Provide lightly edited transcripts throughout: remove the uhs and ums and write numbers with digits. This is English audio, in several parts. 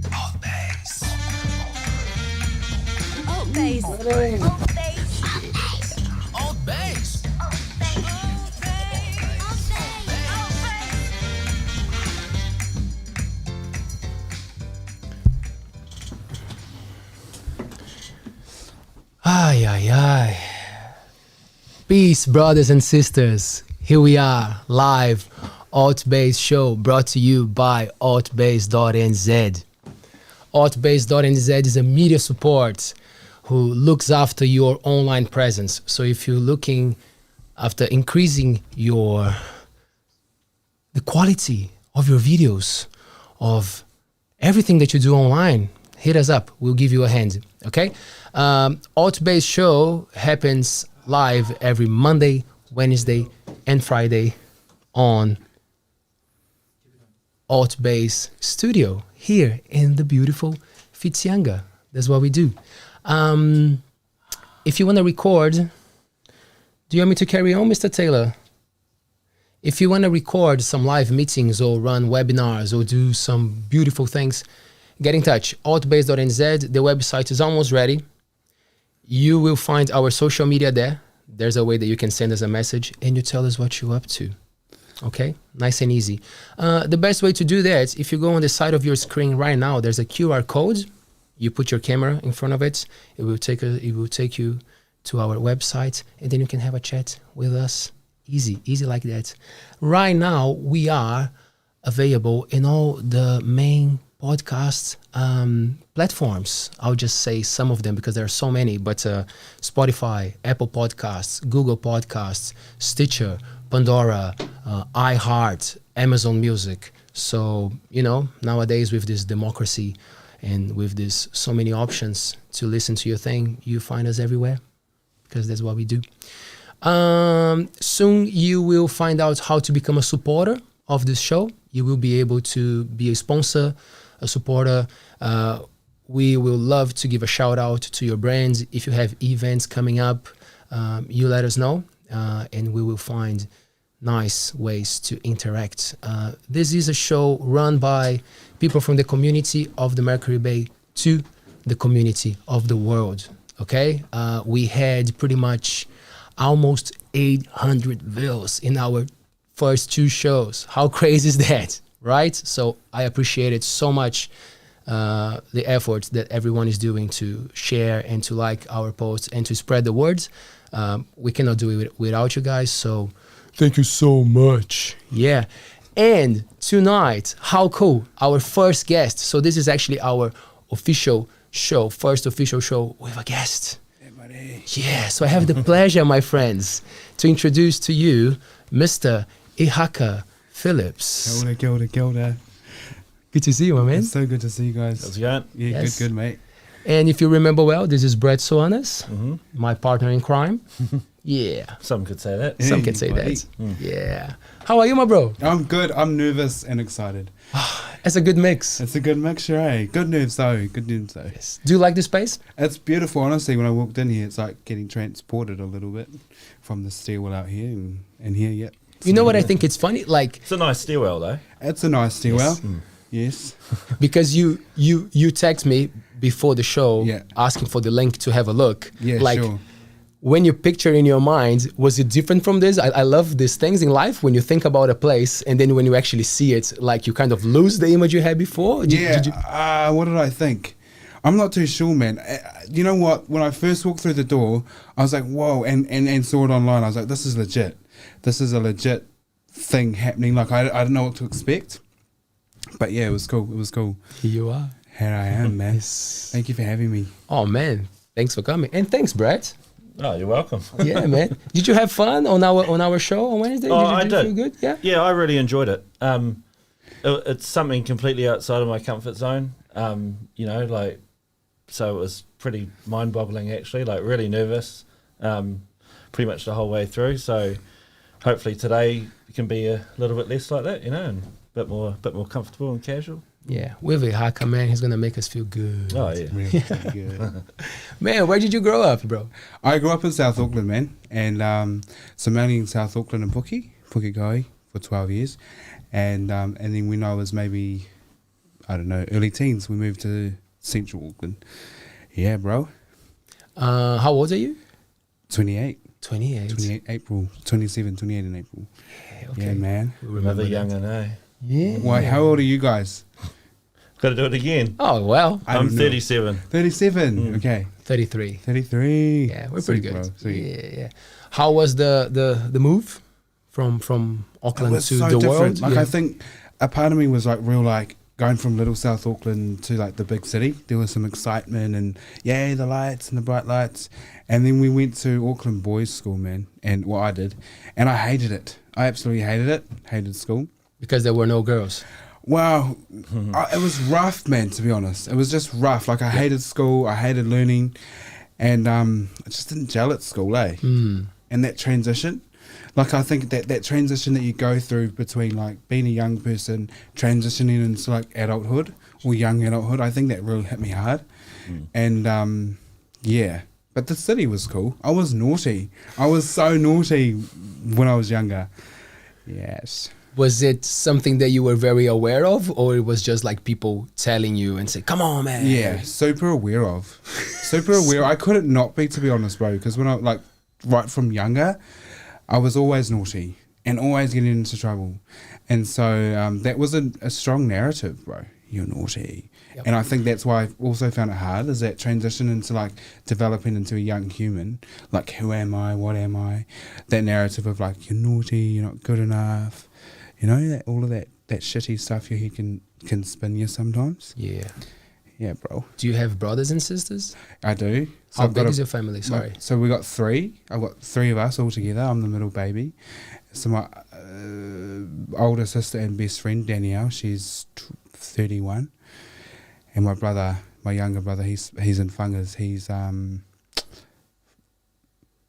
ALTBAYS. ALTBAYS. Ay, ay, ay. Peace, brothers and sisters. Here we are, live, ALTBAYS Show, brought to you by ALTBAYS.nz. ALTBAYS.nz is a media support who looks after your online presence. So if you're looking after increasing the quality of your videos, of everything that you do online, hit us up. We'll give you a hand, okay? ALTBAYS Show happens live every Monday, Wednesday, and Friday on ALTBAYS Studio here in the beautiful Whitianga. That's what we do. If you want to record, do you want me to carry on, Mr. Taylor? If you want to record some live meetings or run webinars or do some beautiful things, get in touch. ALTBAYS.nz. The website is almost ready. You will find our social media there. There's a way that you can send us a message and you tell us what you're up to. Okay? Nice and easy. The best way to do that, if you go on the side of your screen right now, there's a QR code. You put your camera in front of it. It will take you to our website, and then you can have a chat with us. Easy like that. Right now, we are available in all the main podcast platforms. I'll just say some of them because there are so many, but Spotify, Apple Podcasts, Google Podcasts, Stitcher, Pandora, iHeart, Amazon Music. So, nowadays with this democracy and with this so many options to listen to your thing, you find us everywhere because that's what we do. Soon you will find out how to become a supporter of this show. You will be able to be a sponsor, a supporter. We will love to give a shout out to your brands. If you have events coming up, you let us know, and we will find nice ways to interact. This is a show run by people from the community of the Mercury Bay to the community of the world. Okay, we had pretty much almost 800 views in our first 2 shows. How crazy is that, right? So I appreciate it so much, the effort that everyone is doing to share and to like our posts and to spread the words. We cannot do it without you guys, so thank you so much. Yeah. And tonight, how cool, our first guest. So this is actually our official show, first official show with a guest. Hey, buddy. Yeah, so I have the pleasure, my friends, to introduce to you Mr. Ihaka Phillips. Kia ora. Good to see you, my man. It's so good to see you guys. How's it going? Yeah, Yes. good, mate. And if you remember well, this is Brett Soanes, my partner in crime. Yeah, Some could say that. some Hey, can say buddy. that. Yeah. How are you, my bro? I'm good. I'm nervous and excited. It's a good mix. It's a good mixture, eh? Good news, though. Good news, though. Do you like the space? It's beautiful, honestly. When I walked in here, it's like getting transported a little bit from the stairwell out here and here, yeah. You know what I think it's funny? Like, It's a nice stairwell, though. It's a nice stairwell. Yes. because you text me before the show Yeah. asking for the link to have a look. Yeah, like, sure. when you picture in your mind, was it different from this? I love these things in life when you think about a place and then when you actually see it, like you kind of lose the image you had before. What did I think? I'm not too sure, man. You know what? When I first walked through the door, I was like, whoa, and saw it online. I was like, this is legit. This is a legit thing happening. Like, I don't know what to expect. But yeah, it was cool. It was cool. Here you are. Here I am, man. Yes. Thank you for having me. Oh man, thanks for coming. And thanks, Brett. Oh, you're welcome. Yeah, man. Did you have fun on our show on Wednesday? Oh, did you I feel did. good? Yeah. Yeah, I really enjoyed it. It's something completely outside of my comfort zone. So it was pretty mind-boggling, actually. Like, really nervous, pretty much the whole way through. So hopefully today can be a little bit less like that, and a bit more comfortable and casual. Yeah, with Ihaka, man, he's gonna make us feel good. Oh yeah. Really good. Man, where did you grow up, bro? I grew up in South Auckland, man, and so mainly in South Auckland and Pukekohe for 12 years, and then when I was maybe, I don't know, early teens, we moved to Central Auckland. Yeah, bro. How old are you? 28. 28. 28 April. 27, 28 in April. Yeah, okay. Yeah, man. We remember Another that. young and eh? Yeah. Why? How old are you guys? Got to do it again. Oh, well, I I'm don't know. 37. 37. Okay. 33. 33. Yeah, we're pretty Sweet, good. bro. Sweet. Yeah. How was the move from It Auckland was to so the different. world? Like Yeah. I think a part of me was like real like going from little South Auckland to like the big city. There was some excitement and yay, the lights and the bright lights. And then we went to Auckland Boys School, man. And well, I did, and I hated it. I absolutely hated it. Hated school. Because there were no girls. Wow, it was rough, man. To be honest, it was just rough. Like I hated school. I hated learning, and I just didn't gel at school, eh? Mm. And that transition, like I think that transition that you go through between like being a young person transitioning into like adulthood or young adulthood, I think that really hit me hard. And yeah, but the city was cool. I was naughty. I was so naughty when I was younger. Yes. Was it something that you were very aware of, or it was just like people telling you and say, "Come on, man"? Yeah, super aware of. Super aware. I couldn't not be, to be honest, bro, because when I, like, right from younger, I was always naughty and always getting into trouble. And so that was a strong narrative, bro. You're naughty. Yep. And I think that's why I also found it hard, is that transition into, like, developing into a young human. Like, who am I? What am I? That narrative of, like, you're naughty, you're not good enough. You know, that all of that shitty stuff your head can spin you sometimes. Yeah. Yeah, bro. Do you have brothers and sisters? I do. So How I've got big a- is your family? Sorry. So we got three. I've got three of us all together. I'm the middle baby. So my older sister and best friend, Danielle, she's 31. And my brother, my younger brother, he's in whangas. He's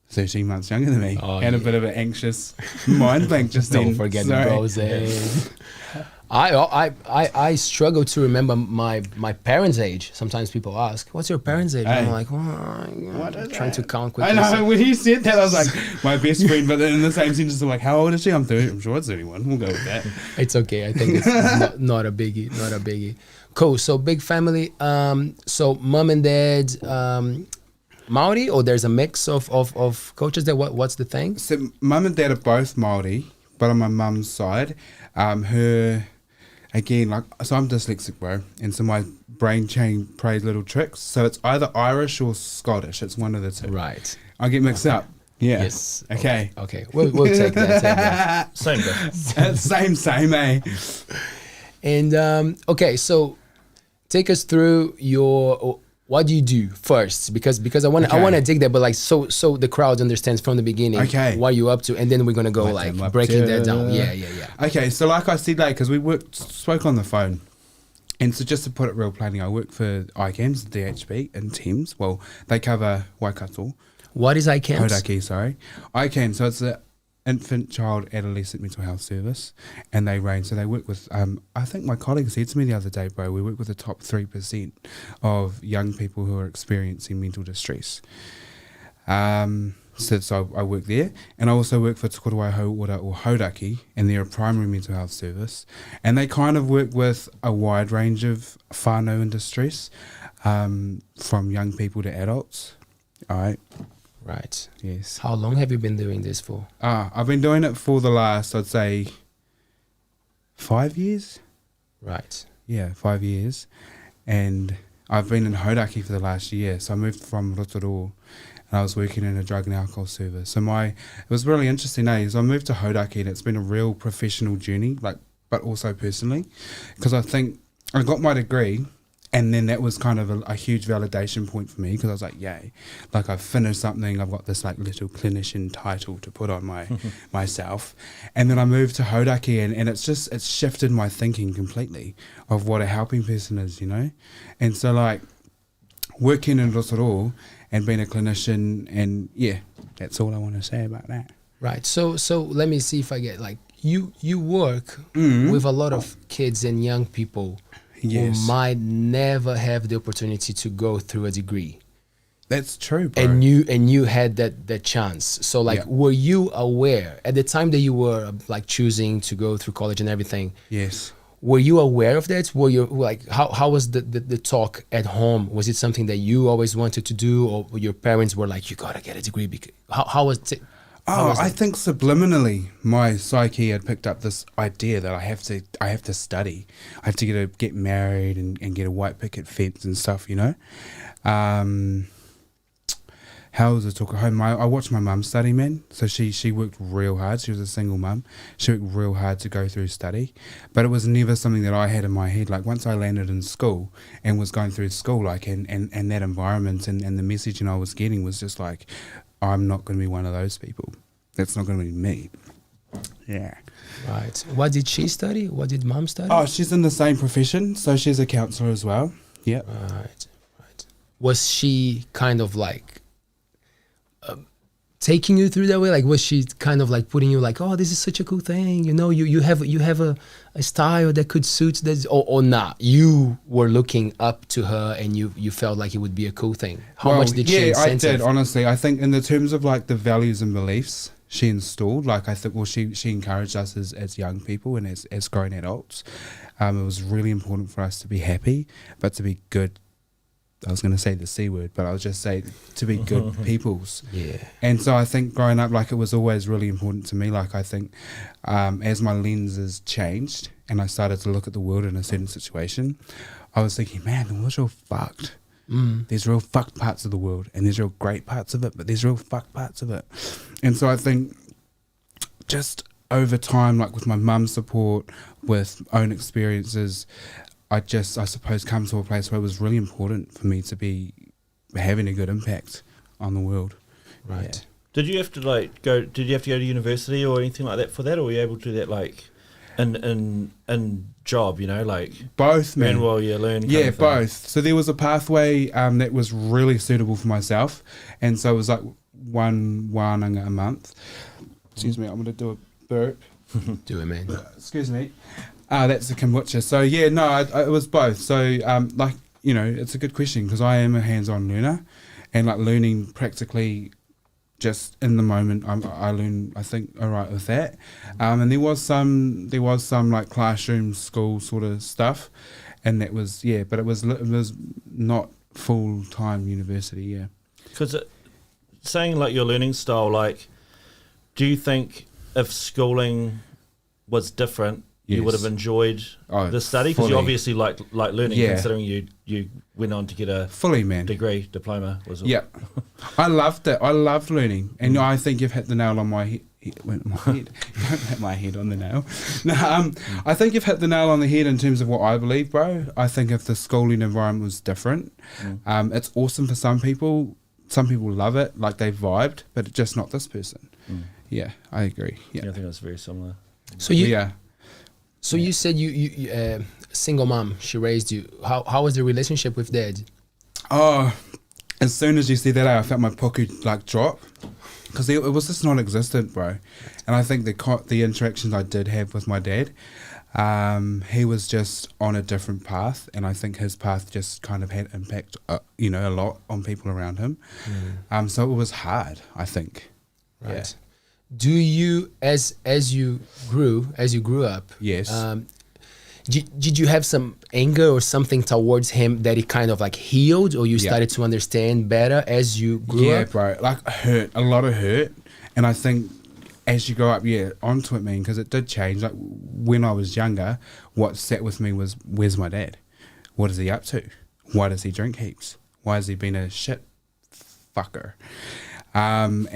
13 months younger than me. Oh, and a yeah. bit of an anxious mind blank just then. Don't forget the Sorry. bros. I struggle to remember my parents' age. Sometimes people ask, "What's your parents' age?" Hey. I'm like, "What is trying to that?" count I quickly." know, when he said that, I was like, my best friend, but then in the same sentence, I'm like, how old is she? I'm 30. I'm sure it's 31. We'll go with that. It's okay. I think it's not a biggie. Not a biggie. Cool. So big family. So mom and dad, Maori, or there's a mix of cultures there. What's the thing? So mum and dad are both Māori, but on my mum's side, her, again, like, so I'm dyslexic, bro, and so my brain chain plays little tricks. So it's either Irish or Scottish. It's one of the two. Right. I get mixed up. Yeah. Yes. Okay. Okay. We'll take that. Take that. Same difference. Same, eh? And okay, so take us through your. What do you do first? Because I want Okay. to dig that, but like so the crowd understands from the beginning Okay. what you're up to, and then we're gonna go What I'm like up breaking to. that down. Yeah. Okay, so like I said, like, because we spoke on the phone, and so just to put it real plainly, I work for ICAMS, DHB, in Thames. Well, they cover Waikato. What is ICAMS? Hauraki, sorry. ICAMS, so it's the Infant, Child, Adolescent Mental Health Service, and they range. So they work with, I think my colleague said to me the other day, bro, we work with the top 3% of young people who are experiencing mental distress. So I work there, and I also work for Korowai Hauora or Hauraki, and they're a primary mental health service, and they kind of work with a wide range of whānau in distress, from young people to adults. All right. Right. Yes. How long have you been doing this for? I've been doing it for the last, I'd say, 5 years. Right. Yeah, 5 years. And I've been in Hauraki for the last year. So I moved from Rotorua, and I was working in a drug and alcohol service. So it was really interesting, so I moved to Hauraki, and it's been a real professional journey, like, but also personally, because I think I got my degree, and then that was kind of a huge validation point for me, because I was like, yay, like I've finished something, I've got this like little clinician title to put on myself. And then I moved to Hauraki, and it's shifted my thinking completely of what a helping person is, And so like working in Rotorua and being a clinician, and yeah, that's all I want to say about that. Right. So let me see if I get like you work Mm. with a lot of kids and young people Yes. who might never have the opportunity to go through a degree. That's true, bro. And you had that chance. So like, Yeah. were you aware at the time that you were like choosing to go through college and everything? Yes. Were you aware of that? Were you like, how was the talk at home? Was it something that you always wanted to do, or your parents were like, you gotta get a degree? Because how was it? Oh, I think subliminally my psyche had picked up this idea that I have to study. I have to get married and get a white picket fence and stuff, you know. How was I talking home? I watched my mum study, man. So she worked real hard. She was a single mum. She worked real hard to go through study. But it was never something that I had in my head. Like once I landed in school and was going through school, like and that environment and the messaging I was getting was just like, I'm not going to be one of those people. That's not going to be me. Yeah. Right. What did she study? What did mom study? Oh, she's in the same profession. So she's a counsellor as well. Yeah. Right. Was she kind of like taking you through that way? Like, was she kind of like putting you like, oh, this is such a cool thing, you know, you have a style that could suit this, or not? You were looking up to her and you felt like it would be a cool thing. How much did she incentive? I did, honestly. I think in the terms of like the values and beliefs she installed, like I think, well, she encouraged us as young people and as grown adults. It was really important for us to be happy, but to be good. I was going to say the C word, but I'll just say to be good peoples. Yeah. And so I think growing up, like it was always really important to me. Like I think as my lenses changed and I started to look at the world in a certain situation, I was thinking, man, the world's real fucked. There's real fucked parts of the world and there's real great parts of it, but there's real fucked parts of it. And so I think just over time, like with my mum's support, with own experiences, I suppose come to a place where it was really important for me to be having a good impact on the world. Right. Yeah. Did you have to Did you have to go to university or anything like that for that, or were you able to do that like in job? You know, like both, man. And while you're learning. Yeah, both. So there was a pathway that was really suitable for myself, and so it was like one whānau a month. Excuse me, I'm gonna do a burp. Do it, man. Excuse me. That's the kombucha. So yeah, no, it was both. So like, you know, it's a good question because I am a hands-on learner, and like learning practically just in the moment, I learn, I think, all right with that. And there was some like classroom school sort of stuff, and that was, yeah, but it was not full-time university, yeah. Because saying like your learning style, like, do you think if schooling was different, you would have enjoyed the study? Because you obviously like learning, considering you went on to get a fully, man, degree, diploma. Was it? Yeah. I loved it. I loved learning. And I think you've hit the nail on my head. Don't hit my head on the nail. No, I think you've hit the nail on the head in terms of what I believe, bro. I think if the schooling environment was different, it's awesome for some people. Some people love it, like they vibed, but just not this person. Yeah, I agree. Yeah, I think that's very similar. So you said you single mom, she raised you. How was the relationship with dad? Oh, as soon as you said that, I felt my puku like drop because it was just non-existent, bro. And I think the interactions I did have with my dad, he was just on a different path, and I think his path just kind of had impact, a lot on people around him. So it was hard, I think. Right. Yeah. Do you, as you grew up, Yes. Did you have some anger or something towards him that it kind of like healed, or you started to understand better as you grew up? Yeah, bro. Like a lot of hurt. And I think as you grow up, onto it, man, because it did change. Like when I was younger, what sat with me was, where's my dad? What is he up to? Why does he drink heaps? Why has he been a shit fucker? And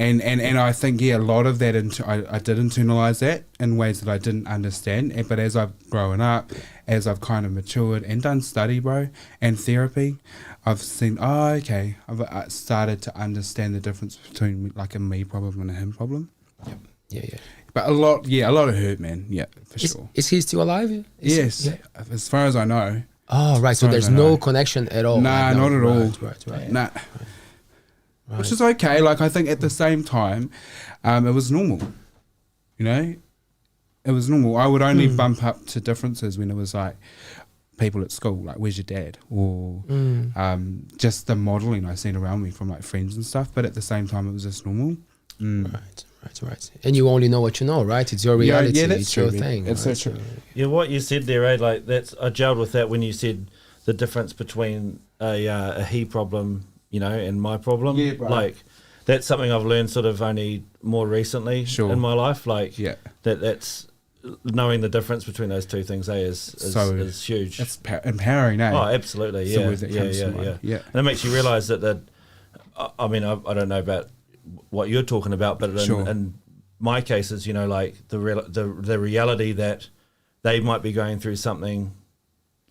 I think, a lot of that, I did internalize that in ways that I didn't understand. But as I've grown up, as I've kind of matured and done study, bro, and therapy, I've seen, okay, I've started to understand the difference between like a me problem and a him problem. Yep. Yeah. But a lot of hurt, man. Yeah, for sure. Is he still alive? Yes, as far as I know. Oh, right. So there's no connection at all. Nah, not at all. Right. Nah. Right. Which is okay. Like I think at the same time, it was normal. You know, it was normal. I would only bump up to differences when it was like people at school, like, where's your dad? Or just the modelling I seen around me from like friends and stuff. But at the same time, it was just normal. Right. And you only know what you know, right? It's your reality. Yeah, that's it's true, your man. thing. It's right? so true. Yeah, what you said there, like I gelled with that when you said the difference between a he problem, and my problem. Yeah, bro. Like that's something I've learned sort of only more recently in my life. Like that's knowing the difference between those two things is huge. It's empowering, eh? Oh, absolutely. Yeah. And it makes you realise that I mean, I don't know about what you're talking about, but in my cases, like the reality that they might be going through something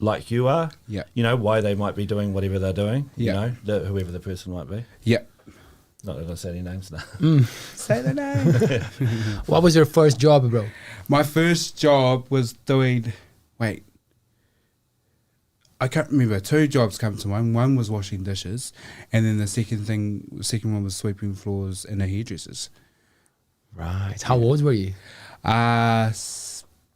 like you are, why they might be doing whatever they're doing, whoever the person might be. Yeah. Not that I say any names now. Say the name. What was your first job, bro? My first job was doing, I can't remember. 2 jobs come to mind. One was washing dishes, and then the second one was sweeping floors in the hairdressers. Right. How old were you?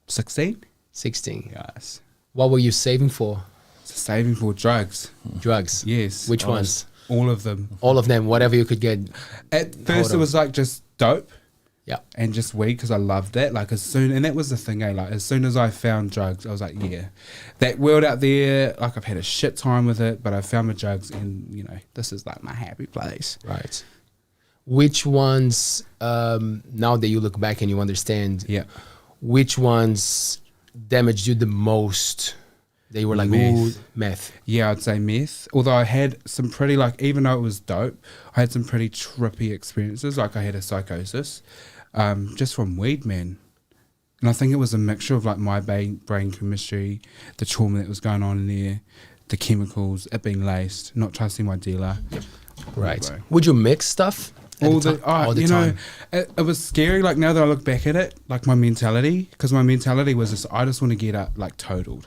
16. 16. Yes. What were you saving for? Saving for drugs. Drugs? Yes. Which ones? All of them. All of them, whatever you could get. At first it was like just dope. Yeah. And just weed because I loved that. Like and that was the thing, like as soon as I found drugs, I was like, yeah, that world out there, like I've had a shit time with it, but I found my drugs and, this is like my happy place. Right. Which ones, now that you look back and you understand, which ones damaged you the most? They were like, meth. Yeah, I'd say meth. Although I had some pretty, even though it was dope, I had some pretty trippy experiences. Like I had a psychosis just from weed, man. And I think it was a mixture of my brain chemistry, the trauma that was going on in there, the chemicals, it being laced, not trusting my dealer. Right. Would you mix stuff? All the time? It was scary. Like now that I look back at it, like my mentality, because my mentality was just, I just want to get up totaled.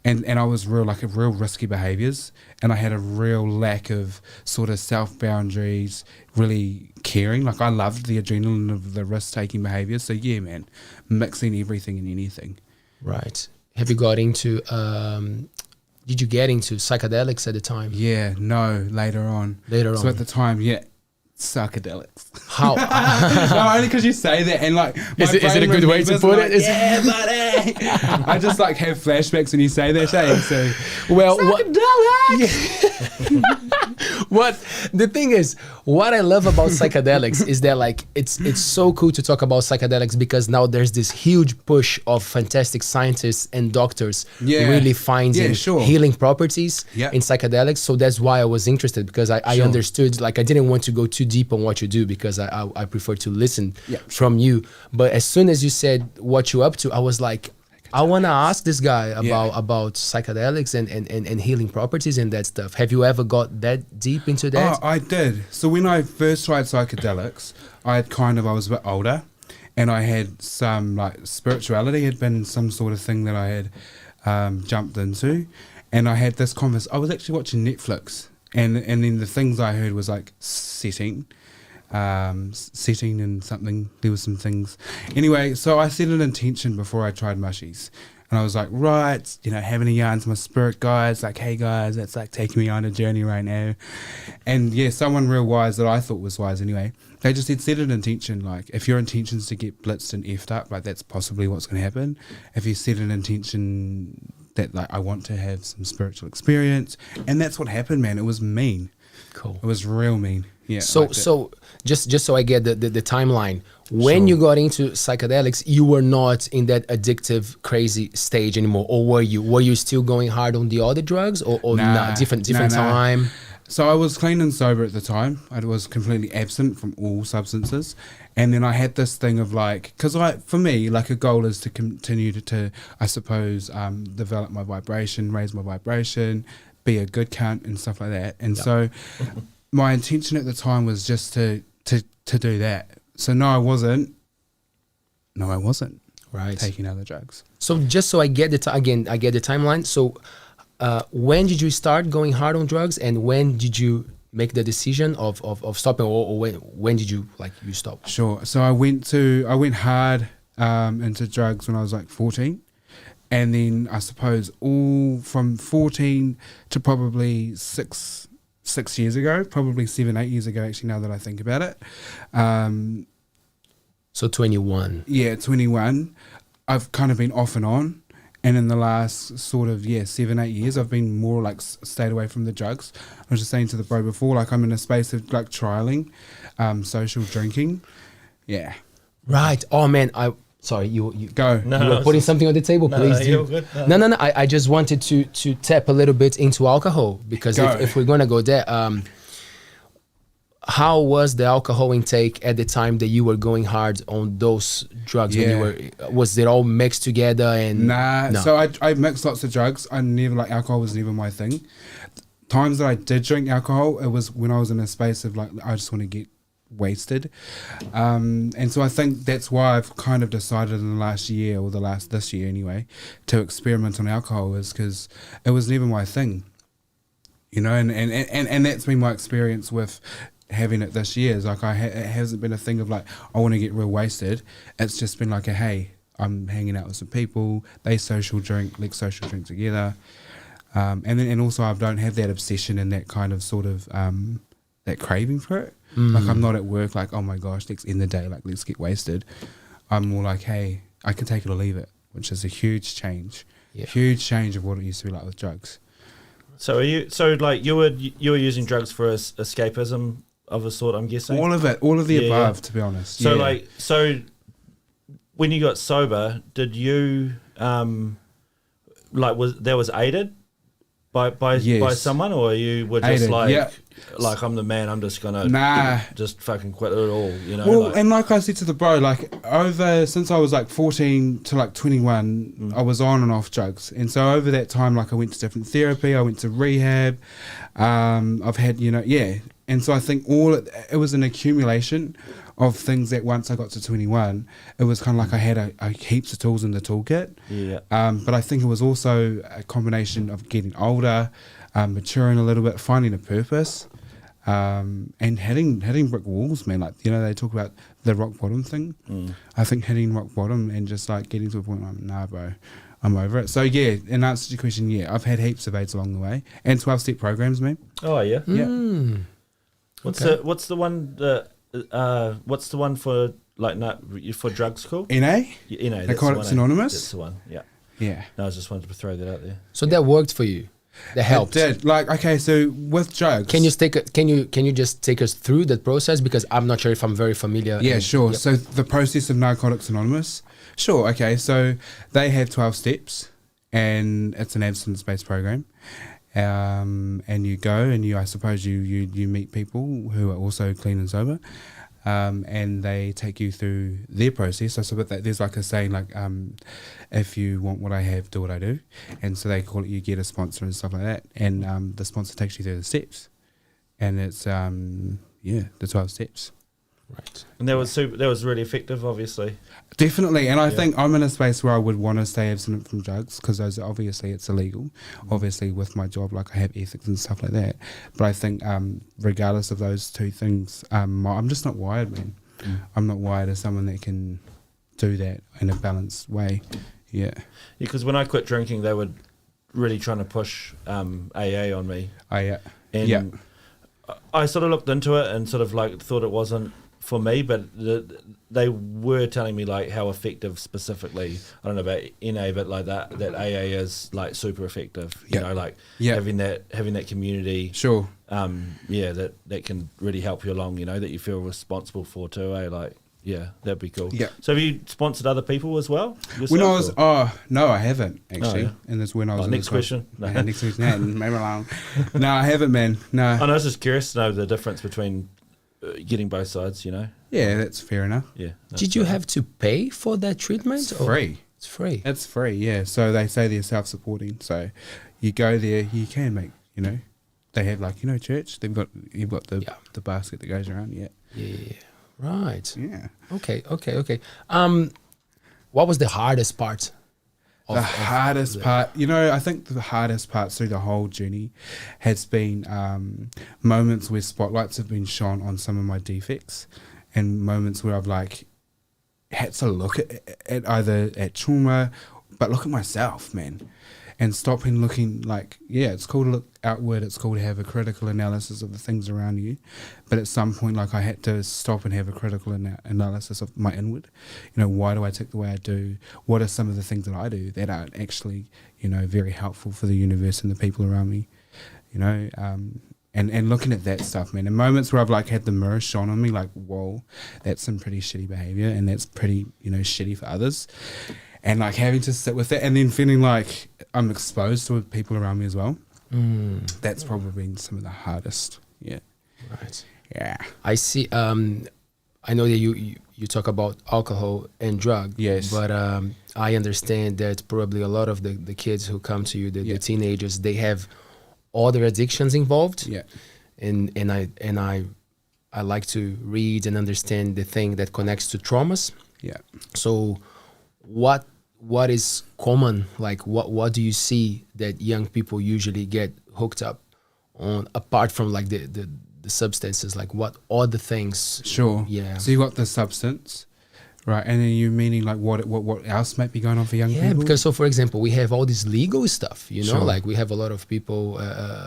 And I was real risky behaviours, and I had a real lack of sort of self-boundaries, really caring. Like I loved the adrenaline of the risk-taking behaviours. So yeah, man, mixing everything and anything. Right. Have you got into, did you get into psychedelics at the time? Yeah, no, later on. So at the time, psychedelics. How? No, only because you say that, and is it a good way to put it? Yeah, buddy. I just have flashbacks when you say that. So what the thing is, what I love about psychedelics is that it's so cool to talk about psychedelics because now there's this huge push of fantastic scientists and doctors really finding healing properties in psychedelics. So that's why I was interested, because I understood, I didn't want to go too deep on what you do because I prefer to listen from you. But as soon as you said what you're up to, I was like, I want to ask this guy about psychedelics and healing properties and that stuff. Have you ever got that deep into that? Oh, I did. So when I first tried psychedelics, I was a bit older, and I had some spirituality had been some sort of thing that I had jumped into, and I had this I was actually watching Netflix, and then the things I heard was setting and something. There was some things. Anyway, so I set an intention before I tried mushies. And I was like, right, having a yarn to my spirit guides, hey guys, that's taking me on a journey right now. And someone real wise that I thought was wise anyway, they just said, set an intention. If your intention is to get blitzed and effed up, that's possibly what's going to happen. If you set an intention that I want to have some spiritual experience, and that's what happened, man. It was mean. Cool. It was real mean. Yeah. So just so I get the timeline, when you got into psychedelics, you were not in that addictive, crazy stage anymore, or were you? Were you still going hard on the other drugs, or different time? So I was clean and sober at the time. I was completely absent from all substances, and then I had this thing of because for me, a goal is to continue to I suppose, develop my vibration, raise my vibration, be a good cunt and stuff like that, and so. My intention at the time was just to do that. So no, I wasn't. Right. Taking other drugs. So just so I get I get the timeline. So when did you start going hard on drugs, and when did you make the decision of stopping, or when did you you stop? Sure. So I went hard into drugs when I was 14, And then I suppose all from 14 to probably six years ago, probably 7-8 years ago, actually, now that I think about it. So 21. Yeah, 21. I've kind of been off and on. And in the last sort of, 7-8 years, I've been more like stayed away from the drugs. I was just saying to the bro before, like I'm in a space of like trialing, social drinking. Yeah. Right. Oh, man. Sorry, you Go. you were putting something on the table, please. You're good. No. I just wanted to tap a little bit into alcohol because if we're gonna go there, how was the alcohol intake at the time that you were going hard on those drugs? Yeah. When was it all mixed together? And No. So I mixed lots of drugs. I never like alcohol was never my thing. Times that I did drink alcohol, it was when I was in a space of like I just want to get wasted, and so I think that's why I've kind of decided in the last year or this year anyway to experiment on alcohol, is because it was never my thing, and that's been my experience with having it this year. Is like it hasn't been a thing of like I want to get real wasted. It's just been like hey, I'm hanging out with some people, let's social drink together, and also I don't have that obsession and that kind of sort of that craving for it. Like I'm not at work like, oh my gosh, let's end the day, like let's get wasted. I'm more like, hey, I can take it or leave it, which is a huge change. Yeah. Huge change of what it used to be like with drugs. So you were using drugs for escapism of a sort, I'm guessing? All of the above, to be honest. So so when you got sober, did you was aided by someone, or you were just like I'm the man, I'm just gonna just fucking quit it all, Well, and like I said to the bro, like since I was like 14 to like 21, I was on and off drugs, and so over that time, like I went to different therapy, I went to rehab, I've had and so I think it was an accumulation of things that once I got to 21, it was kind of like I had a heaps of tools in the toolkit. Yeah. But I think it was also a combination of getting older, maturing a little bit, finding a purpose, and hitting brick walls, man. Like, they talk about the rock bottom thing. I think hitting rock bottom and just like getting to a point like, nah, bro, I'm over it. So yeah, in answer to your question, I've had heaps of aids along the way and 12-step programs, man. Oh yeah. Yeah. What's the one for for drugs called? NA? NA. Narcotics Anonymous? That's the one, yeah. Yeah. No, I just wanted to throw that out there. So that worked for you? That helped? It did. Like, okay, so with drugs... Can you just take us through that process? Because I'm not sure if I'm very familiar. Yeah, sure. Yep. So the process of Narcotics Anonymous? Sure, okay. So they have 12 steps and it's an abstinence-based program. And you go and I suppose you meet people who are also clean and sober, and they take you through their process. So there's like a saying like, if you want what I have, do what I do. And so they call it, you get a sponsor and stuff like that. And the sponsor takes you through the steps, and it's the 12 steps. Right. And that was really effective, obviously. Definitely, and I think I'm in a space where I would want to stay abstinent from drugs because obviously it's illegal. Obviously, with my job, like I have ethics and stuff like that. But I think regardless of those two things, I'm just not wired, man. I'm not wired as someone that can do that in a balanced way. Yeah. Because when I quit drinking, they were really trying to push AA on me. Oh, yeah. And I sort of looked into it and sort of like thought it wasn't for me, but they were telling me like how effective specifically, I don't know about NA, but like that AA is like super effective, having that community. Sure. That can really help you along, that you feel responsible for too, that'd be cool. Yeah. So have you sponsored other people as well? When I was, no, I haven't actually. And that's when I was. Next question. Next question. Maybe along. No, I haven't, man. No. I was just curious to know the difference between getting both sides, Yeah, that's fair enough. Yeah. Did you have to pay for that treatment? It's free. It's free. It's free, yeah. So they say they're self-supporting. So you go there, you can make, they have like, church. You've got the basket that goes around. Yeah. Yeah. Right. Yeah. Okay. What was the hardest part? I think the hardest part through the whole journey has been moments where spotlights have been shone on some of my defects, and moments where I've like had to look at either at trauma but look at myself, man. And stop and looking like, it's cool to look outward. It's cool to have a critical analysis of the things around you. But at some point, like I had to stop and have a critical analysis of my inward. Why do I tick the way I do? What are some of the things that I do that aren't actually, very helpful for the universe and the people around me? And looking at that stuff, man. In moments where I've like had the mirror shone on me, like, whoa, that's some pretty shitty behavior, and that's pretty, shitty for others. And like having to sit with that, and then feeling like I'm exposed to people around me as well. That's probably been some of the hardest. Yeah. Right. Yeah. I see. I know that you talk about alcohol and drug. Yes. But I understand that probably a lot of the kids who come to you, the teenagers, they have other addictions involved. Yeah. And I like to read and understand the thing that connects to traumas. Yeah. So what is common? Like what do you see that young people usually get hooked up on, apart from like the substances? Like what other things? Sure. Yeah. So you got the substance, right? And then you meaning like what else might be going on for young people? Yeah, because so for example, we have all this legal stuff, Sure. like we have a lot of people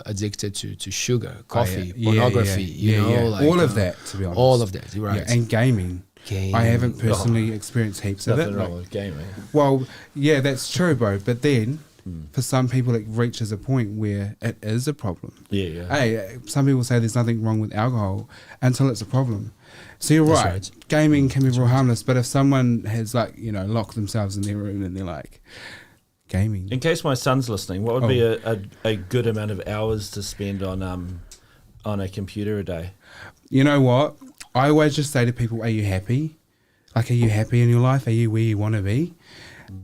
addicted to sugar, coffee, pornography, like all of that, to be honest. all of that, right? Yeah, and gaming. I haven't personally experienced heaps of it. Nothing wrong with gaming. Well, yeah, that's true, bro. But then, for some people, it reaches a point where it is a problem. Yeah. Hey, some people say there's nothing wrong with alcohol until it's a problem. So you're That's right. Gaming can be real harmless, but if someone has like locked themselves in their room and they're like gaming. In case my son's listening, what would be a good amount of hours to spend on a computer a day? You know what? I always just say to people, are you happy? Like, are you happy in your life? Are you where you want to be?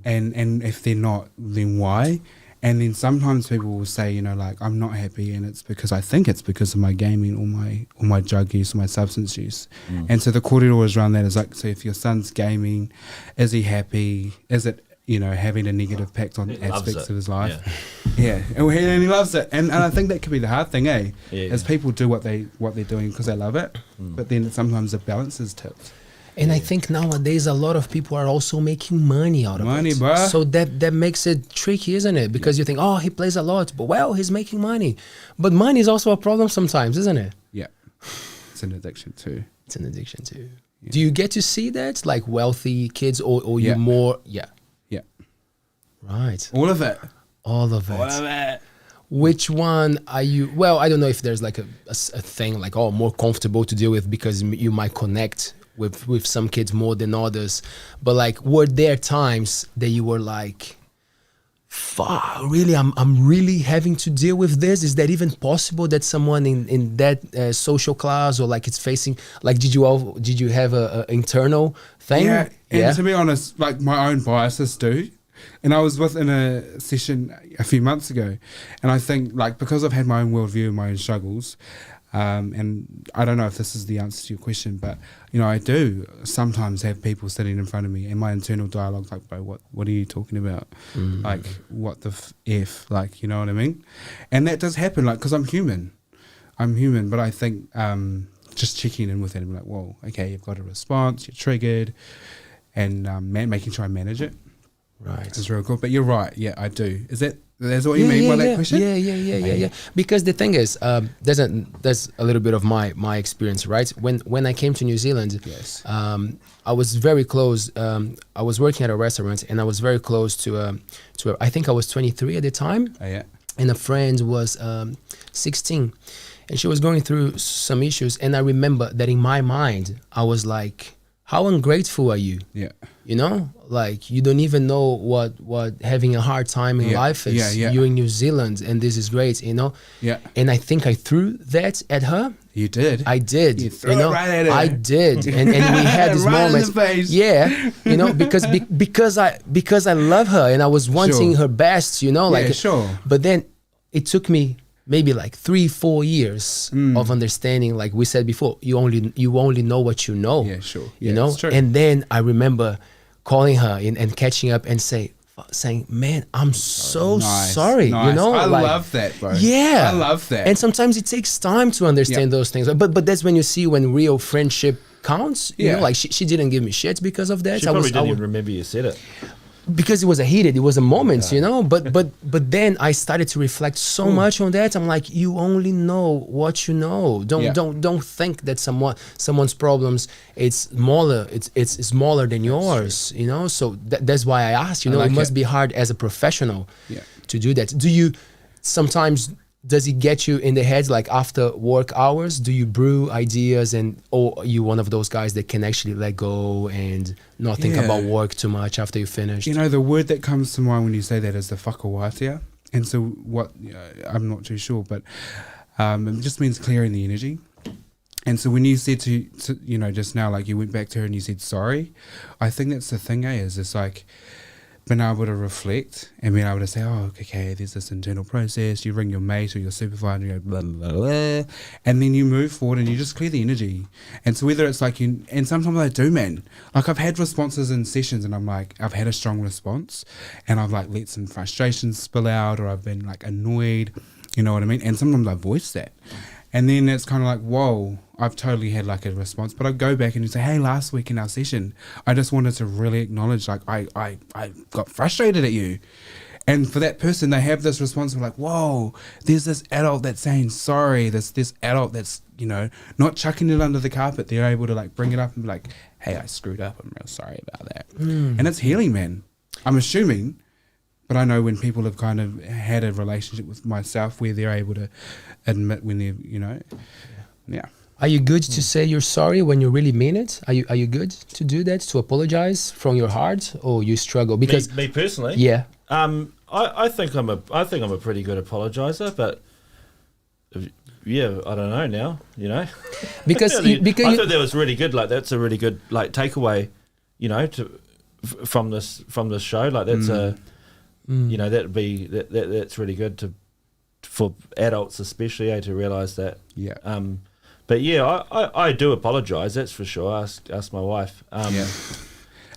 And if they're not, then why? And then sometimes people will say, like, I'm not happy, and it's because I think it's because of my gaming or my drug use or my substance use. And so the corridor is around that is like, so if your son's gaming, is he happy? Is it, having a negative impact on aspects of his life? Yeah. And he loves it. And I think that could be the hard thing, is people do what they're doing because they love it, but then sometimes the balance is tipped. And I think nowadays a lot of people are also making money out of it. Money, bruh. So that makes it tricky, isn't it? Because you think, oh, he plays a lot, but well, he's making money. But money is also a problem sometimes, isn't it? Yeah. It's an addiction too. It's an addiction too. Yeah. Do you get to see that, like wealthy kids, or you more? Yeah. Yeah. Right. All of it. All of it. Which one are you? Well, I don't know if there's like a thing like, oh, more comfortable to deal with because you might connect with some kids more than others, but like, were there times that you were like, fuck, really, I'm really having to deal with this? Is that even possible that someone in that social class, or like it's facing, like, did you have a internal thing? Yeah, and to be honest, like my own biases do. And I was in a session a few months ago, and I think like because I've had my own worldview and my own struggles, and I don't know if this is the answer to your question, but I do sometimes have people sitting in front of me and my internal dialogue's like, bro, what are you talking about? Like, what the F, like, you know what I mean? And that does happen, like, because I'm human, but I think just checking in with it and be like, whoa, okay, you've got a response, you're triggered, and making sure I manage it. Right. It's real cool. But you're right, yeah, I do. That's what you mean by that question? Yeah. Because the thing is, there's a little bit of my experience, right? When I came to New Zealand, yes. I was very close. I was working at a restaurant, and I was very close to I think I was 23 at the time. Oh, yeah. And a friend was 16, and she was going through some issues. And I remember that in my mind, I was like, how ungrateful are you? Yeah. Like you don't even know what having a hard time in life is. You're in New Zealand and this is great, Yeah. And I think I threw that at her. You did? I did. You threw it right at her. I did. And we had this right moment. In the face. Yeah. Because I love her and I was wanting her best, like yeah, sure. But then it took me maybe like 3-4 years of understanding, like we said before, you only know what you know. Yeah, sure. Yeah, it's true. And then I remember calling her and catching up and saying, man, I'm so sorry. Nice. I like, love that, bro. Yeah. I love that. And sometimes it takes time to understand those things. But that's when you see when real friendship counts. You know, like she didn't give me shit because of that. She probably didn't even remember you said it. because it was a moment, you know. But then I started to reflect so much on that. I'm like, you only know what you know. Don't think that someone's problems it's smaller than yours, you know. So that's why I asked. You know, it must be hard as a professional to do that. Do you sometimes? Does it get you in the head, like after work hours? Do you brew ideas, or are you one of those guys that can actually let go and not think about work too much after you finish? You know, the word that comes to mind when you say that is the whakawātea. And so what, I'm not too sure, but it just means clearing the energy. And so when you said to you know, just now, like you went back to her and you said sorry, I think that's the thing, is it's like, being able to reflect and being able to say, oh, okay, there's this internal process. You ring your mate or your supervisor and you go, blah, blah, blah, and then you move forward and you just clear the energy. And so whether it's like you, and sometimes I do, man. Like I've had responses in sessions and I'm like, I've had a strong response and I've like let some frustrations spill out, or I've been like annoyed, you know what I mean? And sometimes I voice that. And then it's kind of like, whoa, I've totally had like a response. But I go back and you say, hey, last week in our session, I just wanted to really acknowledge, like, I got frustrated at you. And for that person, they have this response of like, whoa, there's this adult that's saying sorry. This adult that's, you know, not chucking it under the carpet. They're able to like bring it up and be like, hey, I screwed up. I'm real sorry about that. And it's healing, man. I'm assuming. But I know when people have kind of had a relationship with myself where they're able to admit when they're, you know, Are you good to say you're sorry when you really mean it? Are you good to do that, to apologize from your heart, or you struggle? Because me personally, I think I'm a pretty good apologizer, but I don't know now, you know, because I thought that was really good. Like that's a really good like takeaway, you know, from this show. Like that's you know, that's really good for adults especially to realise that. Yeah. But yeah, I do apologise. That's for sure. Ask my wife.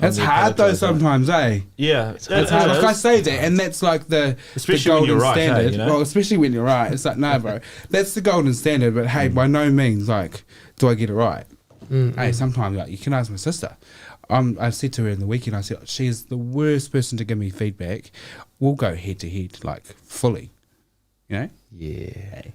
It's hard though sometimes, eh? Yeah, it's hard. Like I say that, and that's like the golden standard. Hey, you know? Well, especially when you're right. It's like, no, bro, that's the golden standard. But hey, by no means, like, do I get it right? Hey, sometimes like you can ask my sister. I said to her in the weekend, I said, she's the worst person to give me feedback. We'll go head to head, like fully, you know? Yeah. Hey.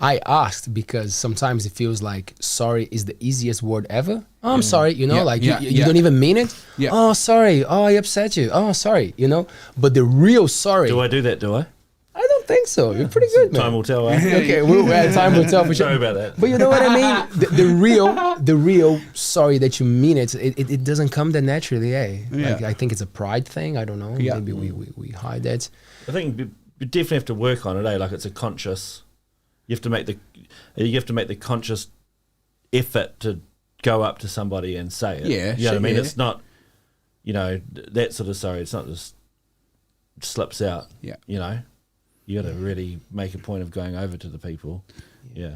I asked because sometimes it feels like sorry is the easiest word ever. Oh, I'm sorry, you know, you don't even mean it. Yeah. Oh, sorry. Oh, I upset you. Oh, sorry, you know. But the real sorry. Do I do that, do I? I don't think so. You're pretty good, man. Time will tell. Eh? Okay, time will tell for sure. Sorry about that. But you know what I mean? The real sorry that you mean it doesn't come that naturally, eh? Yeah. Like, I think it's a pride thing. I don't know. Yeah. Maybe we hide that. I think you definitely have to work on it, eh? Like it's a conscious. You have to make the conscious effort to go up to somebody and say it. Yeah, you know what I mean. It's not, you know, that sort of sorry. It's not just slips out. Yeah, you know, you got to really make a point of going over to the people. Yeah.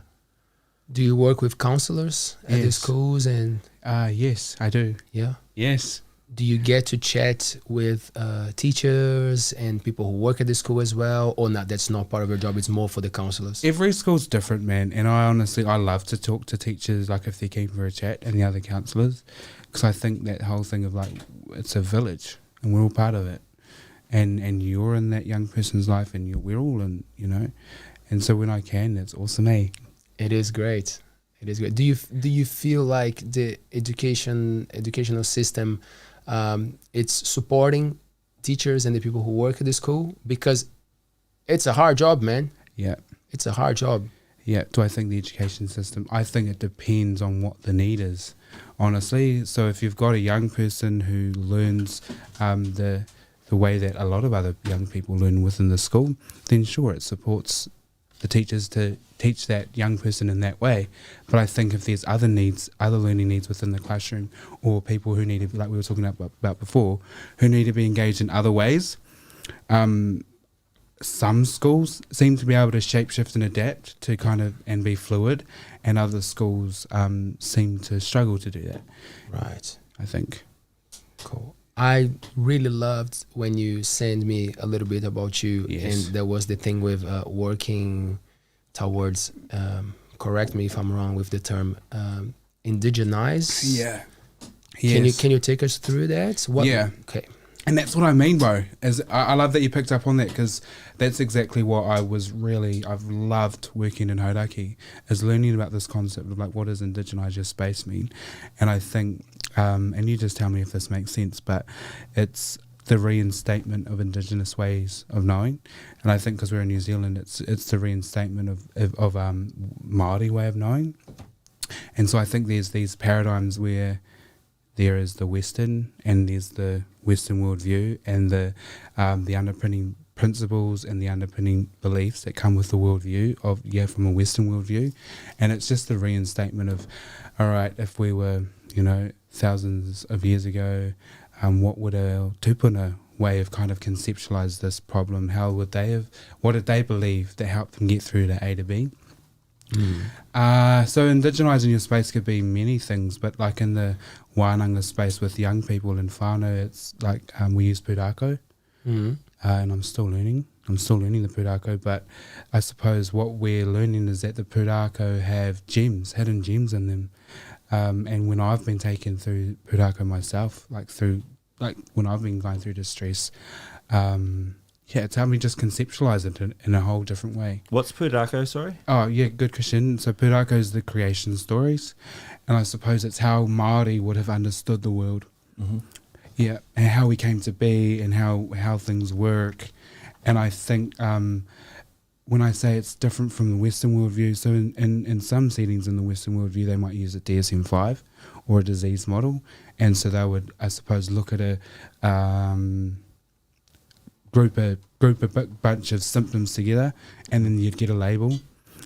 Do you work with counselors at the schools and? Yes, I do. Yeah. Yes. Do you get to chat with teachers and people who work at the school as well, or not? That's not part of your job. It's more for the counselors. Every school's different, man. And I love to talk to teachers, like if they're keen for a chat, and the other counselors, because I think that whole thing of like it's a village and we're all part of it, and you're in that young person's life, and we're all in, you know. And so when I can, it's awesome, eh? It is great. It is great. Do you feel like the educational system? It's supporting teachers and the people who work at the school, because it's a hard job, man. Yeah. It's a hard job. Yeah. Do I think the education system? I think it depends on what the need is, honestly. So if you've got a young person who learns the way that a lot of other young people learn within the school, then sure, it supports the teachers to teach that young person in that way. But I think if there's other needs, other learning needs within the classroom, or people who need to be, like we were talking about before, who need to be engaged in other ways, some schools seem to be able to shapeshift and adapt to kind of and be fluid, and other schools seem to struggle to do that. Right. I think. Cool. I really loved when you sent me a little bit about you, and there was the thing with working towards, correct me if I'm wrong with the term, indigenize. Yeah. Can you take us through that? Yeah. Okay. And that's what I mean, bro. I love that you picked up on that, because that's exactly what I've loved working in Hauraki, is learning about this concept of like, what does indigenise your space mean? And I think, and you just tell me if this makes sense, but it's the reinstatement of Indigenous ways of knowing. And I think because we're in New Zealand, it's the reinstatement of Māori way of knowing. And so I think there's these paradigms where there is the Western, and there's the Western worldview, and the underpinning principles and the underpinning beliefs that come with the worldview from a Western worldview. And it's just the reinstatement of, all right, if we were, thousands of years ago, what would a tupuna way of kind of conceptualize this problem? What did they believe that helped them get through to A to B? So indigenising your space could be many things, but like in the wānanga space with young people in whānau, it's like we use pūrākau, and I'm still learning the pūrākau, but I suppose what we're learning is that the pūrākau have hidden gems in them, and when I've been taken through pūrākau myself, like when I've been going through distress, it's helped me just conceptualise it in a whole different way. What's pūrākau, sorry? Oh, yeah, good question. So pūrākau is the creation stories, and I suppose it's how Māori would have understood the world. Mm-hmm. Yeah, and how we came to be and how things work. And I think when I say it's different from the Western worldview, so in some settings in the Western worldview, they might use a DSM-5 or a disease model, and so they would, I suppose, look at a group a bunch of symptoms together, and then you'd get a label.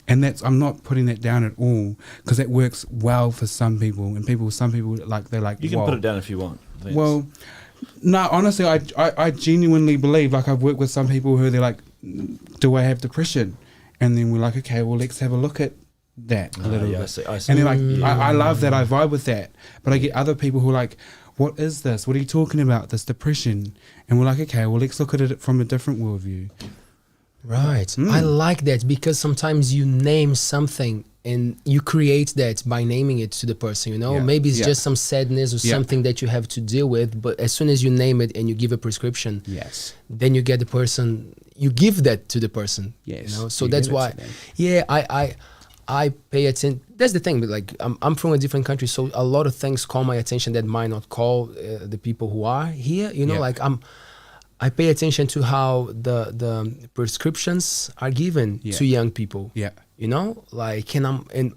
And I'm not putting that down at all, because that works well for some people, and some people they're like, you can put it down if you want. Well, no, honestly, I genuinely believe, like, I've worked with some people who they're like, do I have depression? And then we're like, okay, well, let's have a look at that a little bit. I see. And they're like, I love that, I vibe with that. But I get other people who are like, what is this? What are you talking about? This depression? And we're like, okay, well, let's look at it from a different worldview. Right. I like that, because sometimes you name something and you create that by naming it to the person, maybe it's just some sadness or something that you have to deal with, but as soon as you name it and you give a prescription, then you get the person, you give that to the person. So that's why I pay attention. That's the thing, but like I'm from a different country, so a lot of things call my attention that might not call the people who are here, like I pay attention to how the prescriptions are given to young people. And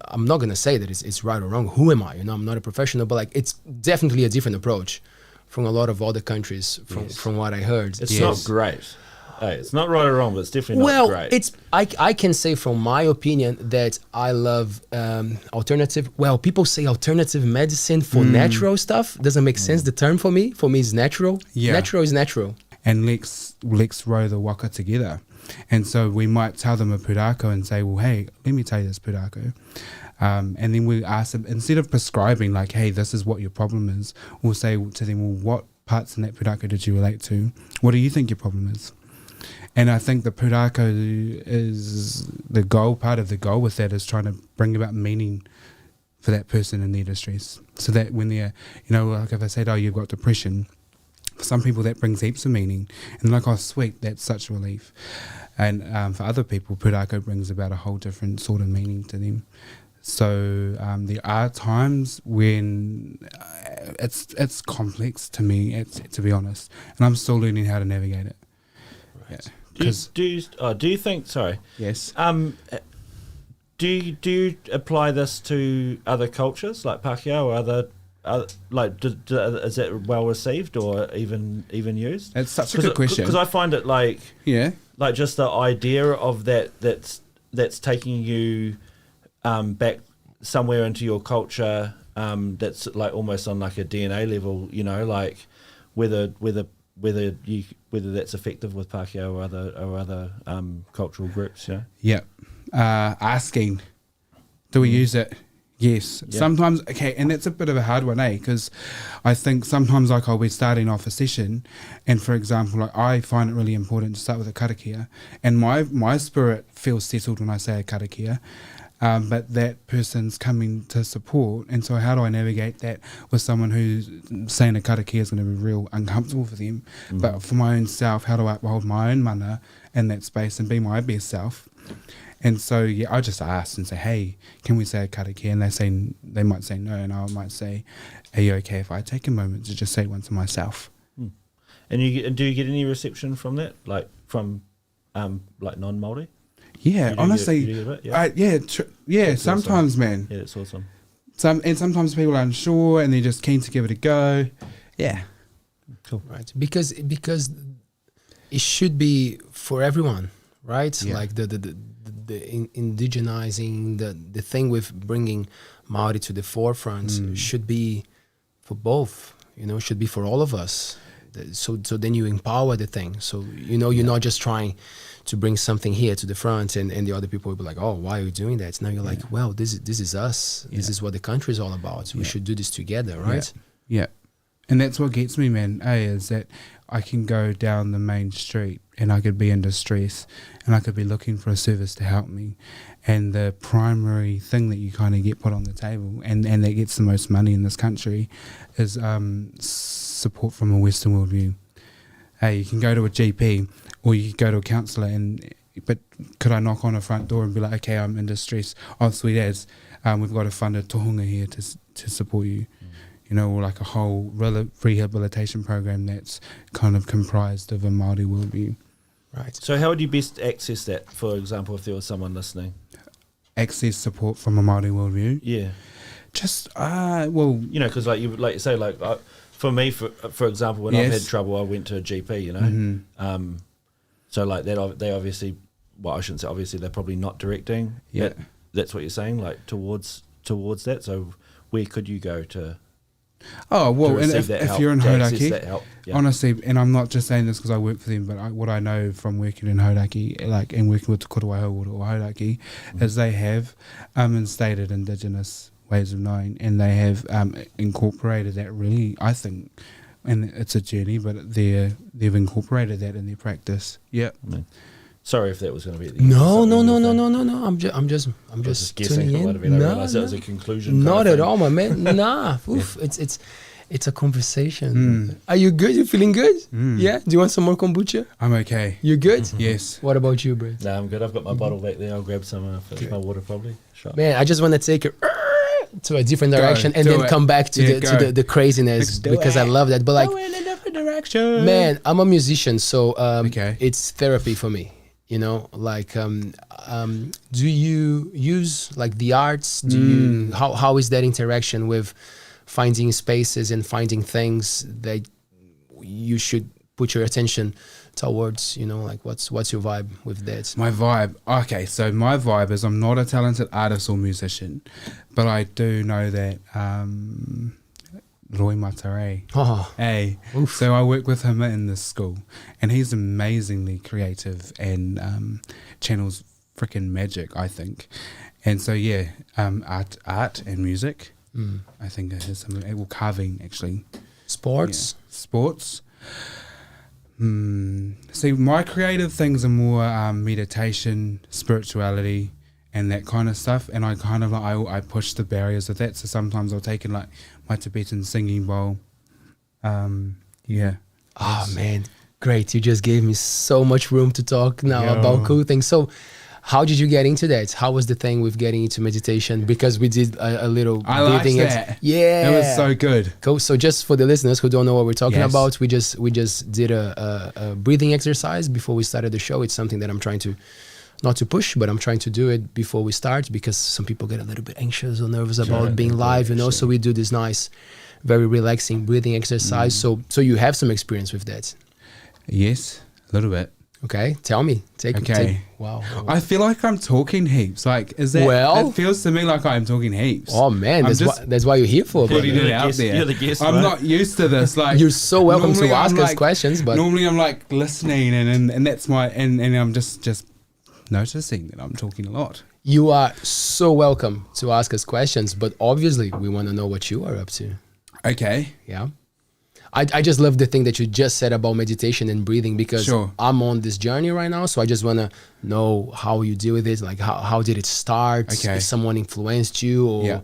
I'm not gonna say that it's right or wrong. Who am I? I'm not a professional, but like it's definitely a different approach from a lot of other countries. From what I heard, it's not great. Hey, it's not right or wrong, but it's definitely not great. It's I can say from my opinion that I love alternative. Well, people say alternative medicine for natural stuff doesn't make sense. The term for me is natural. Natural is natural. And let's row the waka together. And so we might tell them a pūrākau and say, well, hey, let me tell you this pūrākau. And then we ask them, instead of prescribing like, hey, this is what your problem is, we'll say to them, well, what parts in that pūrākau did you relate to? What do you think your problem is? And I think the pūrākau is the goal. Part of the goal with that is trying to bring about meaning for that person in their distress. So that when they're, like if I said, oh, you've got depression, for some people that brings heaps of meaning, and like, oh sweet, that's such relief. And for other people, pūrākau brings about a whole different sort of meaning to them. So there are times when it's complex to me, to be honest, and I'm still learning how to navigate it. Right. Do you think? Sorry. Yes. Do you apply this to other cultures like Pākehā or other? Is it well received or even used? It's such a good question, because I find it like just the idea of that's taking you back somewhere into your culture, that's like almost on like a DNA level, like whether that's effective with Pākehā or other cultural groups. Asking, do we use it? Yes, sometimes, okay, and that's a bit of a hard one, because I think sometimes like I'll be starting off a session, and for example, like I find it really important to start with a karakia, and my spirit feels settled when I say a karakia, but that person's coming to support. And so how do I navigate that with someone who's saying a karakia is going to be real uncomfortable for them? But for my own self, how do I uphold my own mana in that space and be my best self? And so, yeah, I just asked and say, hey, can we say a karakia? And they might say no, and I might say, are you okay if I take a moment to just say one to myself? And do you get any reception from that, like from like non-Māori? Yeah, honestly, That's sometimes, awesome. man. Yeah, it's awesome. Sometimes people are unsure and they're just keen to give it a go. Yeah, cool. Right, because it should be for everyone, right? Yeah. Like the indigenizing, the thing with bringing Māori to the forefront should be for both. Should be for all of us. So then you empower the thing. So you're not just trying to bring something here to the front and the other people will be like, oh, why are you doing that? Now you're like, well, this is us. This is what the country is all about. We should do this together, right? Yeah. And that's what gets me, man, is that I can go down the main street and I could be in distress and I could be looking for a service to help me. And the primary thing that you kind of get put on the table and that gets the most money in this country is support from a Western worldview. Hey, you can go to a GP or you can go to a counsellor, but could I knock on a front door and be like, okay, I'm in distress. Oh, sweet as, we've got a funded tohunga here to support you. Or like a whole rehabilitation program that's kind of comprised of a Māori worldview. Right. So how would you best access that, for example, if there was someone listening? Access support from a Māori worldview? Yeah. Just, because like you say, for me, for example, when I've had trouble, I went to a GP, so like that, they obviously, well, I shouldn't say obviously, they're probably not directing. Yeah. That's what you're saying, like towards that. So where could you go to? Oh, well, and if you're in Hauraki, honestly, and I'm not just saying this because I work for them, but what I know from working in Hauraki, and working with the Korowai Hauora or Hauraki, is they have instated Indigenous ways of knowing, and they have incorporated that really, I think, and it's a journey, but they've incorporated that in their practice. Yeah. Sorry if that was going to be. No. I'm just guessing. tuning in. I realised that was a conclusion. Not at all, my man. Nah, oof, it's a conversation. Are you good? You feeling good? Yeah. Do you want some more kombucha? I'm okay. You good? Yes. What about you, bro? No, I'm good. I've got my bottle back there. I'll grab some. Finish my water probably. Shot. Man, I just want to take it to a different direction and then come back to the craziness because I love that. But like, go in a different direction. Man, I'm a musician, so it's therapy for me. Like, do you use like the arts? Do you how is that interaction with finding spaces and finding things that you should put your attention towards? Like what's your vibe with that? My vibe, okay. So my vibe is I'm not a talented artist or musician, but I do know that Roy Mataora. Hey. Oof. So I work with him in this school and he's amazingly creative and channels freaking magic, I think. And so art and music. I think it has some, well, carving actually. Sports. Yeah. Sports. See, my creative things are more meditation, spirituality, and that kind of stuff. And I kind of like I push the barriers of that. So sometimes I'll take in like my Tibetan singing bowl. Oh man, great! You just gave me so much room to talk now about cool things. So, how did you get into that? How was the thing with getting into meditation? Because we did a little breathing. That. Yeah, that was so good. Cool. So just for the listeners who don't know what we're talking about, we just did a breathing exercise before we started the show. It's something that I'm trying to, not to push, but I'm trying to do it before we start because some people get a little bit anxious or nervous about being live, So we do this nice, very relaxing breathing exercise. So you have some experience with that. Yes, a little bit. Okay, tell me. Wow. I feel like I'm talking heaps. Like, is that? Well, it feels to me like I'm talking heaps. Oh man, that's why you're here for. Putting it out there. You're the guest. I'm not used to this. Like, you're so welcome to ask us questions. But normally I'm like listening, and that's my and I'm just noticing that I'm talking a lot. You are so welcome to ask us questions, but obviously we want to know what you are up to. Okay. Yeah. I just love the thing that you just said about meditation and breathing, because I'm on this journey right now. So I just want to know how you deal with it. Like how did it start? Okay. If someone influenced you or...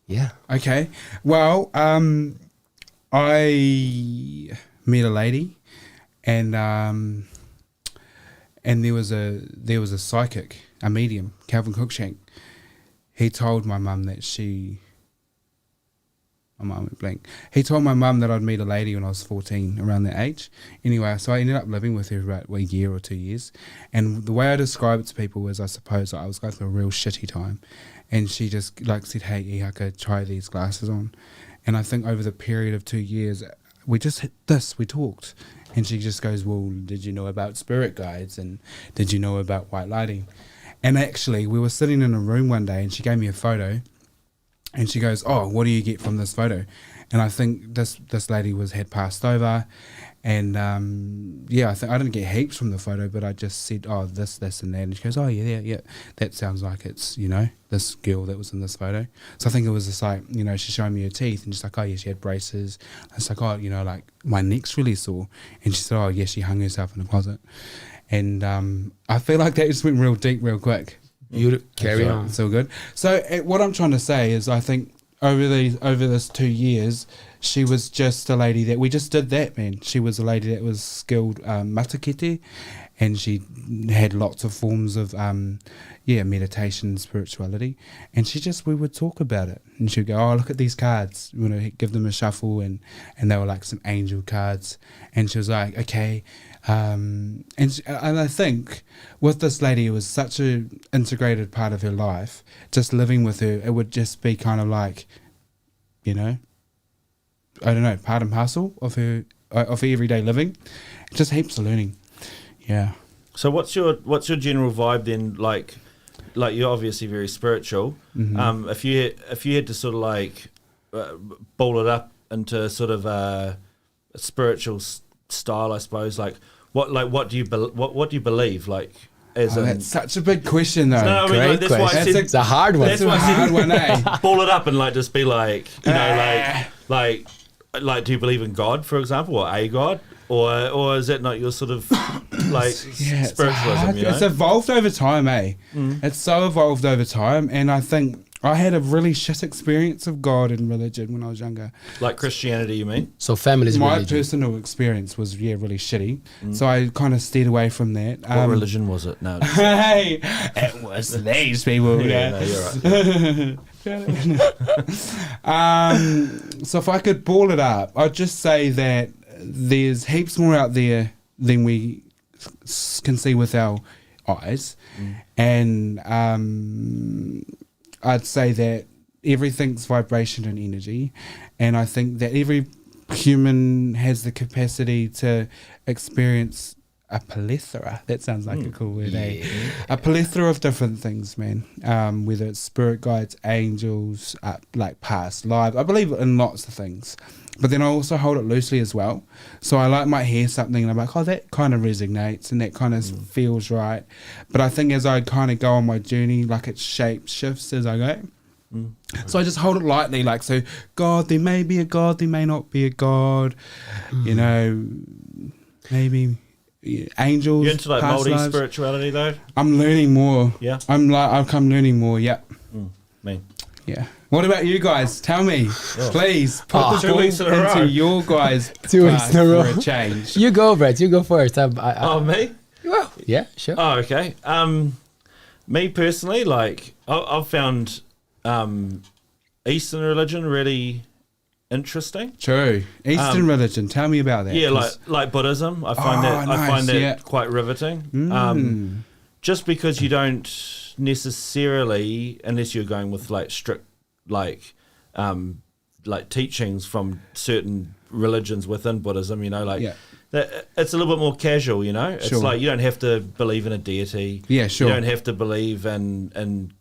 Yeah. Okay. Well, I met a lady, and there was a psychic, a medium, Calvin Cruikshank. He told my mum that my mum went blank. He told my mum that I'd meet a lady when I was 14, around that age. Anyway, so I ended up living with her for about a year or 2 years. And the way I describe it to people is, I suppose I was going through a real shitty time. And she just like said, hey, Ihaka, try these glasses on. And I think over the period of 2 years, we just hit this, we talked. And she just goes, well, did you know about spirit guides? And did you know about white lighting? And actually, we were sitting in a room one day, and she gave me a photo. And she goes, oh, what do you get from this photo? And I think this lady had passed over. And I think I didn't get heaps from the photo, but I just said, oh, this, and that. And she goes, oh, yeah, that sounds like it's, this girl that was in this photo. So I think it was just like, she's showing me her teeth, and she's like, oh, yeah, she had braces. I was like, oh, like my neck's really sore. And she said, oh, yeah, she hung herself in a closet. And I feel like that just went real deep real quick. You carry on. It's all good. So what I'm trying to say is, I think over this 2 years, she was just a lady that we just did that, man. She was a lady that was skilled matakete, and she had lots of forms of meditation, spirituality, and we would talk about it, and she'd go, oh, look at these cards, give them a shuffle, and they were like some angel cards, and she was like, okay. And I think with this lady, it was such an integrated part of her life. Just living with her, it would just be kind of like, I don't know, part and parcel of her everyday living. Just heaps of learning. Yeah. So what's your general vibe then? Like you're obviously very spiritual. Mm-hmm. If you had to sort of like ball it up into sort of a spiritual style, I suppose. What do you believe? Like, that's such a big question, though. No, I mean, that's why I said it's a hard one. That's a hard one, eh? Ball it up and just be like, like, do you believe in God, for example, or a God, or is that not your sort of spiritualism? It's evolved over time, eh? It's so evolved over time, and I think I had a really shit experience of God and religion when I was younger. Like Christianity, you mean? So family's My religion. personal experience was, really shitty. So I kind of steered away from that. What religion was it? No. Hey, it was these people. Yeah, no, you're right. So if I could ball it up, I'd just say that there's heaps more out there than we can see with our eyes. And I'd say that everything's vibration and energy, and I think that every human has the capacity to experience a plethora. That sounds like a cool word, eh? A plethora of different things, man. Whether it's spirit guides, angels, like past lives. I believe in lots of things, but then I also hold it loosely as well. So I might hear something and I'm like, oh, that kind of resonates and that kind of feels right. But I think as I kind of go on my journey, it shifts as I go. So I just hold it lightly, so God, there may be a God, there may not be a God, maybe angels. You're into Māori spirituality though? I'm learning more. Yeah. I'm learning more, yeah. Me. Yeah. What about you guys? Tell me, please, put the ball into your guys' 2 weeks in a row. for a change. You go, Brett. You go first. Me? Well, yeah, sure. Oh, okay. Me personally, I've found Eastern religion really interesting. True. Eastern religion. Tell me about that. Yeah, like Buddhism. I find that quite riveting. Just because you don't necessarily, unless you're going with strict teachings from certain religions within Buddhism, that it's a little bit more casual, It's Sure. you don't have to believe in a deity. Yeah, sure. You don't have to believe in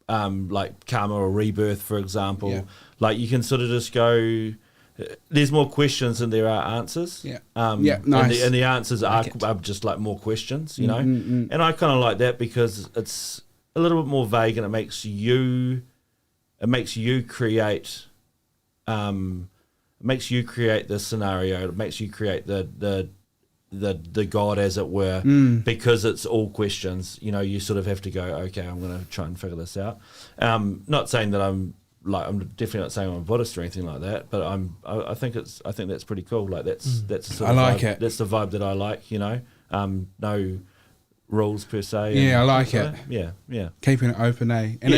karma or rebirth, for example. Yeah. You can sort of just go. There's more questions than there are answers. Yeah. And Nice. the answers are just more questions, And I kind of like that because it's a little bit more vague and it makes you create makes you create the scenario. It makes you create the God, as it were, because it's all questions. You know, you sort of have to go, okay, I'm going to try and figure this out. Not saying that I'm definitely not saying I'm a Buddhist or anything like that, but I think that's pretty cool. Like that's sort of like vibe, it. That's the vibe that I like. You know, no rules per se. Yeah, I like it. Yeah. Keeping it open, eh? And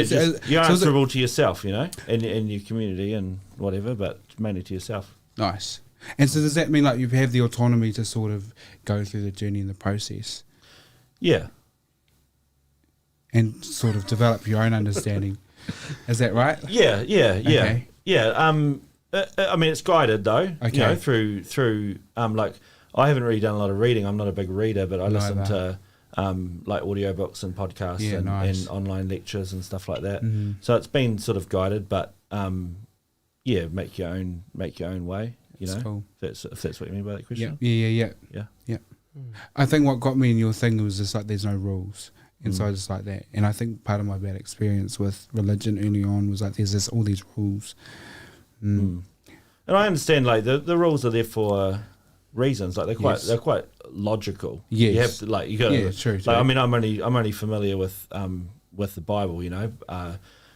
you're answerable to yourself, you know, and your community and whatever, but mainly to yourself. Nice. And so does that mean like you have the autonomy to sort of go through the journey and the process? Yeah. And sort of develop your own understanding. Is that right? Yeah. Okay. Yeah. I mean, it's guided though. Okay. You know, through like I haven't really done a lot of reading. I'm not a big reader, but I listen to like audiobooks and podcasts and online lectures and stuff like that. Mm-hmm. So it's been sort of guided, but make your own way. You know, cool. if that's what you mean by that question. Yeah. I think what got me in your thing was just like there's no rules. And so I just like that. And I think part of my bad experience with religion early on was like there's all these rules. And I understand like the rules are there for reasons. Like they're quite logical. Yes. You have to like you gotta true. Like, I mean I'm only familiar with the Bible, you know.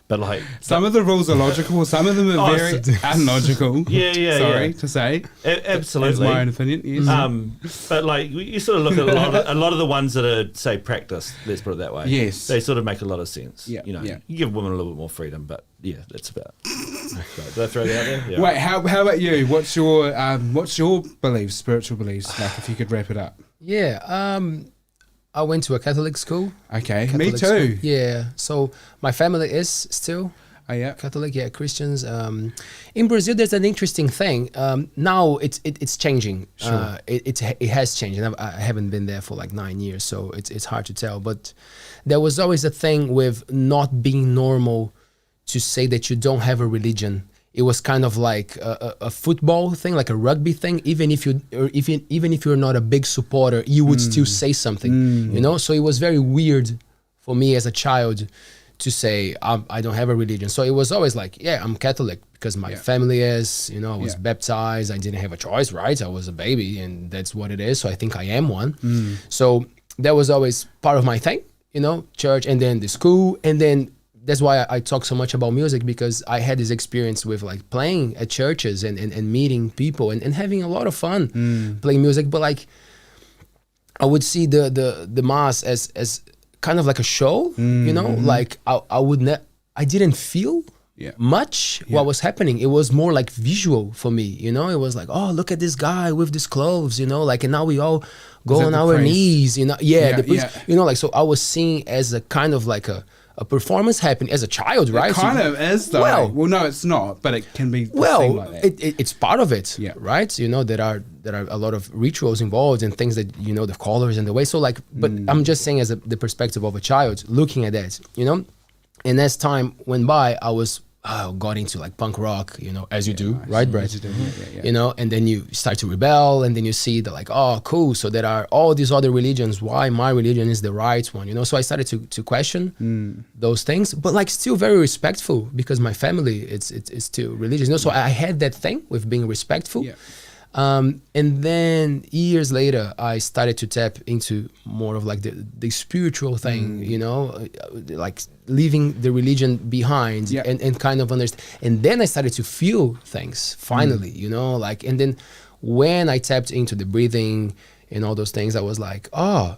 But like some of the rules are logical, some of them are very unlogical. Sorry to say. Absolutely. That's my own opinion. Yes. But like you sort of look at a lot of the ones that are say practiced. Let's put it that way. Yes. They sort of make a lot of sense. Yeah. You know, you give women a little bit more freedom, but yeah, that's about. Did I throw that out there? Yeah. Wait, how about you? What's your beliefs, spiritual beliefs? Like, if you could wrap it up. Yeah. I went to a Catholic school. Okay, Catholic me too. School. Yeah. So my family is still Catholic. Yeah, Christians. In Brazil, there's an interesting thing. Now it's changing. Sure. It has changed, and I haven't been there for like 9 years, so it's hard to tell. But there was always a thing with not being normal to say that you don't have a religion. It was kind of like a football thing, like a rugby thing. Even if you're not a big supporter, you would still say something, you know. So it was very weird for me as a child to say I don't have a religion. So it was always like, yeah, I'm Catholic because my family is, you know, I was baptized. I didn't have a choice, right? I was a baby, and that's what it is. So I think I am one. So that was always part of my thing, you know, church, and then the school, and then. That's why I talk so much about music, because I had this experience with like playing at churches and meeting people and having a lot of fun playing music. But like I would see the mass as kind of like a show, you know, like I didn't feel much what was happening. It was more like visual for me, you know. It was like, oh, look at this guy with these clothes, you know, like, and now we all go on our knees, you know. You know, like, so I was seeing as a kind of like a performance happened as a child, right? It kind of is, though. Well, no, it's not, but it can be. Well, like that. It's part of it, right? You know, there are a lot of rituals involved and things that, you know, the colors and the way. So like, but I'm just saying as the perspective of a child looking at that, you know. And as time went by, I got into like punk rock, you know, as you do, right, Brett? You know, and then you start to rebel, and then you see that like, oh, cool. So there are all these other religions. Why my religion is the right one, you know? So I started to question those things, but like still very respectful, because my family it's still religious, you know. So I had that thing with being respectful. And then years later, I started to tap into more of like the spiritual thing, you know, like leaving the religion behind and kind of understand. And then I started to feel things finally, you know, like, and then when I tapped into the breathing and all those things, I was like, oh,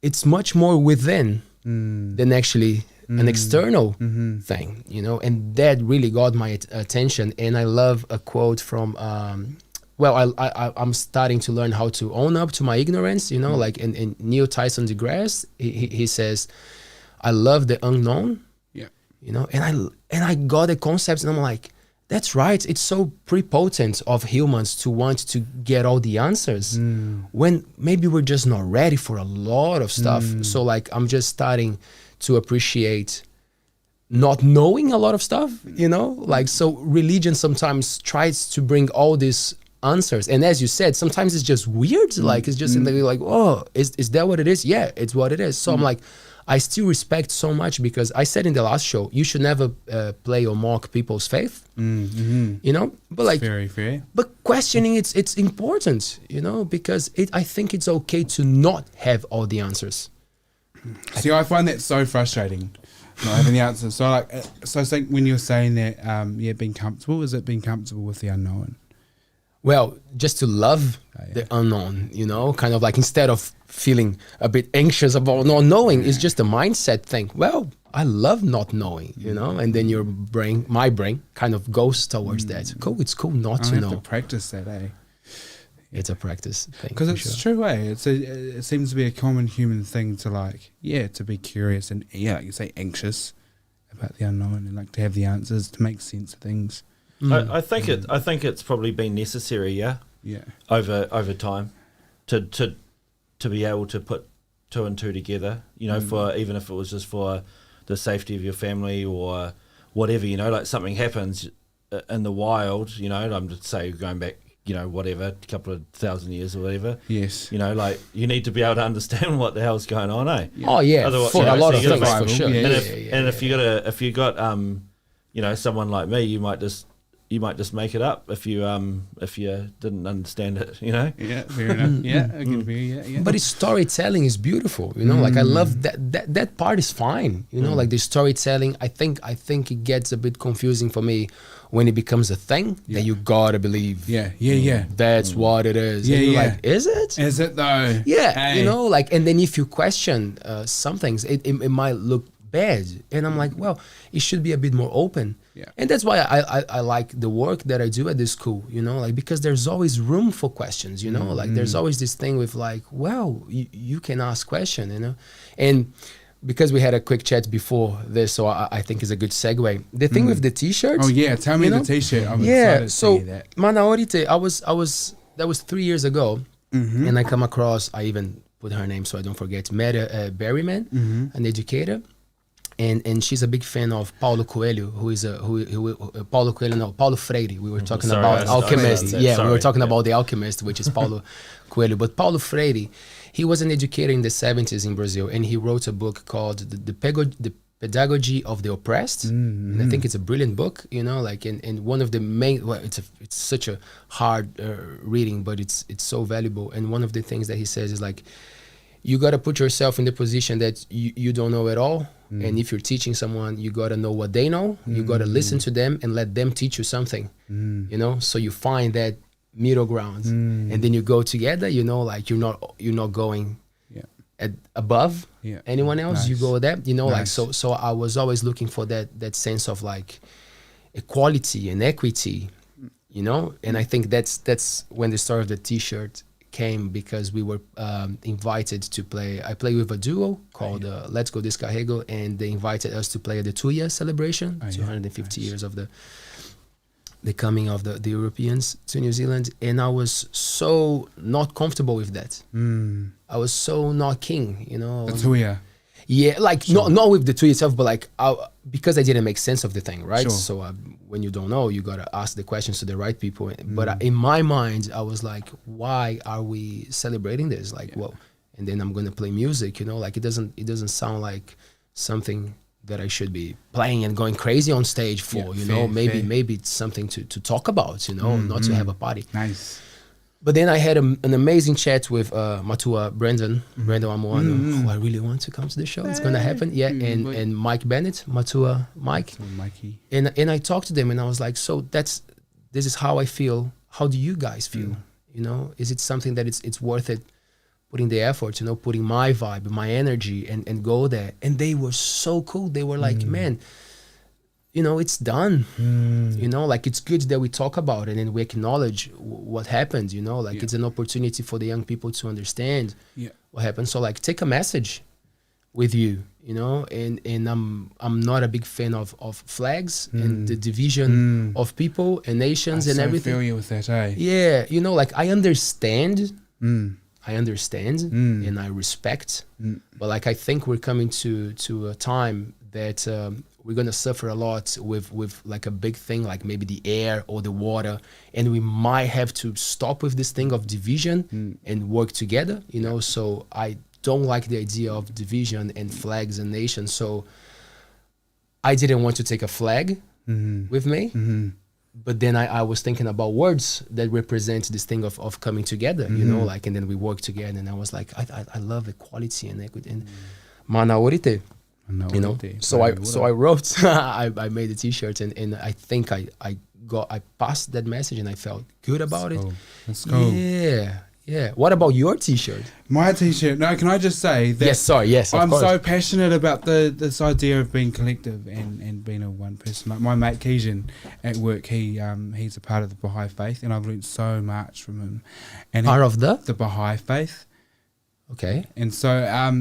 it's much more within than actually an external thing, you know, and that really got my attention. And I love a quote from, I'm starting to learn how to own up to my ignorance, you know, like in Neil Tyson deGrasse, he says, I love the unknown, you know, and I got the concepts, and I'm like, that's right. It's so prepotent of humans to want to get all the answers when maybe we're just not ready for a lot of stuff. So like, I'm just starting to appreciate not knowing a lot of stuff, you know, like, so religion sometimes tries to bring all these answers, and as you said, sometimes it's just weird, like it's just like, oh, is that what it is? Yeah, it's what it is. So I'm like, I still respect so much, because I said in the last show, you should never play or mock people's faith, you know, but like, very fair. but questioning it's important, you know, because I think it's okay to not have all the answers. See, I find that so frustrating, not having the answers. So like, so I think when you're saying that, being comfortable, is it being comfortable with the unknown? Well, just to love the unknown, you know, kind of like, instead of feeling a bit anxious about not knowing, it's just a mindset thing. Well, I love not knowing, you know, and then my brain kind of goes towards that. Cool, it's cool not to know. I have to practice that, It's a practice thing. Because it's true, it seems to be a common human thing to like, to be curious and like you say, anxious about the unknown, and like to have the answers, to make sense of things. I think it's probably been necessary, over time, to be able to put two and two together. You know, for even if it was just for the safety of your family or whatever. You know, like something happens in the wild. You know, I'm just say going back, you know, whatever, a couple of thousand years or whatever. Yes. You know, like you need to be able to understand what the hell's going on, eh? Oh yeah, Otherwise, for you know, a lot so of you gotta things, make- for sure. And if you got you know, someone like me, you might just make it up if you didn't understand it, you know. Yeah, fair enough. I can hear you. But storytelling is beautiful, you know. Like I love that part is fine, you know. Like the storytelling, I think it gets a bit confusing for me when it becomes a thing that you gotta believe. Yeah. That's what it is. Yeah, and you're yeah. like, is it? Is it though? Yeah, Hey. you know, like, and then if you question some things, it might look bad, and I'm like, well, it should be a bit more open. Yeah. And that's why I like the work that I do at this school, you know, like, because there's always room for questions, you know, like there's always this thing with like, well, you can ask question, you know. And because we had a quick chat before this, so I think it's a good segue. The thing with the t-shirts. Oh yeah, tell me you the know? t-shirt. I'm excited So to hear that. Manaorite, that was 3 years ago, and I come across, I even put her name so I don't forget, Meta Berryman, an educator. And she's a big fan of Paulo Coelho, Paulo Freire. We were talking about alchemist. We were talking about the alchemist, which is Paulo Coelho. But Paulo Freire, he was an educator in the 70s in Brazil, and he wrote a book called The Pedagogy of the Oppressed. And I think it's a brilliant book, you know, like, and one of the main, well, it's such a hard reading, but it's so valuable. And one of the things that he says is like, you got to put yourself in the position that you don't know at all. And if you're teaching someone, you got to know what they know. You got to listen to them and let them teach you something, you know? So you find that middle ground, and then you go together, you know, like you're not going above anyone else. Nice. You go there, you know, Nice. like, so I was always looking for that sense of like equality and equity, you know? And I think that's when the start of the t-shirt came, because we were invited to play. I play with a duo called Let's Go Descarrego, and they invited us to play at the Tuya celebration, 250 years of the coming of the Europeans to New Zealand. And I was so not comfortable with that. I was so not keen, you know. The Tuya. Yeah, like not with the Tuya itself, but like because I didn't make sense of the thing, right? Sure. So when you don't know, you gotta ask the questions to the right people. But in my mind, I was like, why are we celebrating this? Like, well, and then I'm gonna play music, you know? Like it doesn't sound like something that I should be playing and going crazy on stage for, you know? Maybe it's something to talk about, you know, not to have a party. Nice. But then I had an amazing chat with Matua Brandon Amoano, who I really want to come to the show. It's going to happen. Yeah, and Mike Bennett, Matua Mike. So Mikey. And I talked to them, and I was like, so this is how I feel. How do you guys feel? You know, is it something that it's worth it, putting the effort, you know, putting my vibe, my energy, and go there? And they were so cool. They were like, man, you know, it's done. You know, like it's good that we talk about it and we acknowledge what happened, you know, like it's an opportunity for the young people to understand what happened. So like take a message with you, you know, and I'm not a big fan of flags and the division of people and nations and everything. I feel you with that, eh? Yeah, you know, like I understand and I respect, but like I think we're coming to a time that we're gonna suffer a lot with like a big thing, like maybe the air or the water, and we might have to stop with this thing of division and work together, you know. So I don't like the idea of division and flags and nations. So I didn't want to take a flag with me. But then I was thinking about words that represent this thing of coming together, you know, like, and then we work together. And I was like, I love equality and equity and Manaorite, you know. So I wrote, I made a T-shirt, and I think I passed that message, and I felt good about it. Let's go. Yeah. What about your T-shirt? My T-shirt. No, can I just say that? Yes. I'm so passionate about this idea of being collective and being a one person. Like my mate Keejan at work, he's a part of the Baha'i faith, and I've learned so much from him. And Part of the Baha'i faith. Okay. And so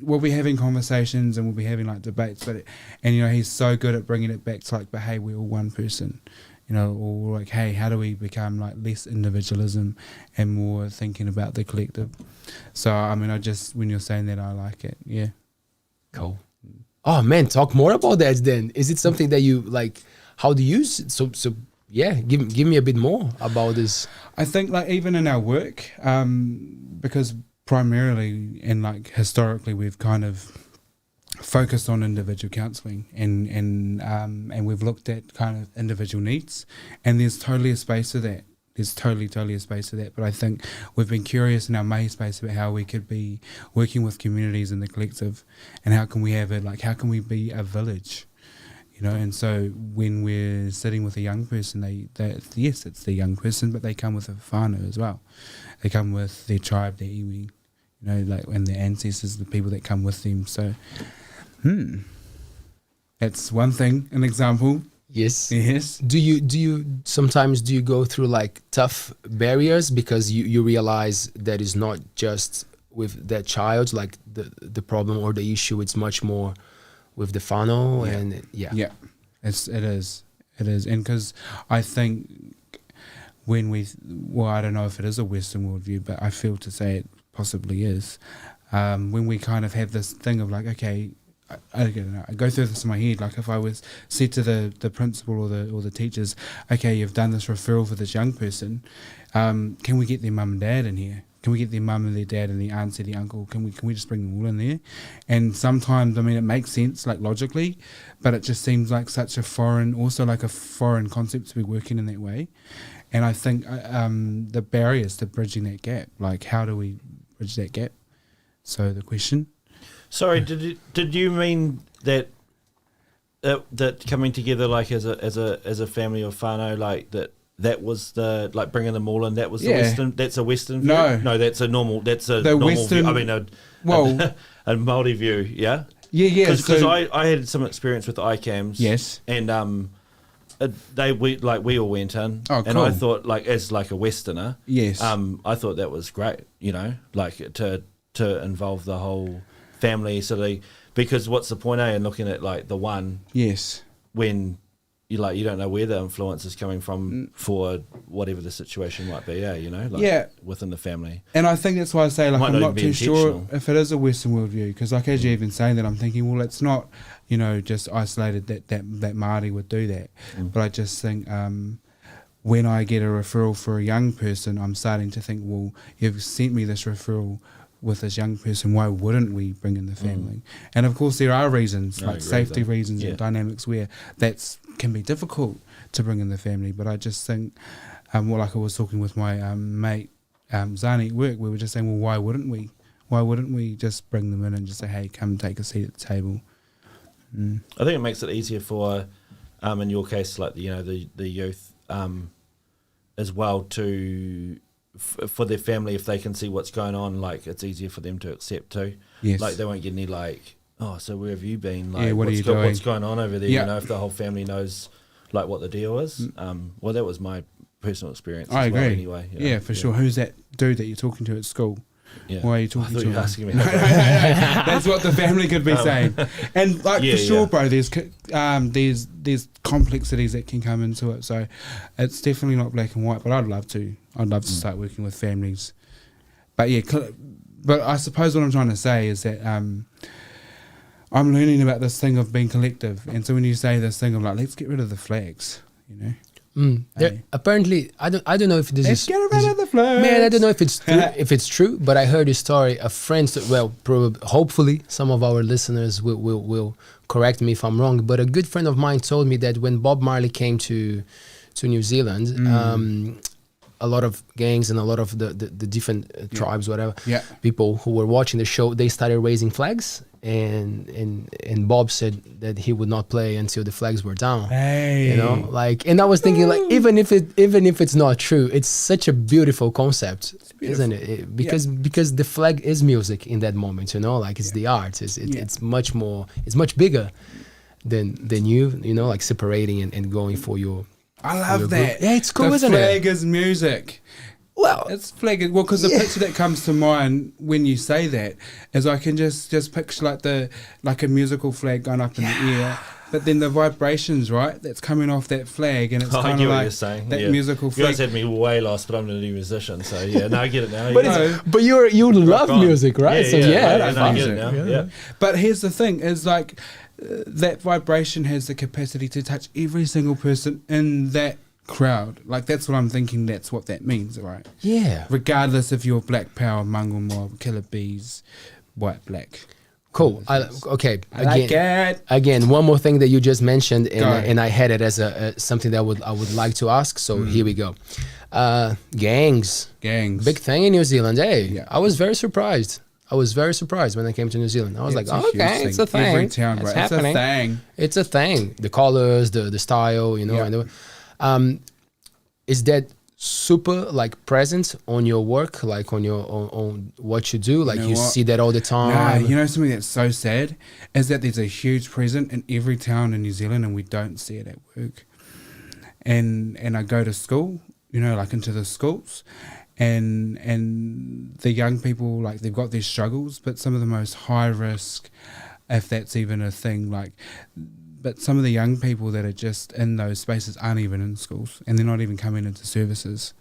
we'll be having conversations and we'll be having like debates, and you know, he's so good at bringing it back to like, but hey, we're all one person. You know, or like, hey, how do we become like less individualism and more thinking about the collective? So, I mean, when you're saying that, I like it. Yeah. Cool. Oh man, talk more about that then. Is it something that you like, how do you use it? So yeah, give me a bit more about this. I think like even in our work, because primarily and like historically we've kind of focused on individual counselling and we've looked at kind of individual needs, and there's totally a space for that. There's totally a space for that. But I think we've been curious in our mahi space about how we could be working with communities in the collective, and how can we have it, like how can we be a village, you know? And so when we're sitting with a young person, they yes, it's the young person, but they come with a whānau as well. They come with their tribe, their iwi, you know, like, and their ancestors, the people that come with them. So that's one thing, an example. Yes. Do you sometimes go through like tough barriers because you realize that it's not just with that child, like the problem or the issue, it's much more with the whānau and it is, and because I think when I don't know if it is a Western worldview, but I feel to say it possibly is, when we kind of have this thing of like, okay, I go through this in my head, like if I was said to the principal or the teachers, okay, you've done this referral for this young person, can we get their mum and dad in here? Can we get their mum and their dad and their auntie, their uncle? Can we just bring them all in there? And sometimes, I mean, it makes sense, like logically, but it just seems like such a foreign concept to be working in that way. And I think the barriers to bridging that gap, like how do we bridge that gap? So the question. Sorry, did you mean that coming together like as a family of whānau, like that was the, like bringing them all in, that was the Western, that's a Western view? No, that's a normal Western view. I mean a Māori view, yeah? Yeah. Because I had some experience with ICAMs. Yes. And we all went in. Oh, cool. And I thought, like, as like a Westerner, yes, I thought that was great, you know, like to involve the whole family, because what's the point, in looking at like the one, yes, when you don't know where the influence is coming from for whatever the situation might be, you know, like within the family. And I think that's why I say, like, I'm not too sure if it is a Western worldview, because like as you even saying that, I'm thinking, well, it's not, you know, just isolated that Māori would do that, but I just think when I get a referral for a young person, I'm starting to think, well, you've sent me this referral with this young person, why wouldn't we bring in the family? And of course there are reasons, like safety reasons and dynamics where that can be difficult to bring in the family. But I just think, like I was talking with my mate Zani at work, we were just saying, well, why wouldn't we? Why wouldn't we just bring them in and just say, hey, come take a seat at the table? I think it makes it easier for, in your case, like, you know, the youth as well, to for their family, if they can see what's going on, like it's easier for them to accept too. Yes. Like they won't get any like, oh, so where have you been? Like, what are you doing? What's going on over there? You know, if the whole family knows like what the deal is. Well, that was my personal experience. I agree. Well, anyway, you know? Yeah, for sure. Who's that dude that you're talking to at school? Yeah. Why are you talking to him? Asking me. That's what the family could be saying. And like for sure, bro, there's complexities that can come into it. So it's definitely not black and white. But I'd love to start working with families. But yeah, but I suppose what I'm trying to say is that I'm learning about this thing of being collective. And so when you say this thing of like, let's get rid of the flags, you know. Apparently, I don't know if this Let's is get rid of the flags. man. I don't know if it's true, but I heard a story. A friend, hopefully, some of our listeners will correct me if I'm wrong. But a good friend of mine told me that when Bob Marley came to New Zealand, a lot of gangs and a lot of the different tribes, whatever, people who were watching the show, they started raising flags. And Bob said that he would not play until the flags were down. Hey. You know, like, and I was thinking, like, even if it's not true, it's such a beautiful concept, isn't it? Because the flag is music in that moment. You know, like it's the art. It's much more. It's much bigger than you know, like separating and going for your. I love that. Yeah, it's cool, isn't it? The flag is music. Well, it's flag. Well, because the picture that comes to mind when you say that is I can just picture like a musical flag going up in the air, but then the vibrations, right, that's coming off that flag, and it's kind of like that musical flag. You guys had me way lost, but I'm a new musician, so yeah, now I get it now. But you love music, right? I get it now. Yeah. But here's the thing: is like that vibration has the capacity to touch every single person in that crowd. Like, that's what I'm thinking. That's what that means, right? Yeah. Regardless if you're black power, Mungo mob, killer bees, white, black. Cool. Again, again, one more thing that you just mentioned, and I had it as something that I would like to ask. So here we go. Gangs, big thing in New Zealand. Hey, I was very surprised. When I came to New Zealand. I was like, okay, it's a thing. Every town, right? It's a thing. It's a thing. The colors, the style, you know. Is that super like present on your work, like on your on what you do? Like you see that all the time? No, you know something that's so sad is that there's a huge present in every town in New Zealand, and we don't see it at work. And I go to school, you know, like into the schools, and the young people, like, they've got their struggles, but some of the most high risk, if that's even a thing, like. But some of the young people that are just in those spaces aren't even in schools, and they're not even coming into services.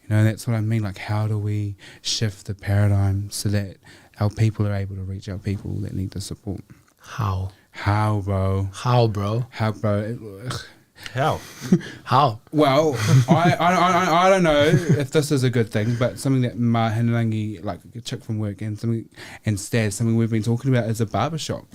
You know, that's what I mean. Like, how do we shift the paradigm so that our people are able to reach our people that need the support? How, bro? How? Well, I don't know if this is a good thing, but something that Ma Hinarangi, like a chick from work, and Staz, something we've been talking about is a barbershop.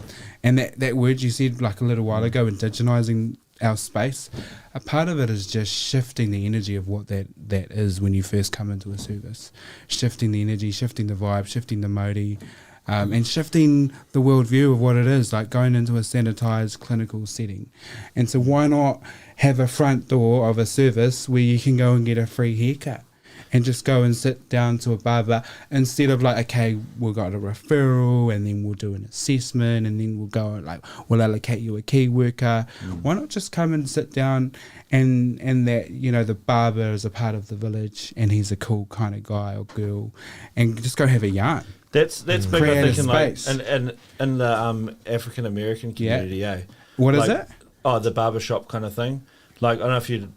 And that word you said like a little while ago, indigenizing our space, a part of it is just shifting the energy of what that is when you first come into a service. Shifting the energy, shifting the vibe, shifting the modi, and shifting the worldview of what it is, like going into a sanitized clinical setting. And so why not have a front door of a service where you can go and get a free haircut and just go and sit down to a barber, instead of like, okay, we've got a referral and then we'll do an assessment and then we'll go and like, we'll allocate you a key worker. Why not just come and sit down and that, you know, the barber is a part of the village and he's a cool kind of guy or girl, and just go have a yarn. That's big, I think, in the African American community, What like, is it? Oh, the barbershop kind of thing. Like, I don't know if you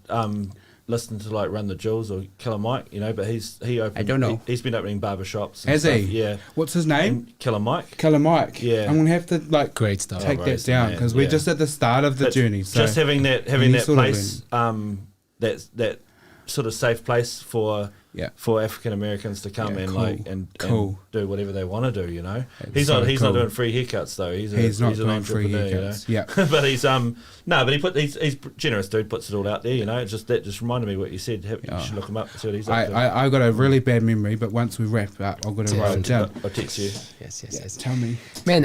listen to like Run the Jewels or Killer Mike, you know, but he opened. I don't know. He's been opening barbershops. Has he? Yeah. What's his name? Killer Mike. Killer Mike. Yeah. I'm gonna have to like great stuff. Take that down because we're just at the start of the journey. So just having that place, that sort of safe place for African Americans to come and do whatever they want to do, you know. He's not doing free haircuts though. He's an entrepreneur, you know. Yeah. But he's he's generous dude, puts it all out there, you know. That just reminded me what you said. You should look him up and see what he's up to. I got a really bad memory, but once we wrap up, I've got to write it down. I'll text you. Yes. Tell me. Man,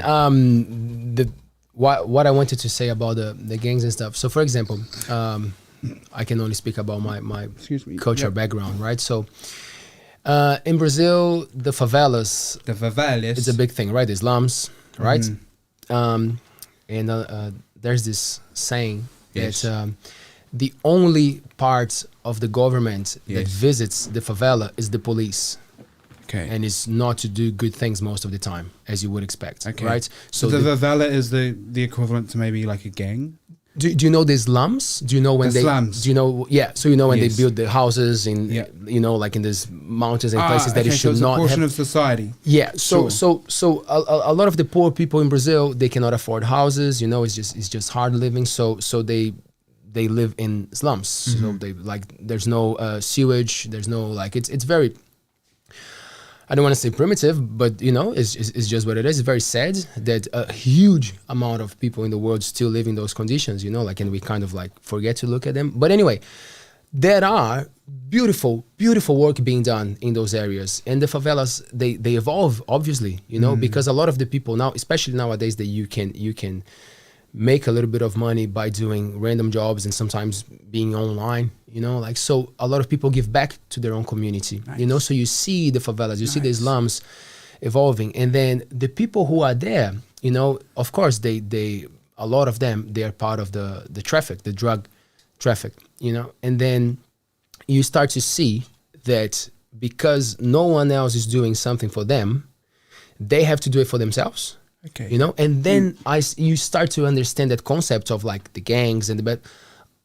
what I wanted to say about the gangs and stuff. So for example, I can only speak about my cultural background, right? So in Brazil, the favelas, it's a big thing, right? The slums, right? And there's this saying that the only part of the government that visits the favela is the police. Okay. And it's not to do good things most of the time, as you would expect, right? So the favela is the equivalent to maybe like a gang? Do you know the slums? Do you know when slums? Do you know? Yeah. So you know when they build the houses in, you know, like in these mountains and places that it should not have. It's a portion of society. Yeah. So a lot of the poor people in Brazil, they cannot afford houses. You know, it's just hard living. So they they live in slums. So they like, there's no sewage, there's no like, it's very, I don't want to say primitive, but you know, it's just what it is. It's very sad that a huge amount of people in the world still live in those conditions, you know, like, and we kind of like forget to look at them. But anyway, there are beautiful work being done in those areas, and the favelas, they evolve, obviously, you know, because a lot of the people now, especially nowadays, that you can make a little bit of money by doing random jobs and sometimes being online, you know, like, so a lot of people give back to their own community, you know, so you see the favelas, you see the slums evolving, and then the people who are there, you know, of course, they a lot of them, they are part of the traffic, the drug traffic, you know, and then you start to see that because no one else is doing something for them, they have to do it for themselves. Okay. You know, and then you start to understand that concept of like the gangs and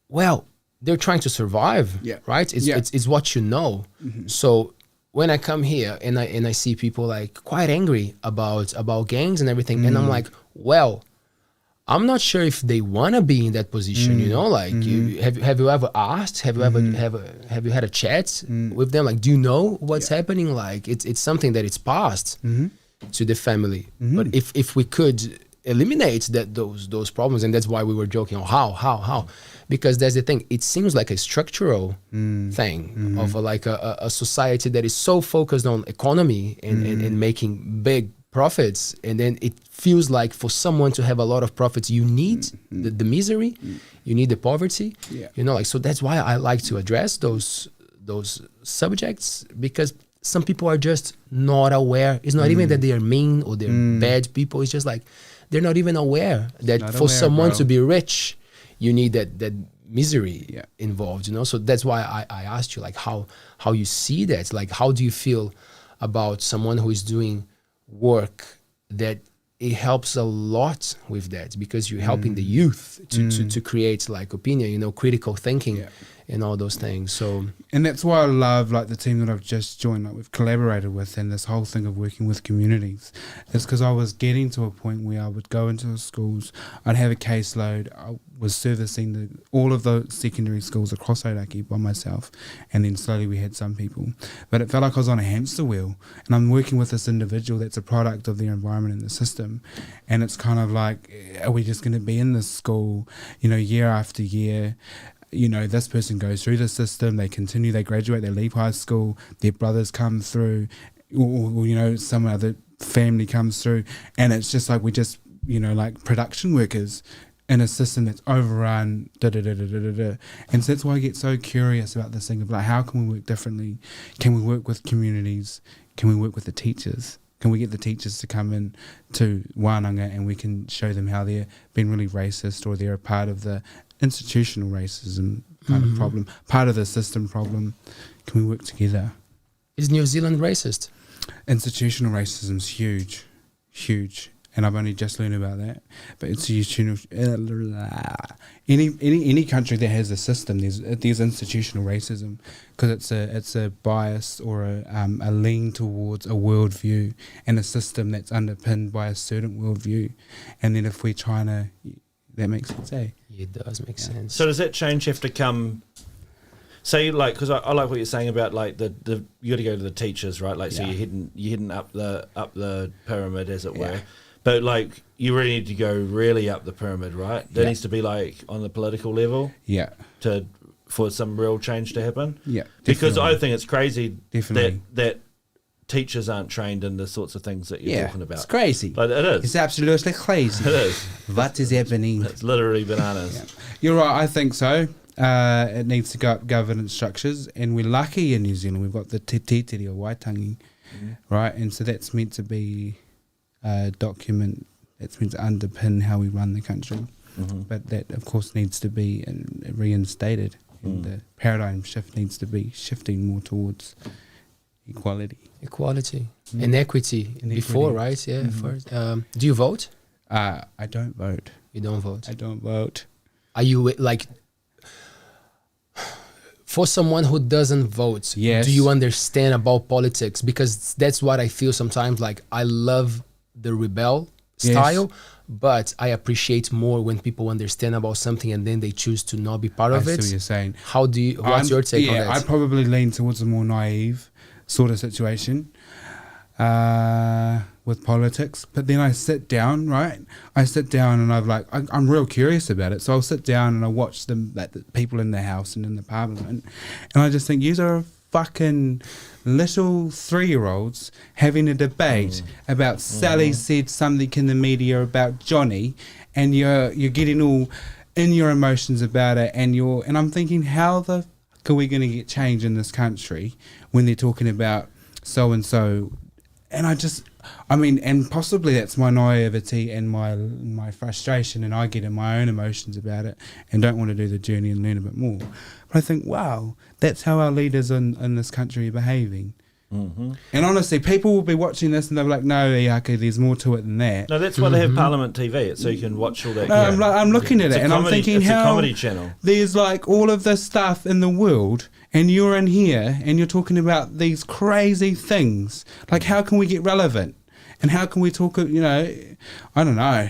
well, they're trying to survive, right? It's what you know. So when I come here and I see people like quite angry about gangs and everything, and I'm like, well, I'm not sure if they want to be in that position, you know, like have you ever asked, have you had a chat with them? Like, do you know what's happening? Like it's something that it's passed to the family. But if we could eliminate those problems, and that's why we were joking, how, because that's the thing, it seems like a structural thing of a society that is so focused on economy and making big profits, and then it feels like for someone to have a lot of profits, you need the misery, you need the poverty, you know, like, so that's why I like to address those subjects, because some people are just not aware. It's not even that they are mean or they're bad people. It's just like they're not even aware that for someone to be rich, you need that misery involved, you know. So that's why I asked you, like, how you see that, like, how do you feel about someone who is doing work that it helps a lot with that, because you're helping the youth to create like opinion, you know, critical thinking and all those things. So, and that's why I love like the team that I've just joined, like we've collaborated with, and this whole thing of working with communities. It's because I was getting to a point where I would go into the schools, I'd have a caseload, I was servicing all of the secondary schools across Hauraki by myself, and then slowly we had some people, but it felt like I was on a hamster wheel, and I'm working with this individual that's a product of their environment and the system, and it's kind of like, are we just going to be in this school, you know, year after year? You know, this person goes through the system, they continue, they graduate, they leave high school, their brothers come through, or you know, some other family comes through, and it's just like, we just, you know, like production workers in a system that's overrun, and so that's why I get so curious about this thing of like, how can we work differently? Can we work with communities? Can we work with the teachers? Can we get the teachers to come in to wānanga, and we can show them how they're being really racist, or they're a part of the institutional racism kind of problem, part of the system problem? Can we work together? Is New Zealand racist? Institutional racism is huge, and I've only just learned about that. But institutional, any country that has a system, there's institutional racism, because it's a bias or a lean towards a worldview and a system that's underpinned by a certain worldview. And then if we're trying to, that makes sense, eh? Yeah, it does make sense. So does that change have to come? Say, like, because I like what you're saying about like the you got to go to the teachers, right? Like, so you're heading up the pyramid, as it were. But like, you really need to go really up the pyramid, right? There needs to be like on the political level, for some real change to happen. Yeah, because I think it's crazy that teachers aren't trained in the sorts of things that you're talking about. It's crazy. But it is. It's absolutely crazy. It is. What is happening? It's literally bananas. Yeah. You're right, I think so. It needs to go up governance structures, and we're lucky in New Zealand. We've got the te titiri or waitangi, right? And so that's meant to be a document, that's meant to underpin how we run the country. But that, of course, needs to be reinstated, and the paradigm shift needs to be shifting more towards equality and equity before, right? Yeah. First, do you vote? I don't vote. You don't vote? I don't vote. Are you like, for someone who doesn't vote, do you understand about politics? Because that's what I feel sometimes, like I love the rebel style, but I appreciate more when people understand about something and then they choose to not be part of it. I see what you're saying. What's your take on that? I probably lean towards a more naive sort of situation with politics. But then I sit down, right? And I'm real curious about it. So I'll sit down and I watch them, like the people in the House and in the Parliament, and I just think, you are fucking little 3-year-olds having a debate about Sally said something in the media about Johnny, and you're getting all in your emotions about it, and I'm thinking, how the fuck are we going to get change in this country when they're talking about so and so? And and possibly that's my naivety and my frustration, and I get in my own emotions about it and don't want to do the journey and learn a bit more. But I think, wow, that's how our leaders in this country are behaving. Mm-hmm. And honestly, people will be watching this and they'll be like, no, Ihaka, there's more to it than that. No, that's why they have Parliament TV, so you can watch all that. I'm looking at it and I'm thinking, it's how a comedy channel. There's like all of this stuff in the world, and you're in here and you're talking about these crazy things. Like, how can we get relevant? And how can we talk, I don't know.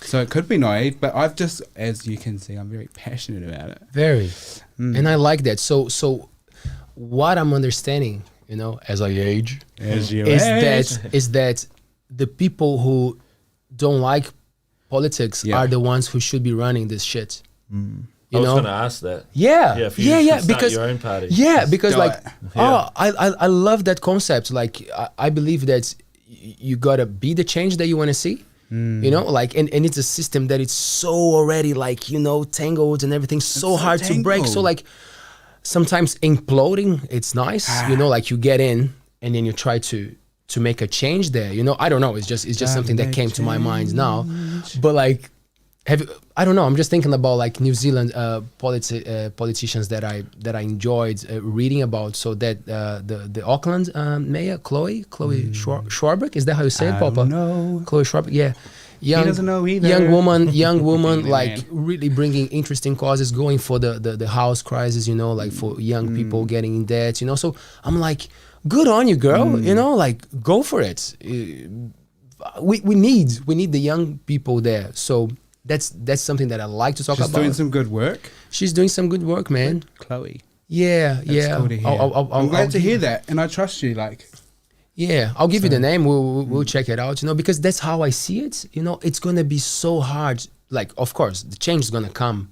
So it could be naive, but I've just, as you can see, I'm very passionate about it. Very. And I like that. So what I'm understanding, as I age, is that the people who don't like politics are the ones who should be running this shit. I was going to ask that. Yeah, because your own party. Yeah, because I love that concept. Like, I believe that you gotta be the change that you want to see. And it's a system that it's so already tangled and everything, so hard to break. So like sometimes imploding, it's nice. You get in and then you try to make a change there. I don't know. It's just something that came to my mind now. But like, I don't know. I'm just thinking about like New Zealand politicians that I enjoyed reading about. So that the Auckland mayor Chloe Schwarbrick, is that how you say it, Papa? No, Chloe Schwarbrick. Yeah, he doesn't know either. Young woman, like really bringing interesting causes, going for the house crisis. For young people getting in debt. So I'm like, good on you, girl. Like, go for it. We need the young people there. So. That's something that I like to talk about. She's doing some good work. She's doing some good work, man. Chloe. Yeah. Cool to hear. I'm glad to hear that, and I trust you. Yeah, I'll give you the name. We'll check it out. Because that's how I see it. It's gonna be so hard. Like, of course, the change is gonna come,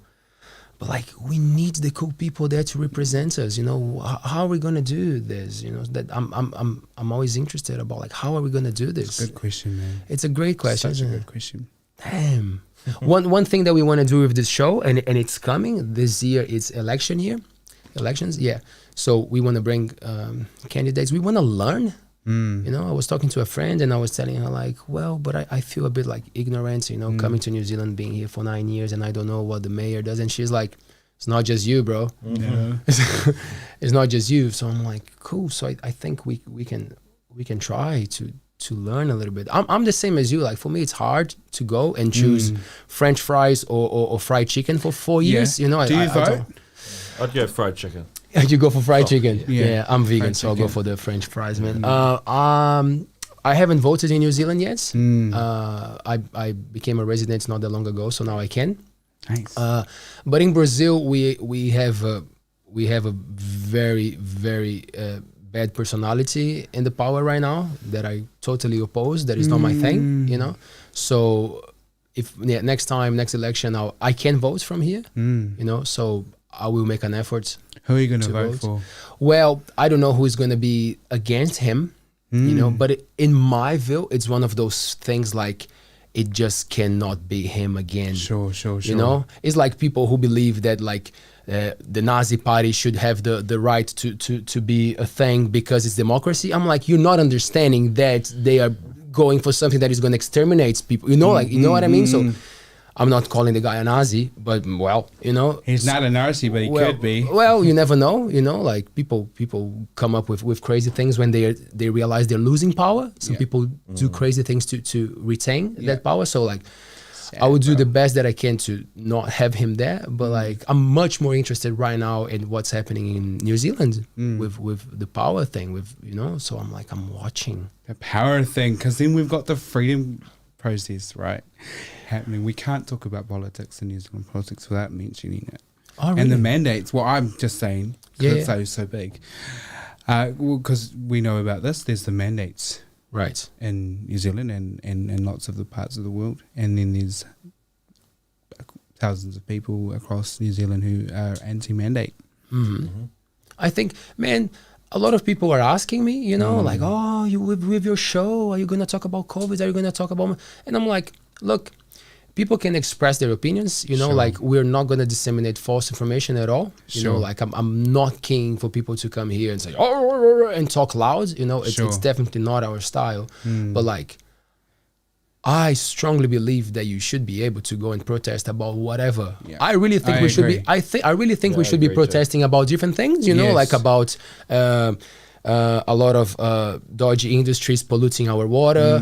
but like, we need the cool people there to represent us. How are we gonna do this? That I'm always interested about, like, how are we gonna do this? It's a good question, man. It's a great question. Such a good question. Damn. One thing that we want to do with this show, and it's coming this year, it's elections. Yeah. So we want to bring candidates. We want to learn. I was talking to a friend and I was telling her like, well, but I feel a bit like ignorant, coming to New Zealand, being here for 9 years, and I don't know what the mayor does. And she's like, it's not just you, bro. Yeah. It's not just you. So I'm like, cool. So I think we can try to learn a little bit. I'm the same as you. Like, for me, it's hard to go and choose French fries or fried chicken for 4 years. Do you vote? I'd go fried chicken. You go for fried chicken? Yeah, I'm vegan, so I'll go for the French fries, man. I haven't voted in New Zealand yet. I became a resident not that long ago, so now I can. Nice. But in Brazil, we have a very, very bad personality in the power right now that I totally oppose. That is not my thing, So if next election I can vote from here, so I will make an effort. Who are you going to vote for? Well, I don't know who is going to be against him, but in my view, it's one of those things like, it just cannot be him again. Sure. It's like people who believe that like the Nazi party should have the right to be a thing because it's democracy. I'm like, you're not understanding that they are going for something that is going to exterminate people. You know what I mean? So I'm not calling the guy a Nazi, but he's not a Nazi, but he could be. Well, you never know. Like people come up with crazy things when they realize they're losing power. Some people do crazy things to retain that power. So like, I would do the best that I can to not have him there. But like, I'm much more interested right now in what's happening in New Zealand with the power thing. So I'm like, I'm watching the power thing, because then we've got the freedom process, right, happening. We can't talk about politics in New Zealand politics without mentioning it. Oh, really? And the mandates. Well, I'm just saying, because it's so big. Because we know about this, there's the mandates. Right. In New Zealand and lots of the parts of the world. And then there's thousands of people across New Zealand who are anti-mandate. I think, man, a lot of people are asking me, you know, like, oh, you with your show, are you going to talk about COVID? Are you going to talk about... And I'm like, look, people can express their opinions, you know, like we're not going to disseminate false information at all. You know, like I'm not keen for people to come here and say, oh, and talk loud, you know, it's definitely not our style. But like, I strongly believe that you should be able to go and protest about whatever. Yeah. I really think we should be. I really think we should be protesting about different things. You know, like about a lot of dodgy industries polluting our water,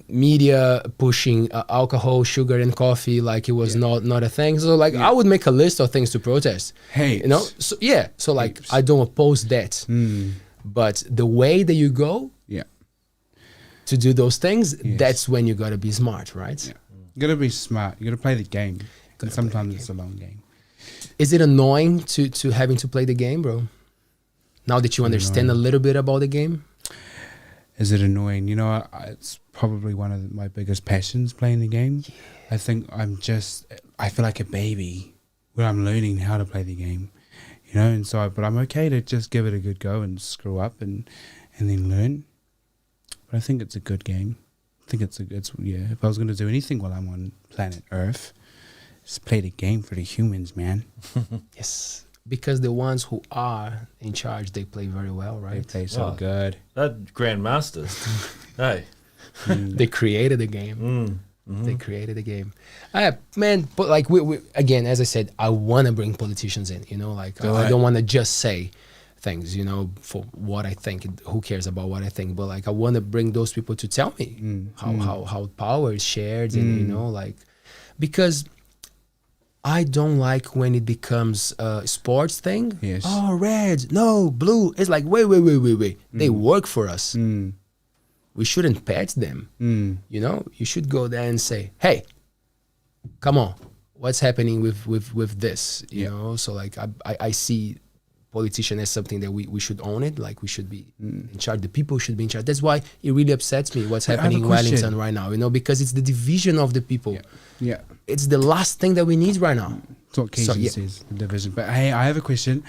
media pushing alcohol, sugar, and coffee like it was not a thing. So like I would make a list of things to protest. Hey, you know, so like I don't oppose that, but the way that you go. To do those things, that's when you gotta be smart, right? Yeah. You gotta be smart. You gotta play the game. And sometimes it's a long game. Is it annoying to having to play the game, bro? Now that you understand a little bit about the game? Is it annoying? You know, it's probably one of my biggest passions, playing the game. Yeah. I think I feel like a baby when I'm learning how to play the game. You know, and so, but I'm okay to just give it a good go and screw up and then learn. But I think it's a good game. I think it's if I was going to do anything while I'm on planet Earth, just play the game for the humans, man. Yes. Because the ones who are in charge, they play very well, right? They play so good. That Grandmasters. Hey. They created the game. They created the game. Man, but like we again, as I said, I want to bring politicians in, you know, like I don't want to just say things, you know, for what I think. Who cares about what I think? But like I want to bring those people to tell me how power is shared, and you know, like, because I don't like when it becomes a sports thing. Yes. Oh, red, no, blue. It's like wait. They work for us. We shouldn't pet them. You know, you should go there and say, hey, come on, what's happening with this? You know, so like I see politician as something that we should own it, like we should be in charge. The people should be in charge. That's why it really upsets me what's happening in Wellington right now, you know, because it's the division of the people. Yeah. It's the last thing that we need right now. That's what Keisha says, the division. But hey, I have a question.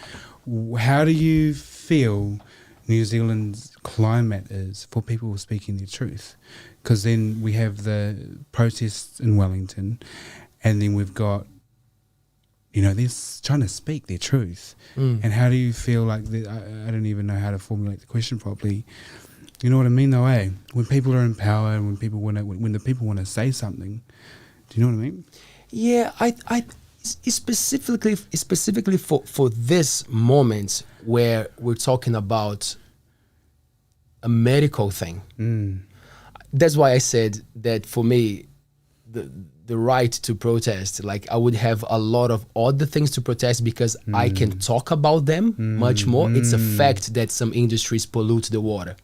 How do you feel New Zealand's climate is for people speaking their truth? Because then we have the protests in Wellington, and then we've got, you know, they're trying to speak their truth. And how do you feel like I don't even know how to formulate the question properly. You know what I mean, though, eh? When people are in power and when the people want to say something, do you know what I mean? Yeah, I specifically for this moment where we're talking about a medical thing. That's why I said that for me, the right to protest, like I would have a lot of other things to protest because I can talk about them much more. It's a fact that some industries pollute the water.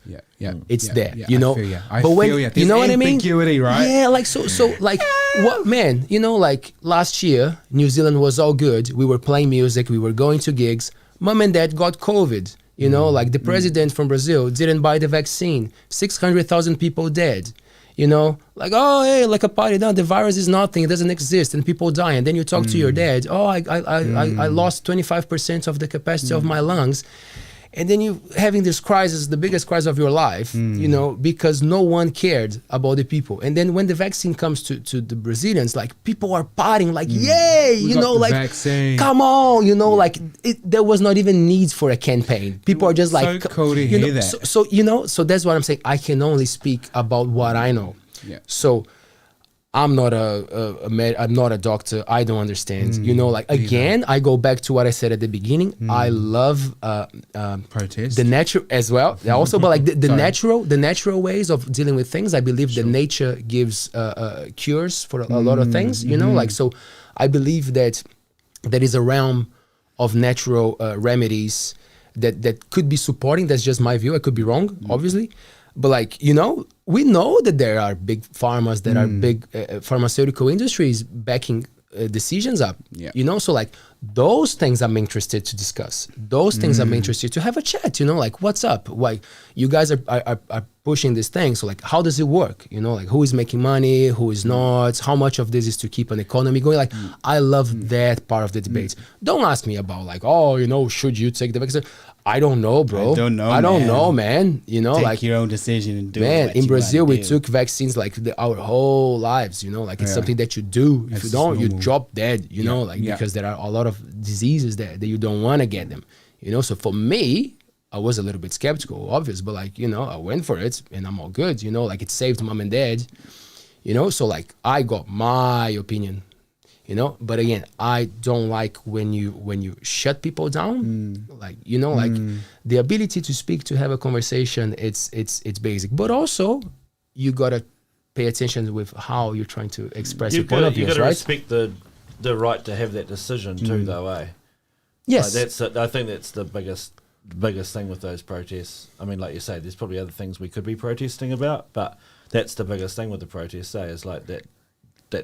It's there, you know. But when you know what I mean, right? Yeah, like so like what, man, you know, like last year New Zealand was all good. We were playing music, we were going to gigs. Mom and dad got COVID. You know, like the president from Brazil didn't buy the vaccine. 600,000 people dead. You know, like, oh, hey, like a party. No, the virus is nothing. It doesn't exist. And people die. And then you talk to your dad. Oh, I lost 25% of the capacity of my lungs. And then you having this crisis, the biggest crisis of your life, you know, because no one cared about the people. And then when the vaccine comes to the Brazilians, like people are partying, like, yay, you know, like, vaccine. Come on, you know, like there was not even need for a campaign. People are just like, so cool to hear that. So, you know, so that's what I'm saying. I can only speak about what I know. Yeah. So I'm not I'm not a doctor. I don't understand. You know, like again, I go back to what I said at the beginning. I love protest, the natural as well. Also, but like the natural ways of dealing with things. I believe that nature gives cures for a lot of things. You know, like so. I believe that there is a realm of natural remedies that could be supporting. That's just my view. I could be wrong, obviously, but like, you know, we know that there are big pharmas, that are big pharmaceutical industries backing decisions up. Yeah. You know, so like those things I'm interested to discuss. Those things I'm interested to have a chat. You know, like what's up? Why you guys are pushing this thing? So like, how does it work? You know, like who is making money, who is not? How much of this is to keep an economy going? Like, I love that part of the debate. Don't ask me about like, oh, you know, should you take the vaccine? I don't know, bro. I don't know, man. You know, take like your own decision and do it. Man, in Brazil, we took vaccines like our whole lives. You know, like it's something that you do. If you don't, you drop dead. You know, like because there are a lot of diseases that you don't want to get them. You know, so for me, I was a little bit skeptical, obvious, but like, you know, I went for it and I'm all good. You know, like it saved mom and dad. You know, so like I got my opinion. You know, but again, I don't like when you shut people down. Like, you know, like the ability to speak, to have a conversation, it's basic. But also, you gotta pay attention with how you're trying to express your point of view, right? You gotta respect the right to have that decision too, though, eh? Yes, like I think that's the biggest thing with those protests. I mean, like you say, there's probably other things we could be protesting about, but that's the biggest thing with the protests, eh? Is like that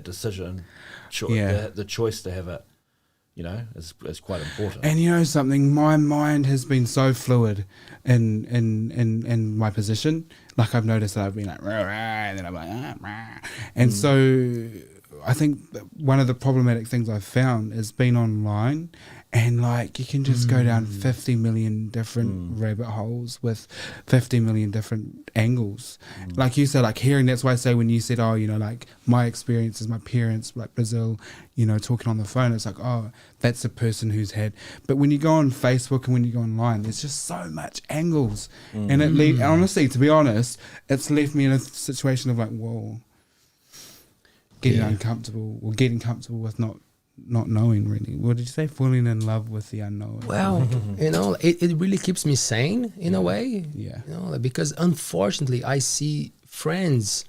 decision. The choice to have it, you know, is quite important. And you know something, my mind has been so fluid in my position. Like I've noticed that I've been like, rah, rah, and then I'm like, rah. And so I think one of the problematic things I've found is being online, and like you can just go down 50 million different rabbit holes with 50 million different angles. Like you said, like hearing, that's why I say when you said, oh, you know, like my experience is my parents, like Brazil, you know, talking on the phone, it's like, oh, that's a person who's had. But when you go on Facebook and when you go online, there's just so much angles. And it honestly, to be honest, it's left me in a situation of like, whoa, getting uncomfortable, or getting comfortable with not knowing really. What did you say? Falling in love with the unknown. Well, you know, it really keeps me sane in a way. Yeah. You know, like, because unfortunately I see friends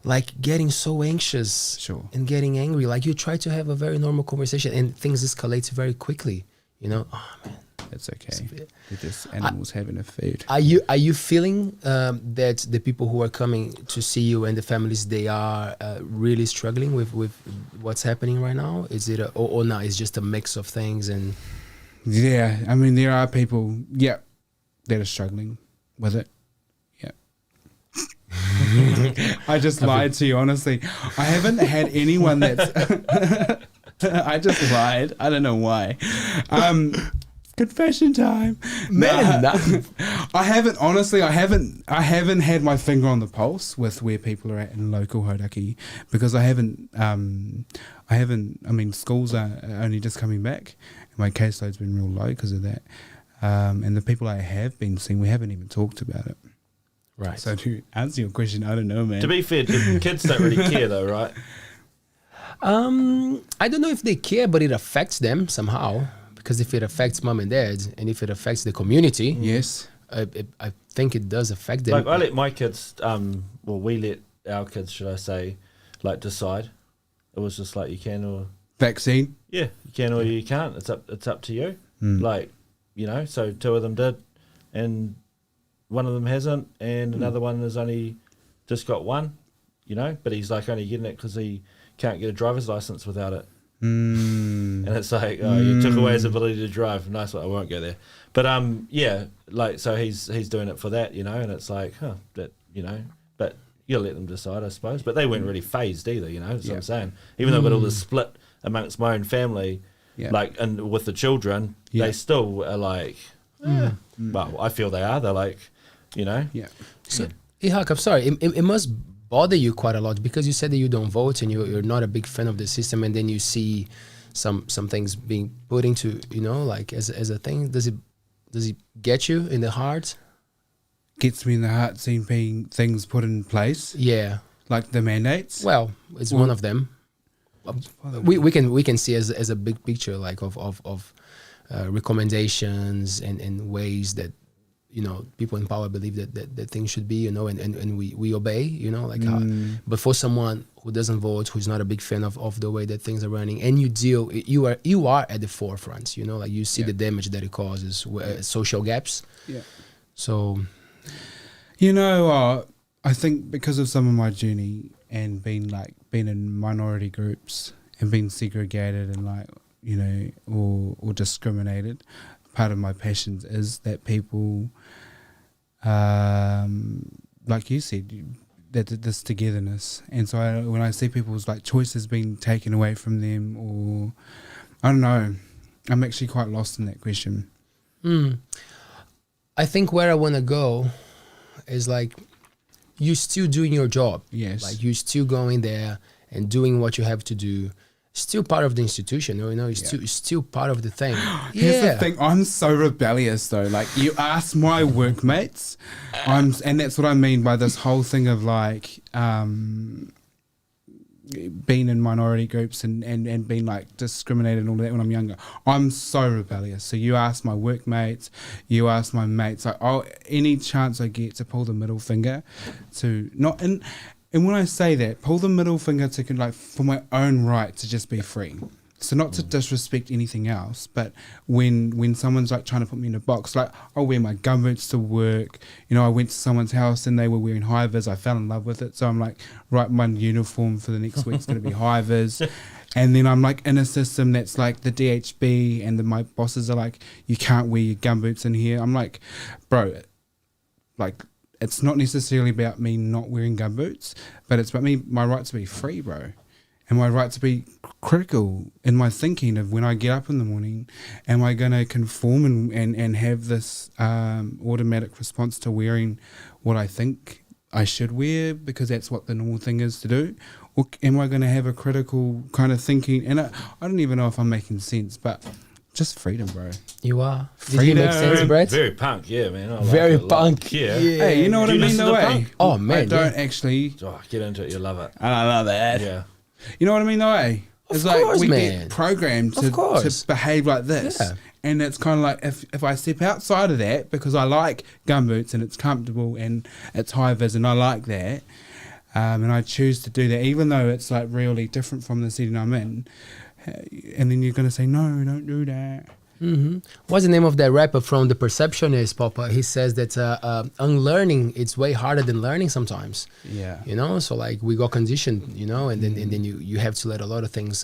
like getting so anxious and getting angry. Like you try to have a very normal conversation and things escalate very quickly. You know, oh man. It's okay. They're just animals having a food. Are you feeling that the people who are coming to see you and the families, they are really struggling with what's happening right now? Is it or no? It's just a mix of things and. Yeah, I mean there are people, that are struggling with it. Yeah. I just lied to you, honestly. I haven't had anyone that's. I just lied. I don't know why. Confession time, man. I haven't had my finger on the pulse with where people are at in local Hauraki, because I mean schools are only just coming back and my caseload's been real low because of that, and the people I have been seeing, we haven't even talked about it. Right. So to answer your question, I don't know, man. To be fair, kids don't really care though, right? I don't know if they care, but it affects them somehow. Because if it affects mom and dad, and if it affects the community, yes, I think it does affect them. Like I let my kids, we let our kids, should I say, like decide. It was just like you can or vaccine. Yeah, you can or you can't. It's up to you. Like, you know, so 2 of them did, and 1 of them hasn't, and another one has only just got 1. You know, but he's like only getting it because he can't get a driver's license without it. And it's like, oh, you took away his ability to drive. Nice one, I won't go there. But like, so he's doing it for that, you know, and it's like, that, you know, but you'll let them decide, I suppose. But they weren't really phased either, you know, that's what I'm saying. Even though I've got all this split amongst my own family, like, and with the children, they still are like, well, I feel they are. They're like, you know. Yeah. So, Ihaka, I'm sorry, it must bother you quite a lot, because you said that you don't vote and you're not a big fan of the system, and then you see some things being put into, you know, like as a thing. Does it get you in the heart? Gets me in the heart seeing things put in place. Yeah, like the mandates. Well, it's one of them. We can see as a big picture, like of recommendations and ways that, you know, people in power believe that things should be, you know, and we obey, you know, like but for someone who doesn't vote, who's not a big fan of the way that things are running, and you are at the forefront, you know, like you see the damage that it causes, social gaps. Yeah. So, you know, I think because of some of my journey and being in minority groups and being segregated and like, you know, or discriminated, part of my passion is that people, like you said, that this togetherness. And so when I see people's like choices being taken away from them, or I don't know, I'm actually quite lost in that question. I think where I want to go is like, you're still doing your job. Yes. Like you're still going there and doing what you have to do. Still part of the institution, you know, it's still part of the thing. Here's the thing, I'm so rebellious though. Like you ask my workmates, and that's what I mean by this whole thing of like being in minority groups and being like discriminated and all that when I'm younger. I'm so rebellious. So you ask my workmates, you ask my mates, like any chance I get to pull the middle finger to not and when I say that, pull the middle finger to like for my own right to just be free. So not to disrespect anything else, but when someone's like trying to put me in a box, like I'll wear my gumboots to work. You know, I went to someone's house and they were wearing high vis. I fell in love with it. So I'm like, right, my uniform for the next week's going to be high vis. And then I'm like in a system that's like the DHB and my bosses are like, you can't wear your gumboots in here. I'm like, bro, like, it's not necessarily about me not wearing gumboots, but it's about my right to be free, bro. And my right to be critical in my thinking of when I get up in the morning, am I going to conform and have this automatic response to wearing what I think I should wear because that's what the normal thing is to do? Or am I going to have a critical kind of thinking? And I don't even know if I'm making sense, but just freedom, bro. You are. Freedom. Did you make sense, Brett? Very punk, yeah, man. I like Very it a lot. punk. Yeah. Hey, you know what I mean? No way. Oh, man. I don't actually. Oh, get into it. You love it. I love that. Yeah. You know what I mean? No way. It's Of course, like we man. get programmed Of to course. behave like this. Yeah. And it's kind of like if I step outside of that because I like gumboots and it's comfortable and it's high vis and I like that, and I choose to do that even though it's like really different from the setting I'm in, and then you're going to say, no, don't do that. What's the name of that rapper from The Perceptionist, Papa? He says that unlearning, it's way harder than learning sometimes. Yeah. You know, so like we got conditioned, you know, and then you have to let a lot of things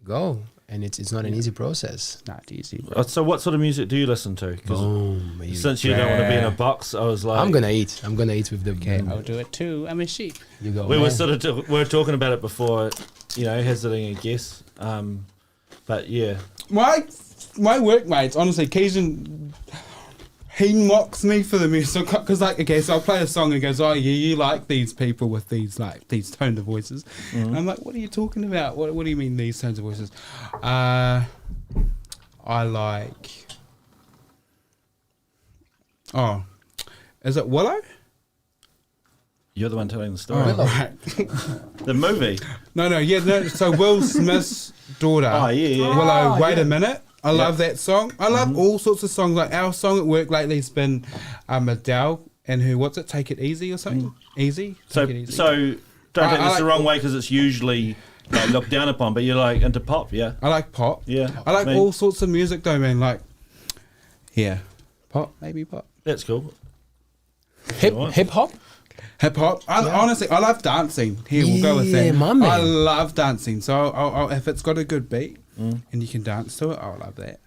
go. And it's not an easy process. Not easy, bro. So what sort of music do you listen to? 'Cause since you don't want to be in a box, I was like... I'm going to eat. I'm going to eat with the... Okay, I'll do it too. I'm a sheep. You go, We man. were sort of we were talking about it before, you know, hazarding a guess. But yeah. My workmates, honestly, Keegan, he mocks me for the music because, like, okay, so I'll play a song and he goes, "Oh, yeah, you like these people with these toned of voices," and I'm like, "What are you talking about? What do you mean these tones of voices?" I like. Oh, is it Willow? You're the one telling the story. Oh, right. The movie. No. So Will Smith's daughter. Oh, yeah. Willow. Wait a minute. I love that song. I love all sorts of songs. Like our song at work lately has been Adele and her, what's it, Take It Easy or something? Easy? Take It Easy. So don't take this the like wrong way because it's usually like looked down upon, but you're like into pop, yeah? I like pop. Yeah. I like I mean- all sorts of music though, man. Like, yeah. Pop, maybe pop. That's cool. Hip hop? Hip hop. Honestly, I love dancing. Here, we'll go with Yeah, that. my man. I love dancing. So I'll, if it's got a good beat and you can dance to it, I'll love that.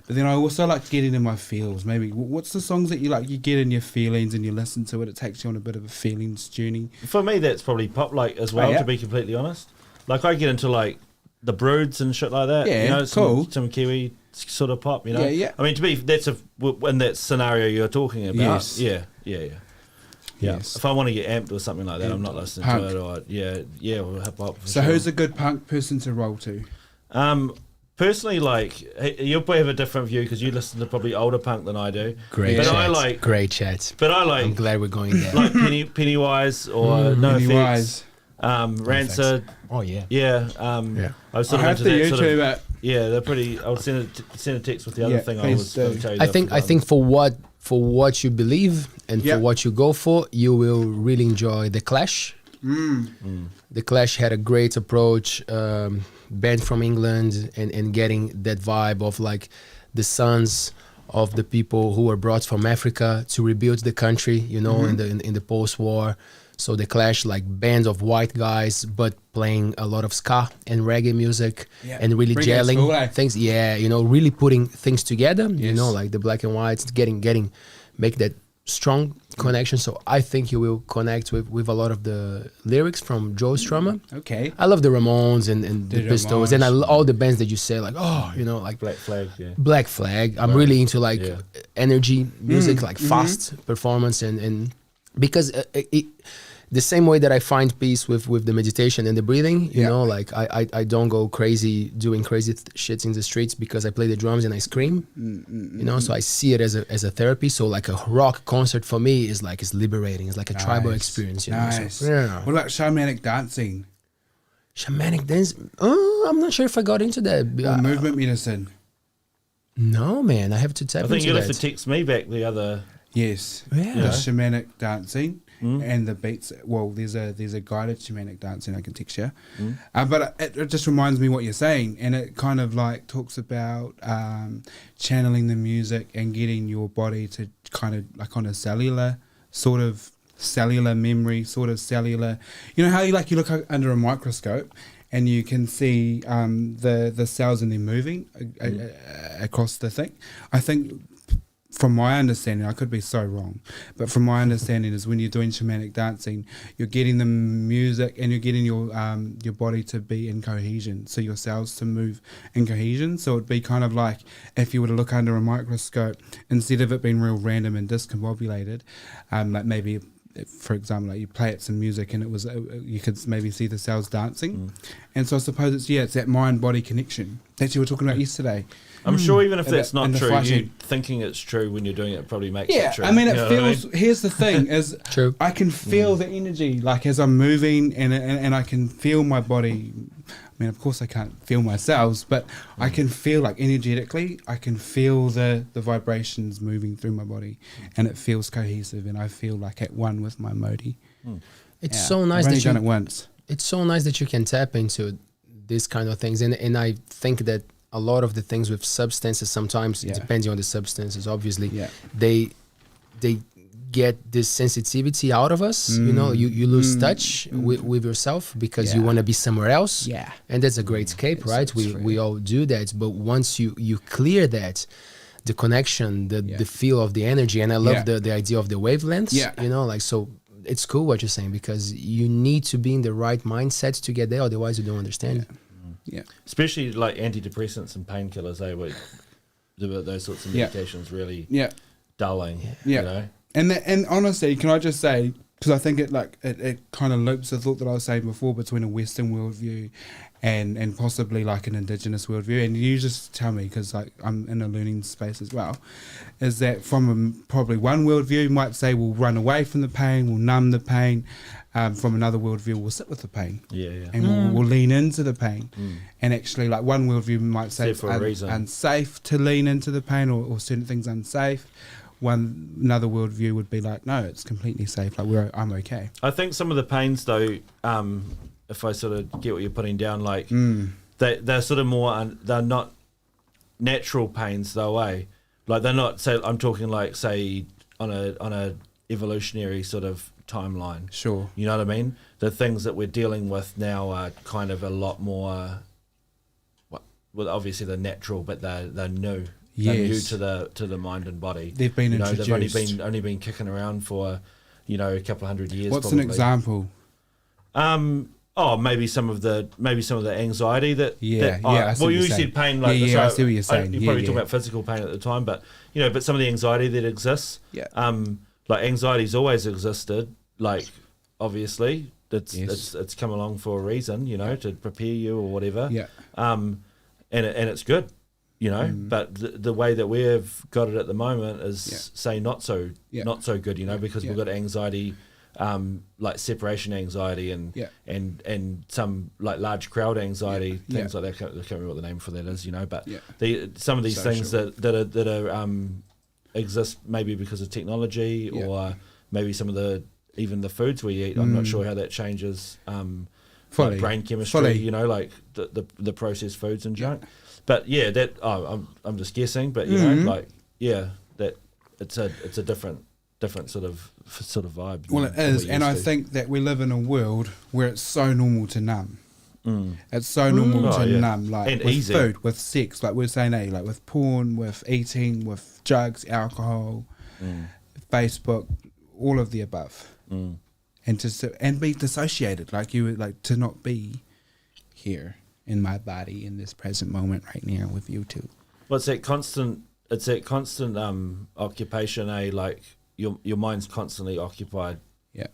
But then I also like getting in my feels. Maybe what's the songs that you like? You get in your feelings and you listen to it. It takes you on a bit of a feelings journey. For me, that's probably pop like as well, Oh, yeah. to be completely honest. Like I get into like the Broods and shit like that. Yeah, you know, cool. Some Kiwi sort of pop, you know? Yeah. I mean, that's in that scenario you're talking about. Yes. Yeah. Yes. If I want to get amped or something like that, I'm not listening Punk. to it. Or or hip hop. So who's a good punk person to roll to? Personally, like you'll probably have a different view because you listen to probably older punk than I do. Great but chat. I like. Great chat. But I like I'm glad we're going there. like Pennywise or No Pennywise. Effects, Rancid. Oh, yeah. Yeah. Yeah. I was sort I of have into the that sort of. YouTube. Yeah, they're pretty. I'll send a text with the other Yeah, thing I please was going to do. tell you. I think for what you believe and Yeah. for what you go for, you will really enjoy The Clash. The Clash had a great approach, band from England, and getting that vibe of like the sons of the people who were brought from Africa to rebuild the country, you know, in the post-war. So the Clash, like bands of white guys, but playing a lot of ska and reggae music, and really gelling things. Yeah, you know, really putting things together. You know, like the black and whites, make that strong connection. So I think you will connect with a lot of the lyrics from Joe Strummer. Okay. I love the Ramones and the Pistols, and all the bands that you say, like, oh, you know, like Black Flag. Yeah. Black Flag. I'm really into like energy music, like fast performance, and because the same way that I find peace with the meditation and the breathing, you know, like I don't go crazy doing crazy shits in the streets because I play the drums and I scream, you know, so I see it as a therapy. So like a rock concert for me is liberating. It's like a tribal experience, you know. So, What about shamanic dancing? Shamanic dance? I'm not sure if I got into that. Or movement medicine? No, man, I have to tap into that. I think you left to text me back the other... Yes. Yeah. The shamanic dancing. And the beats. Well, there's a guided shamanic dancing I can text you, but it just reminds me what you're saying, and it kind of like talks about channeling the music and getting your body to kind of like on a cellular memory, sort of cellular. You know how you look under a microscope and you can see the cells and they're moving across the thing. I think. From my understanding, I could be so wrong, but from my understanding is when you're doing shamanic dancing, you're getting the music and you're getting your body to be in cohesion, so your cells to move in cohesion. So it'd be kind of like if you were to look under a microscope, instead of it being real random and discombobulated, like maybe, for example, like you play it some music and it was you could maybe see the cells dancing, and so I suppose it's that mind-body connection that you were talking about yesterday. I'm sure even if that's not true, you thinking it's true when you're doing it probably makes it true. I mean, it feels... Here's the thing, is true. I can feel the energy, like as I'm moving, and I can feel my body. I mean, of course I can't feel myself, but I can feel like energetically, I can feel the vibrations moving through my body, and it feels cohesive, and I feel like at one with my modi. It's so nice I've only done it once. It's so nice that you can tap into these kind of things, and I think that a lot of the things with substances, sometimes depending on the substances, obviously, they get this sensitivity out of us. You know, you lose touch with yourself because you want to be somewhere else. Yeah, and that's a great escape, right? We all do that, but once you clear that, the connection, the feel of the energy, and I love the idea of the wavelengths. Yeah, you know, like so. It's cool what you're saying because you need to be in the right mindset to get there, otherwise you don't understand. Yeah, especially like antidepressants and painkillers, those sorts of medications really dulling. You know? And honestly, can I just say, because I think it kind of loops the thought that I was saying before between a Western worldview and possibly like an Indigenous worldview, and you just tell me because like I'm in a learning space as well, is that from probably one worldview might say we'll run away from the pain, we'll numb the pain. From another worldview, we'll sit with the pain, and we'll lean into the pain. And actually, like one worldview might say it's unsafe to lean into the pain, or certain things unsafe. Another worldview would be like, no, it's completely safe. Like I'm okay. I think some of the pains, though, if I sort of get what you're putting down, like they're sort of more, they're not natural pains though, like they're not. Say, I'm talking like say on a evolutionary sort of timeline. Sure. You know what I mean? The things that we're dealing with now are kind of a lot more, well, obviously they're natural, but they're new. They're new to the mind and body. They've been introduced. They've only been kicking around for, a couple of 100 years. What's probably. An example? Maybe some of the anxiety that. Well, you said pain. Like, I see what you're saying. You're probably talking about physical pain at the time, but but some of the anxiety that exists. Yeah. Like anxiety's always existed. Like obviously, it's come along for a reason. To prepare you or whatever. Yeah. And it's good. But the way that we've got it at the moment is say not so good. Because we've got anxiety. Like separation anxiety and some like large crowd anxiety things like that. I can't remember what the name for that is, but some of these things that are exist maybe because of technology or maybe some of even the foods we eat. I'm not sure how that changes like brain chemistry. Like the processed foods and junk. But I'm just guessing. But that it's a different different sort of vibe. Well, it is, and I think that we live in a world where it's so normal to numb. It's so normal to numb, like and with easy. food, with sex, like we're saying, like with porn, with eating, with drugs, alcohol, Facebook, all of the above, and be dissociated, like you would like to not be here in my body in this present moment right now with you two. Well, it's that constant occupation, like your mind's constantly occupied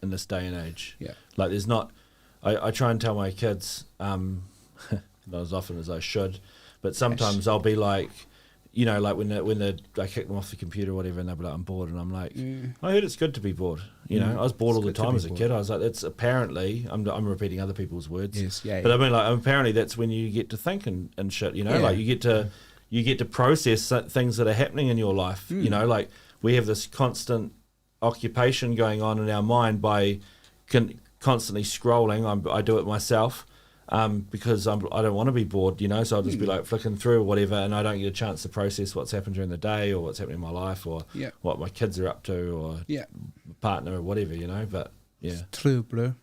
in this day and age. Yeah, like there's not. I try and tell my kids, not as often as I should, but sometimes I'll be like, you know, like when I kick them off the computer or whatever, and they'll be like, I'm bored, and I'm like, I heard it's good to be bored. You know, I was bored all the time as a kid. I was like, it's apparently, I'm repeating other people's words. Yes, yeah. But I mean, like, apparently that's when you get to think and shit. You know, like you get to process things that are happening in your life. You know, like we have this constant occupation going on in our mind by constantly scrolling. I do it myself. Because I don't want to be bored, you know, so I'll just be like flicking through or whatever, and I don't get a chance to process what's happened during the day or what's happening in my life or what my kids are up to or my partner or whatever, you know. But it's true, bro.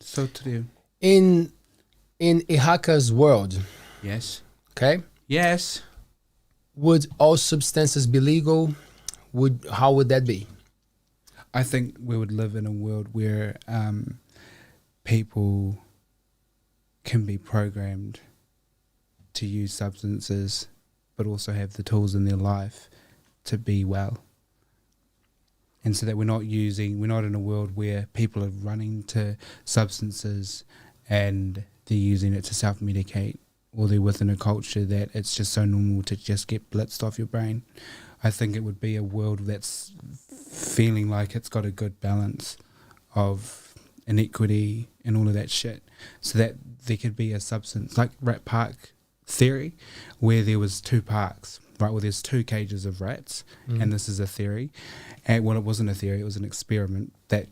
So true. In Ihaka's world, yes, okay, yes, would all substances be legal? How would that be? I think we would live in a world where people can be programmed to use substances but also have the tools in their life to be well, and so that we're not in a world where people are running to substances and they're using it to self-medicate, or they're within a culture that it's just so normal to just get blitzed off your brain. I think it would be a world that's feeling like it's got a good balance of inequity and all of that shit, so that there could be a substance like rat park theory, where there was two parks, right? Well, there's two cages of rats, and this is a theory. And well, it wasn't a theory; it was an experiment that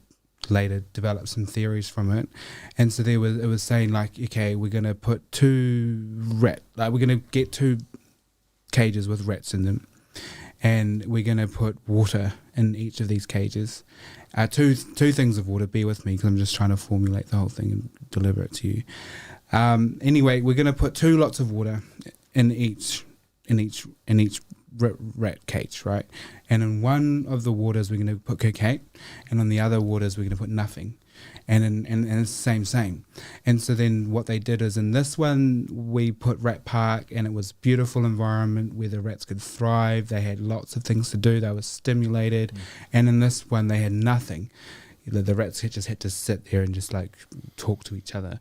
later developed some theories from it. And so it was saying like, okay, we're gonna put we're gonna get two cages with rats in them, and we're gonna put water in each of these cages. Two things of water. Bear with me because I'm just trying to formulate the whole thing and deliver it to you. Anyway, we're going to put two lots of water in each rat cage, right? And in one of the waters we're going to put cocaine, and on the other waters we're going to put nothing. And it's the same. And so then what they did is in this one we put rat park, and it was a beautiful environment where the rats could thrive. They had lots of things to do. They were stimulated. And in this one they had nothing. The rats just had to sit there and just like talk to each other.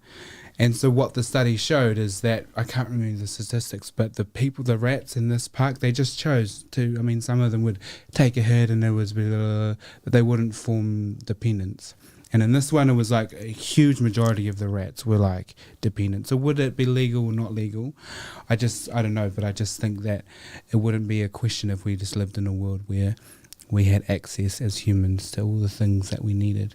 And so what the study showed is that, I can't remember the statistics, but the rats in this park, they just chose to, I mean, some of them would take a hit and it was, but they wouldn't form dependence. And in this one, it was like a huge majority of the rats were like dependent. So would it be legal or not legal? I don't know, but I just think that it wouldn't be a question if we just lived in a world where we had access as humans to all the things that we needed.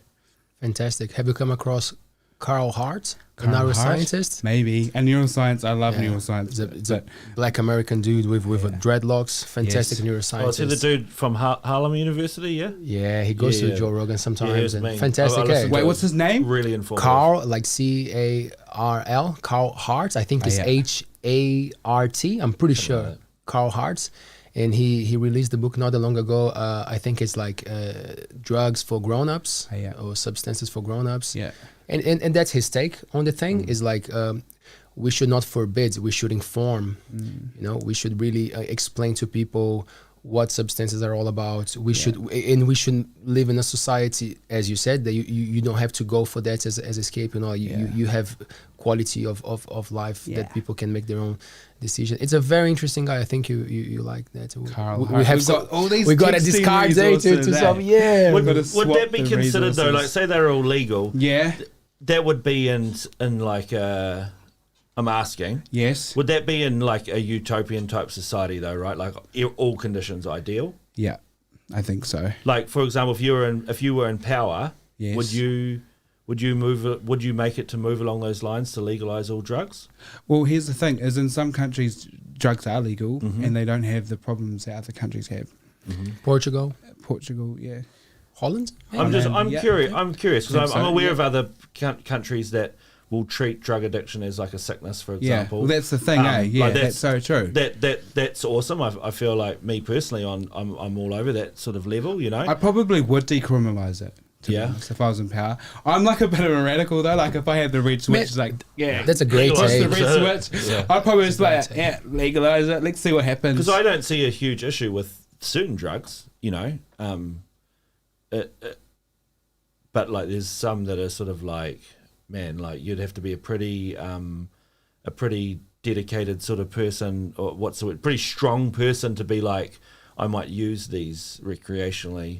Fantastic. Have you come across Carl Hart, a neuroscientist? Maybe. And neuroscience, I love neuroscience. It's a black American dude with dreadlocks. Fantastic neuroscientist. Oh, is he the dude from Harlem University, yeah? Yeah, he goes to Joe Rogan sometimes. Yeah, fantastic. Wait, what's his name? Really informative. Carl, like C-A-R-L, Carl Hart. I think it's H-A-R-T. I'm pretty sure. Carl Hart. And he released the book not that long ago. I think it's like drugs for grown-ups or substances for grown-ups. Yeah. And that's his take on the thing, is like we should not forbid, we should inform. You know, we should really explain to people what substances are all about. We should live in a society, as you said, that you don't have to go for that as escape. You know, you have quality of life that people can make their own decision. It's a very interesting guy. I think you like that. Carl, we have got all these. We got to discard to some. Yeah. Would that be considered though? Like, say they're all legal. Yeah. That would be in like I'm asking. Yes. Would that be in like a utopian type society though, right? Like all conditions ideal? Yeah, I think so. Like, for example, if you were in power, would you make it to move along those lines to legalize all drugs? Well, here's the thing: is in some countries drugs are legal and they don't have the problems that other countries have. Portugal, yeah. Holland? I'm curious. Okay. I'm curious because I'm So, aware yeah. of other countries that will treat drug addiction as like a sickness, for Yeah, example. well, that's the thing, Yeah, like that's so true. That's awesome. I feel like me personally, I'm all over that sort of level. You know, I probably would decriminalise it. To be honest, if I was in power. I'm like a bit of a radical though. Like if I had the red switch, it's like that's a great what's take. the red switch? I'd probably just like legalise it. Let's see what happens. because I don't see a huge issue with certain drugs. You know, but like there's some that are sort of like, man, like you'd have to be a pretty dedicated sort of person, or what's the word, pretty strong person to be like, I might use these recreationally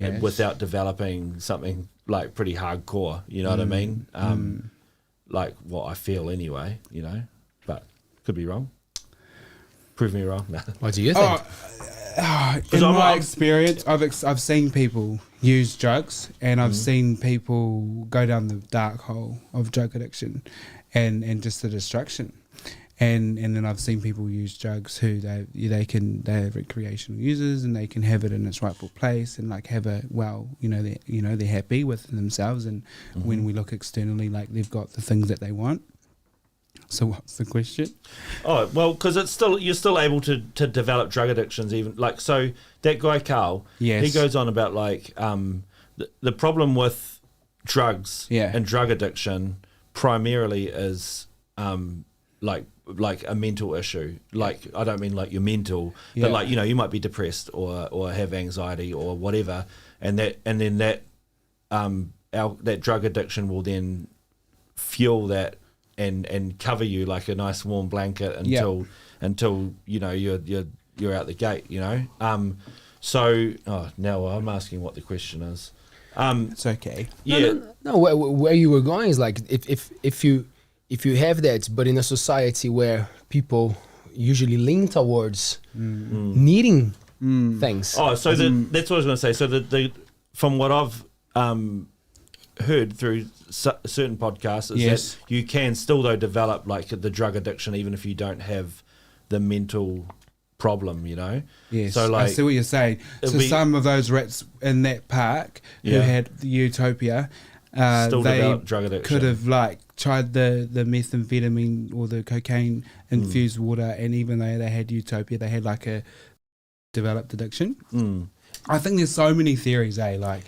and without developing something like pretty hardcore, you know what I mean? Like what I feel anyway, you know, but could be wrong. Prove me wrong. No. What do you think? In my experience, I've seen people use drugs, and I've seen people go down the dark hole of drug addiction, and just the destruction, and then I've seen people use drugs who they're recreational users, and they can have it in its rightful place, and like have a they're happy with themselves, and when we look externally, like they've got the things that they want. So what's the question? Oh, well, because you're still able to develop drug addictions, even like, so that guy Carl, he goes on about like the problem with drugs and drug addiction primarily is like a mental issue. Like, I don't mean like you're mental, but like, you know, you might be depressed or have anxiety or whatever, and then that drug addiction will then fuel that and cover you like a nice warm blanket until you know you're out the gate, you know. So now I'm asking what the question is. It's okay. Yeah. No, where you were going is like if you have that, but in a society where people usually lean towards needing things. Oh, so that's what I was going to say. So the from what I've heard through certain podcasts is that you can still though develop like the drug addiction even if you don't have the mental problem, you know. Yes, so like, I see what you're saying. So some of those rats in that park who had the utopia, still they developed drug addiction. could have like tried the methamphetamine or the cocaine infused water, and even though they had utopia, they had like a developed addiction. I think there's so many theories, like.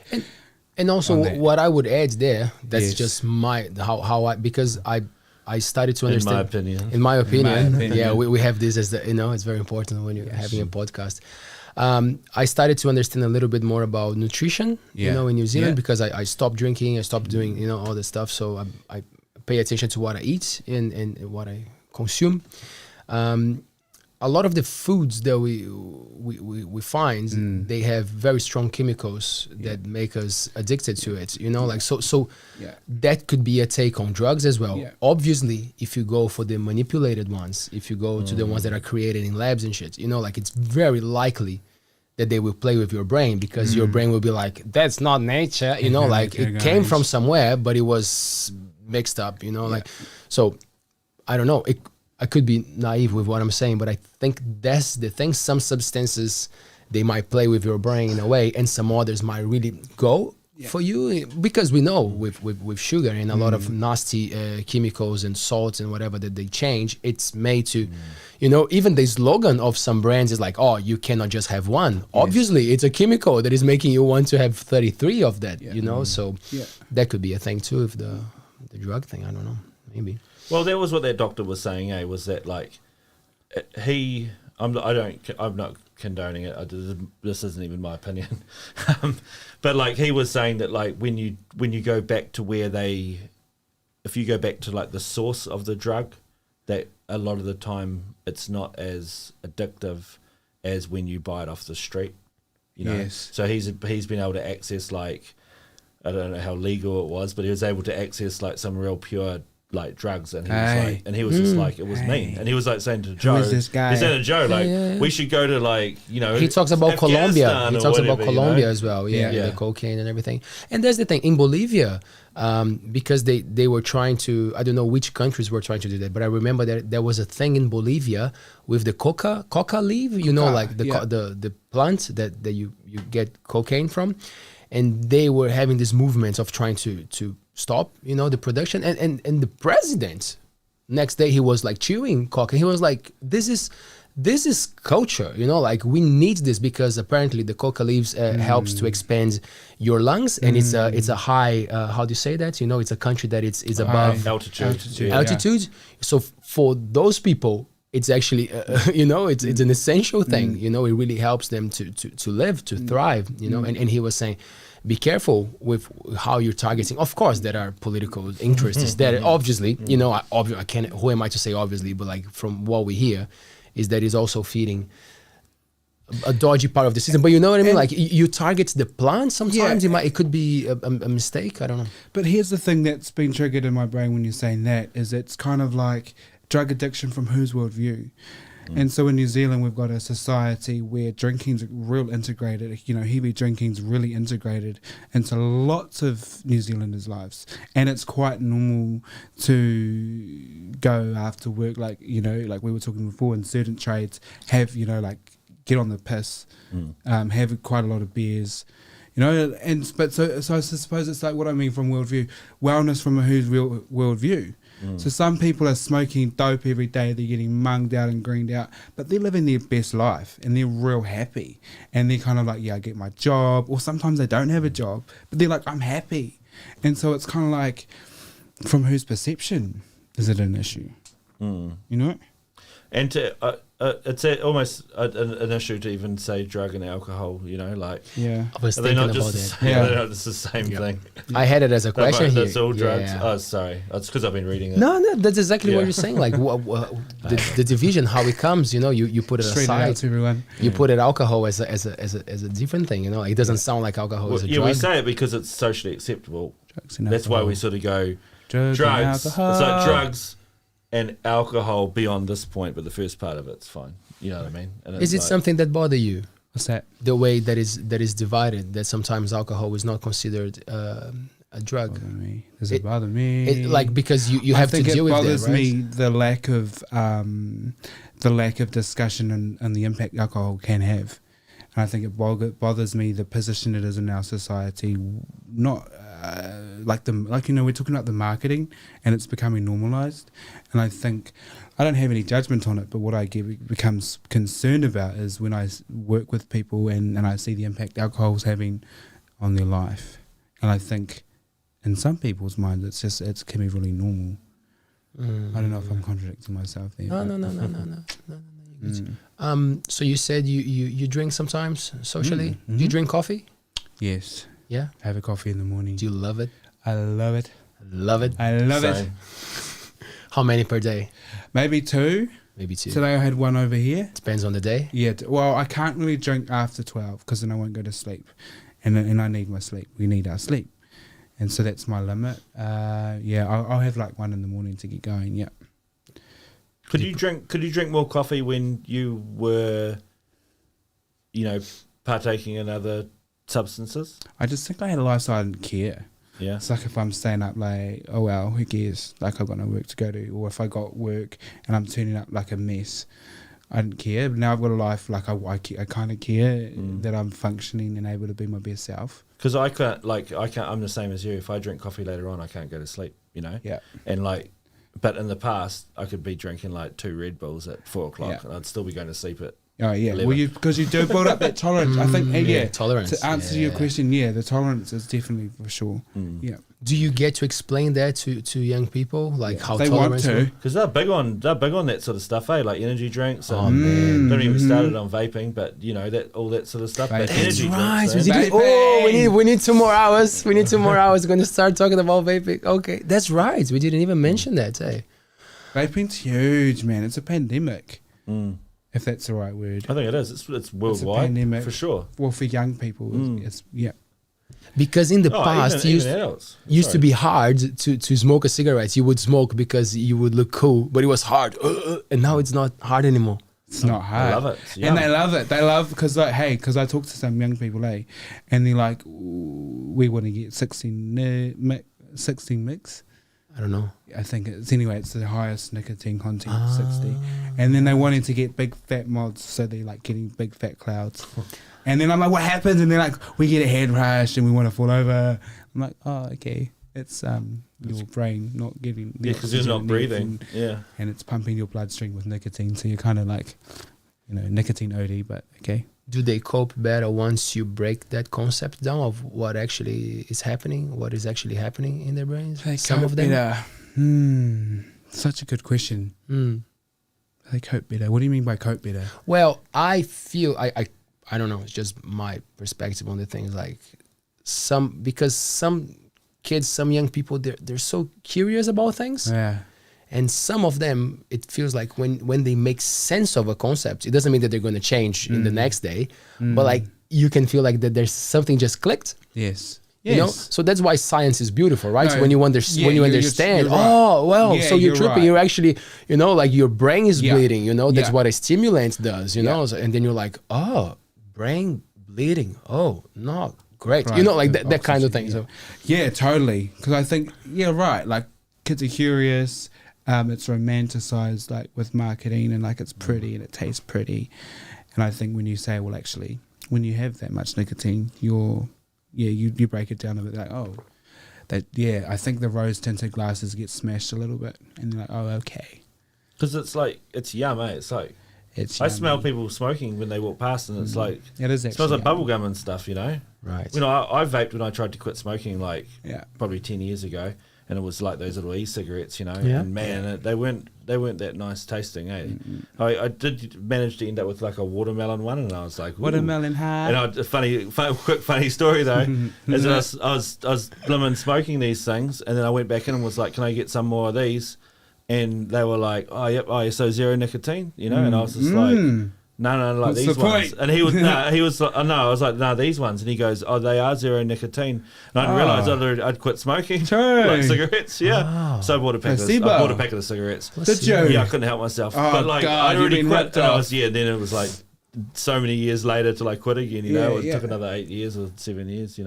And also, what I would add there, that's just how I, because I started to understand. In my opinion, yeah, we have this as the, you know, it's very important when you're having a podcast. I started to understand a little bit more about nutrition, you know, in New Zealand, because I stopped drinking, I stopped doing, you know, all this stuff. So I pay attention to what I eat and what I consume. A lot of the foods that we find, they have very strong chemicals that make us addicted to it. You know, like so that could be a take on drugs as well. Yeah. Obviously, if you go for the manipulated ones, if you go to the ones that are created in labs and shit, you know, like it's very likely that they will play with your brain, because your brain will be like, that's not nature, you know, like it came from somewhere, but it was mixed up, you know, like, so I don't know. I could be naive with what I'm saying, but I think that's the thing. Some substances, they might play with your brain in a way, and some others might really go for you, because we know with sugar and a lot of nasty chemicals and salts and whatever that they change, it's made to, you know, even the slogan of some brands is like, oh, you cannot just have one. Obviously, it's a chemical that is making you want to have 33 of that, you know, so that could be a thing too, if the drug thing, I don't know, maybe. Well, that was what that doctor was saying, was that like I'm not condoning it. This isn't even my opinion, but like he was saying that like when you go back to if you go back to like the source of the drug, that a lot of the time it's not as addictive as when you buy it off the street, you know. So he's been able to access, like, I don't know how legal it was, but he was able to access like some real pure like drugs, and he was just like, it was mean, and he was like saying to Joe, who is this guy? He said to Joe, like, we should go to, like, you know, he talks about Colombia, he talks about Colombia, you know? As well, the cocaine and everything. And that's the thing in Bolivia, because they were trying to, I don't know which countries were trying to do that, but I remember that there was a thing in Bolivia with the coca leaf, you know, like the plant that you get cocaine from. and they were having this movement of trying to stop, the production, and the president, next day he was like chewing coke, and he was like, this is culture, like we need this, because apparently the coca leaves helps to expand your lungs, and it's a high, how do you say that? It's a country that it's above altitude. So for those people, it's actually, it's an essential thing. It really helps them to live, to thrive. And he was saying, be careful with how you're targeting. Of course, there are political interests that obviously, I can't. Who am I to say obviously? But like from what we hear, is that is also feeding a dodgy part of the system. But you know what I mean? Like you target the plant. Sometimes it could be a mistake. I don't know. But here's the thing that's been triggered in my brain when you're saying that, is it's kind of like drug addiction from whose worldview. And so in New Zealand, we've got a society where drinking's real integrated, heavy drinking's really integrated into lots of New Zealanders' lives. And it's quite normal to go after work, like we were talking before, in certain trades, have, get on the piss, have quite a lot of beers, but so I suppose it's like what I mean from worldview, wellness from a whose real worldview. So some people are smoking dope every day, they're getting munged out and greened out, but they're living their best life and they're real happy. And they're kind of like, I get my job, or sometimes they don't have a job, but they're like, I'm happy. And so it's kind of like, from whose perception is it an issue? And it's almost an issue to even say drug and alcohol, I was thinking about that. They're not the same thing. I had it as a question here. That's all drugs. Yeah. Oh, sorry. It's because I've been reading it. No, that's exactly what you're saying. Like the division, how it comes, you put it aside. To everyone. You put it alcohol as a different thing, It doesn't sound like alcohol is a drug. We say it because it's socially acceptable. That's why we sort of go drugs. It's like drugs and alcohol beyond this point, but the first part of it's fine. You know what I mean? And is it something that bother you? What's that? The way that is divided, that sometimes alcohol is not considered a drug. Does it bother me? Because you have to deal with it, right? I think it bothers me the lack of discussion and the impact alcohol can have. And I think it bothers me the position it is in our society, not we're talking about the marketing, and it's becoming normalized. And I think I don't have any judgment on it, but what I becomes concerned about is when I work with people and I see the impact alcohol's having on their life. And I think in some people's minds it can be really normal. I don't know if I'm contradicting myself there. No. So you said you drink sometimes socially. Do you drink coffee? Yes. Yeah. I have a coffee in the morning. Do you love it? I love it. Love it. I love it. How many per day? Maybe two. Today I had one over here. Depends on the day. Yeah. Well, I can't really drink after 12 because then I won't go to sleep, and I need my sleep. We need our sleep, and so that's my limit. I'll have like one in the morning to get going. Yeah. Could you drink more coffee when you were, partaking in other substances? I just think I had a lifestyle I didn't care. Yeah. It's like if I'm staying up late, oh well, who cares? Like I've got no work to go to. Or if I got work and I'm turning up like a mess, I didn't care. But now I've got a life like I kind of care that I'm functioning and able to be my best self. Because I can't, I'm the same as you. If I drink coffee later on, I can't go to sleep, Yeah. And but in the past, I could be drinking like 2 Red Bulls at 4 o'clock and I'd still be going to sleep at Oh yeah, 11. Well, because you do build up that tolerance. I think, tolerance. To answer your question, the tolerance is definitely for sure. Yeah. Do you get to explain that to young people, how they tolerance? Want to? Because they're big on that sort of stuff, like energy drinks. Oh man, don't even started on vaping, but all that sort of stuff. But energy drinks. We need 2 more hours. We need 2 more hours. We're going to start talking about vaping. Okay, that's right. We didn't even mention that. Hey, vaping's huge, man. It's a pandemic. If that's the right word. I think it is. It's worldwide, pandemic, for sure. Well, for young people, it's Because in the past, it used to be hard to smoke a cigarette. You would smoke because you would look cool, but it was hard. And now it's not hard anymore. It's not hard. I love it. And they love it. They love, because I talk to some young people, and they're like, we want to get 16 mix. I don't know. I think it's the highest nicotine content, 60. And then they wanted to get big fat mods, so they're like getting big fat clouds. And then I'm like, what happens? And they're like, we get a head rush and we want to fall over. I'm like, oh, okay. It's your brain not getting the because you're not breathing. And it's pumping your bloodstream with nicotine, so you're kind of like, nicotine OD, but okay. Do they cope better once you break that concept down of what actually is happening, what is actually happening in their brains? Some of them? Such a good question. They cope better. What do you mean by cope better? Well, I feel, I don't know, it's just my perspective on the things, like because some kids, some young people, they're so curious about things. Yeah. And some of them, it feels like when they make sense of a concept, it doesn't mean that they're going to change in the next day, but like you can feel like that there's something just clicked. Yes. You know? So that's why science is beautiful, right? No, so when you understand, you're right. so you're tripping, right. you're actually, like your brain is bleeding, that's Yeah. what a stimulant does, you know? So, and then you're like, oh, brain bleeding. Oh, no, great. Right. Like that kind of thing. Yeah. So yeah, totally. Because I think, right, like kids are curious. It's romanticized like with marketing and like it's pretty and it tastes pretty. And I think when you say, well, actually, when you have that much nicotine, you break it down a bit like, I think the rose tinted glasses get smashed a little bit and you're like, oh, okay. Because it's like, it's yum, eh? It's like, I smell people smoking when they walk past and it's like, it is it smells like bubble gum and stuff, Right. I vaped when I tried to quit smoking like probably 10 years ago. And it was like those little e-cigarettes, and man, they weren't that nice tasting, eh? I did manage to end up with like a watermelon one, and I was like, ooh. Watermelon hard. And quick funny story though, is that I was blimmin' smoking these things, and then I went back in and was like, can I get some more of these? And they were like, oh yep, so zero nicotine, and I was just like. No, like What's these the ones. point? And he was like, I was like, no, these ones. And he goes, oh, they are zero nicotine. And I didn't realise I'd quit smoking. Like cigarettes, So I bought a pack of the cigarettes. Did you? Yeah, I couldn't help myself. Oh, but like, God, I'd already quit. And I was, then it was like so many years later to like quit again, It took another 8 years or 7 years,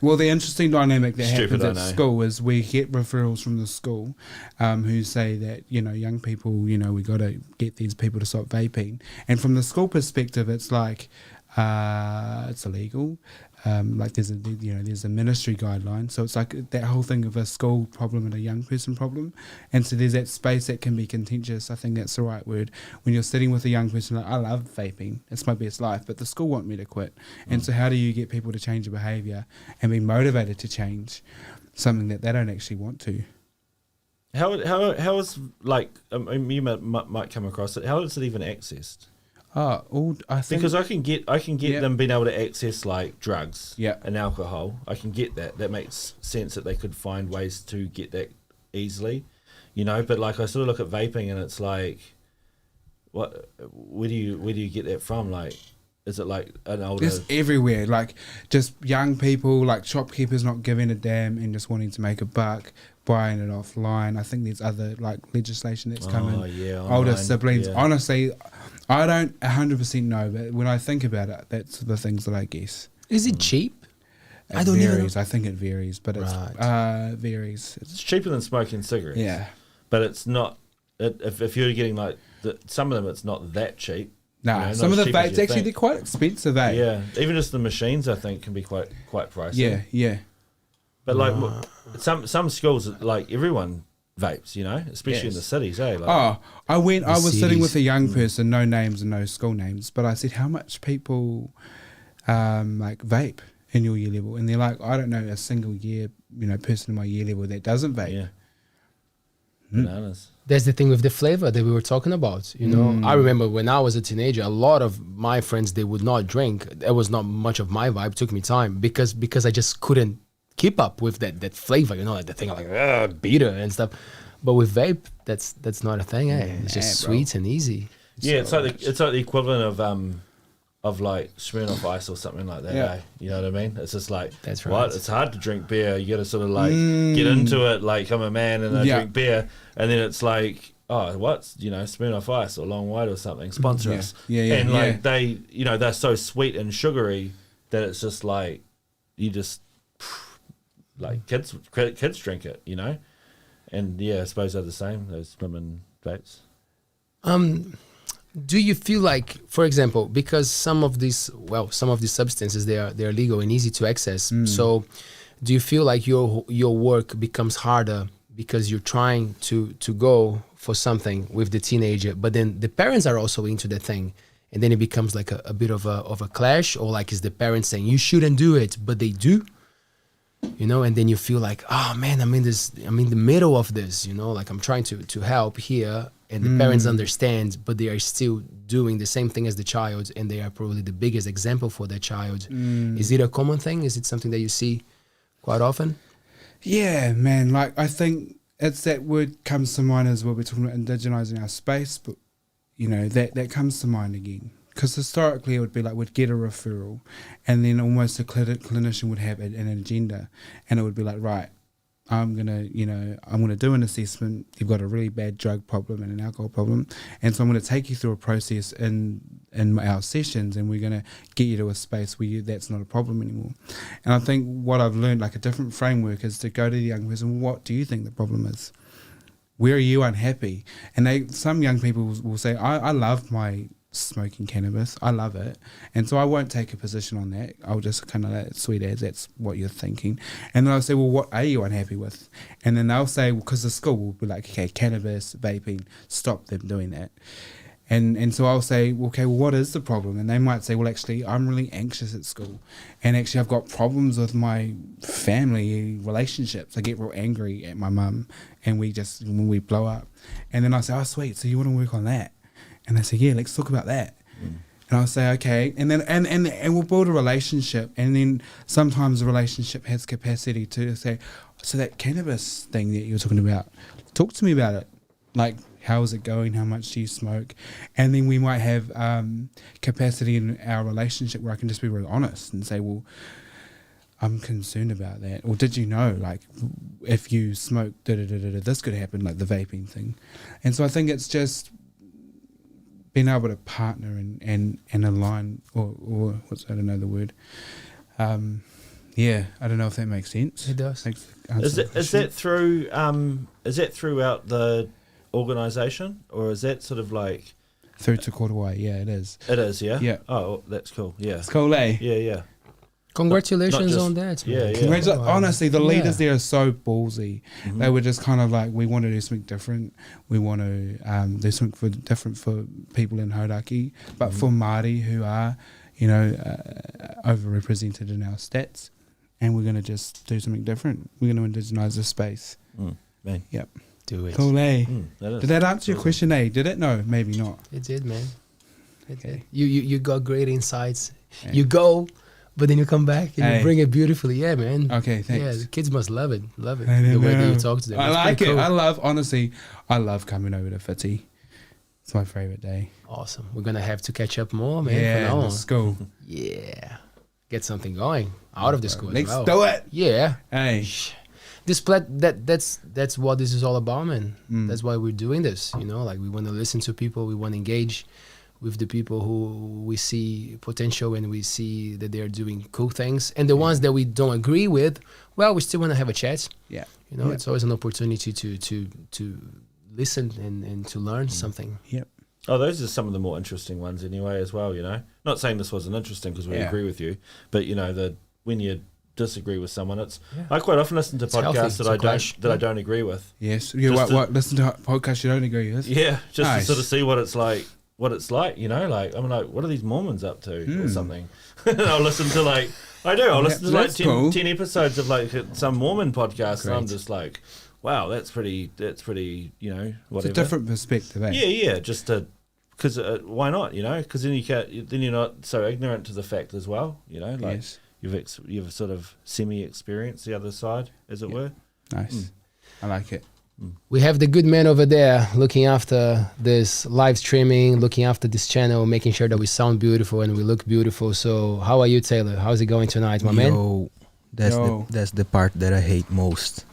Well, the interesting dynamic that happens at school is we get referrals from the school who say that, young people, we got to get these people to stop vaping. And from the school perspective, it's like, it's illegal. Like there's a ministry guideline. So it's like that whole thing of a school problem and a young person problem. And so there's that space that can be contentious. I think that's the right word. When you're sitting with a young person, like, I love vaping. It's my best life, but the school want me to quit. And so how do you get people to change their behavior and be motivated to change something that they don't actually want to? How is like, you might come across it. How is it even accessed? I think because I can get them being able to access like drugs and alcohol. I can get that. That makes sense that they could find ways to get that easily, But like I sort of look at vaping and it's like, where do you get that from? Like, is it like an older? It's everywhere. Like just young people, like shopkeepers not giving a damn and just wanting to make a buck, buying it offline. I think there's other like legislation that's coming. Older siblings. Yeah. Honestly, I don't 100% know, but when I think about it, that's the things that I guess. Is it cheap? It varies. I think it varies, but it varies. It's cheaper than smoking cigarettes. Yeah, but it's not. If you're getting like some of them, it's not that cheap. No, some of the vapes actually they're quite expensive. Yeah, even just the machines I think can be quite pricey. Yeah. But like some schools, like everyone vapes, especially in the cities, eh? Like, I was sitting with a young person, no names and no school names, but I said, how much people like vape in your year level? And they're like, I don't know a single person in my year level that doesn't vape. Yeah. Bananas. That's the thing with the flavor that we were talking about. I remember when I was a teenager, a lot of my friends, they would not drink. That was not much of my vibe. It took me time because I just couldn't keep up with that flavor, like the thing like bitter and stuff. But with vape, that's not a thing, eh? It's just sweet and easy. It's like the equivalent of like Smirnoff Ice or something like that. Eh? You know what I mean? It's just like that's right. What? It's hard to drink beer. You got to sort of like get into it. Like I'm a man and I drink beer, and then it's like, oh, what's Smirnoff Ice or Long White or something sponsor us. And like they, they're so sweet and sugary that it's just like you just like kids drink it, you know, and I suppose they're the same, those swimming vapes. Do you feel like, for example, because some of these substances they are legal and easy to access, so do you feel like your work becomes harder because you're trying to go for something with the teenager, but then the parents are also into the thing, and then it becomes like a bit of a clash, or like is the parents saying you shouldn't do it, but they do, you know, and then you feel like, oh man, I'm in the middle of this, you know, like I'm trying to help here, and the parents understand, but they are still doing the same thing as the child, and they are probably the biggest example for their child. Is it a common thing? Is it something that you see quite often? Yeah, man. Like, I think it's that word comes to mind as well. We're talking about indigenizing our space, but, you know, that comes to mind again. Because historically it would be like we'd get a referral, and then almost a clinician would have an agenda, and it would be like, right, I'm gonna do an assessment. You've got a really bad drug problem and an alcohol problem, and so I'm gonna take you through a process in our sessions, and we're gonna get you to a space where that's not a problem anymore. And I think what I've learned, like a different framework, is to go to the young person. What do you think the problem is? Where are you unhappy? And some young people will say, I love my smoking cannabis, I love it, and so I won't take a position on that. I'll just kind of let it sweet as that's what you're thinking. And then I'll say, well, what are you unhappy with? And then they'll say, because the school will be like, okay, cannabis, vaping, stop them doing that. And so I'll say, okay, well, what is the problem? And they might say, well, actually, I'm really anxious at school, and actually I've got problems with my family relationships. I get real angry at my mum, and when we blow up. And then I say, oh sweet, so you want to work on that? And they say, yeah, let's talk about that. And I'll say, okay. And then and we'll build a relationship. And then sometimes the relationship has capacity to say, so that cannabis thing that you're talking about, talk to me about it. Like, how is it going? How much do you smoke? And then we might have capacity in our relationship where I can just be really honest and say, well, I'm concerned about that. Or did you know, like, if you smoke, this could happen, like the vaping thing. And so I think it's just being able to partner and align, or I don't know the word. Yeah, I don't know if that makes sense. It does. Is that throughout the organisation, or is that sort of like through to Korowai? Yeah, it is. It is, yeah. Yeah. Oh, that's cool. Yeah. It's cool, eh? Yeah. Congratulations on that. Yeah, Man. yeah. Honestly, the leaders there are so ballsy. They were just kind of like, we want to do something different. We want to do something different for people in Hauraki, but for Māori who are, you know, overrepresented in our stats, and we're going to just do something different. We're going to indigenize the space. Man. Yep. Do it. Cool, eh? That Did that answer your question, eh? Did it? No, maybe not. It did, man. Okay. You got great insights. Yeah. You go, but then you come back and you bring it beautifully. Yeah, man. Okay, thanks. Yeah, the kids must love it. Love it. I The way that know. you talk to them. I It's like pretty it. cool. I love coming over to Fitty. It's my favourite day. Awesome. We're gonna have to catch up more, man. Yeah, from now in on. school. Yeah. Get something going out of the school. Let's as well. do it. Yeah. Hey. That's what this is all about, man. Mm. That's why we're doing this. You know, like we want to listen to people. We want to engage with the people who we see potential and we see that they're doing cool things. And the ones that we don't agree with, well, we still want to have a chat. Yeah. You know, Yeah. it's always an opportunity to listen and to learn something. Yep. Oh, those are some of the more interesting ones anyway as well, you know. Not saying this wasn't interesting because we agree with you, but, you know, when you disagree with someone, I quite often listen to podcasts that I don't agree with. Yes. You listen to podcasts you don't agree with? Yeah, just Nice. to sort of see what it's like, you know, like, I'm like, what are these Mormons up to or something? And I'll listen to I'll listen to like 10 episodes of like some Mormon podcast. Great. And I'm just like, wow, that's pretty, you know, whatever. It's a different perspective, eh? Yeah, just because why not, you know? Because then you're not so ignorant to the fact as well, you know, like Yes. you've sort of semi-experienced the other side, as it were. Nice. I like it. We have the good man over there looking after this live streaming, looking after this channel, making sure that we sound beautiful and we look beautiful. So how are you, Taylor? How's it going tonight, my man? That's the part that I hate most.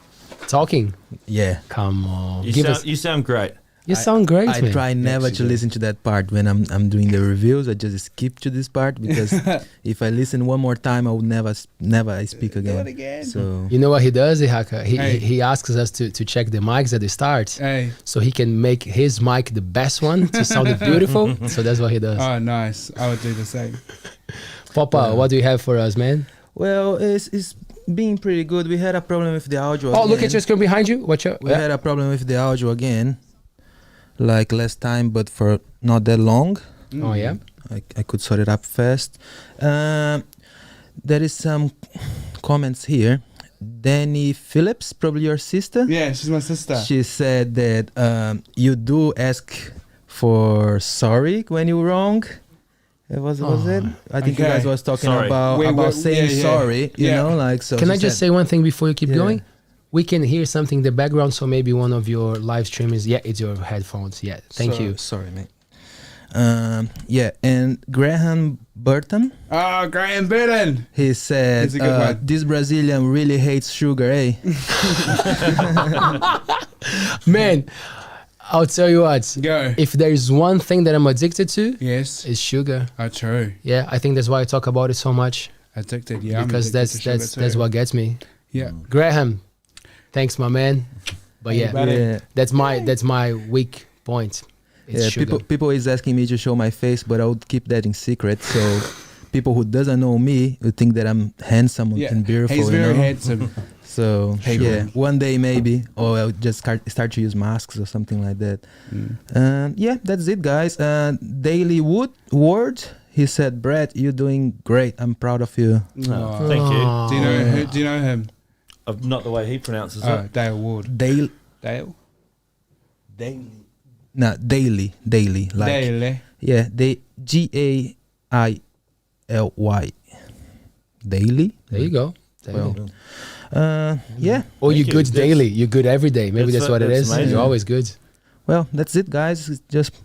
Talking? Yeah. Come on. You sound great. You sound great, I man. try never to listen to that part when I'm doing the reviews. I just skip to this part because if I listen one more time, I would never speak again. Do it again. So You know what he does, Ihaka? He asks us to check the mics at the start, so he can make his mic the best one to sound beautiful. So that's what he does. Oh, nice. I would do the same. Papa, what do you have for us, man? well, it's been pretty good. We had a problem with the audio. Oh, look again. at your screen behind you. Watch out. We had a problem with the audio again, like last time, but for not that long. Oh, yeah? I could sort it up fast. There is some comments here. Danny Phillips, probably your sister. Yeah, she's my sister. She said that you do ask for sorry when you're wrong. Was it? I think you Okay. guys was talking Sorry. about saying sorry. You know, like so. Can she I just said- say one thing before you keep Yeah. going? We can hear something in the background, so maybe one of your live streamers. Yeah, it's your headphones. Yeah, thank you. Sorry, mate. Yeah, and Graham Burton, Oh, Graham Burton. he said, He's a good one. this Brazilian really hates sugar, eh? Man, I'll tell you what. Go. If there is one thing that I'm addicted to, Yes. it's sugar. Oh, true. Yeah, I think that's why I talk about it so much, Addicted. Yeah. I'm because addicted to that's sugar too. what gets me. Yeah. Graham, thanks, my man. But yeah, Buddy. Yeah, that's my weak point. It's yeah. sugar. People is asking me to show my face, but I would keep that in secret. So people who doesn't know me would think that I'm handsome Yeah. and beautiful. He's you very know? handsome. So Hey, yeah, bro. one day maybe, or I'll just start to use masks or something like that. Yeah, that's it, guys. Daily Ward, he said, Brett, you're doing great. I'm proud of you. Oh. Thank you. Aw. Do you know him? Not the way he pronounces Oh, it. Dale Ward. Dale, Dale. daily, like Dale. yeah, they GAILY, daily. There you go. There you Well, go. Yeah. Or Thank you you. good That's- daily. You're good every day. Maybe that's what it that's is. amazing. You're always good. Well, that's it, guys. It's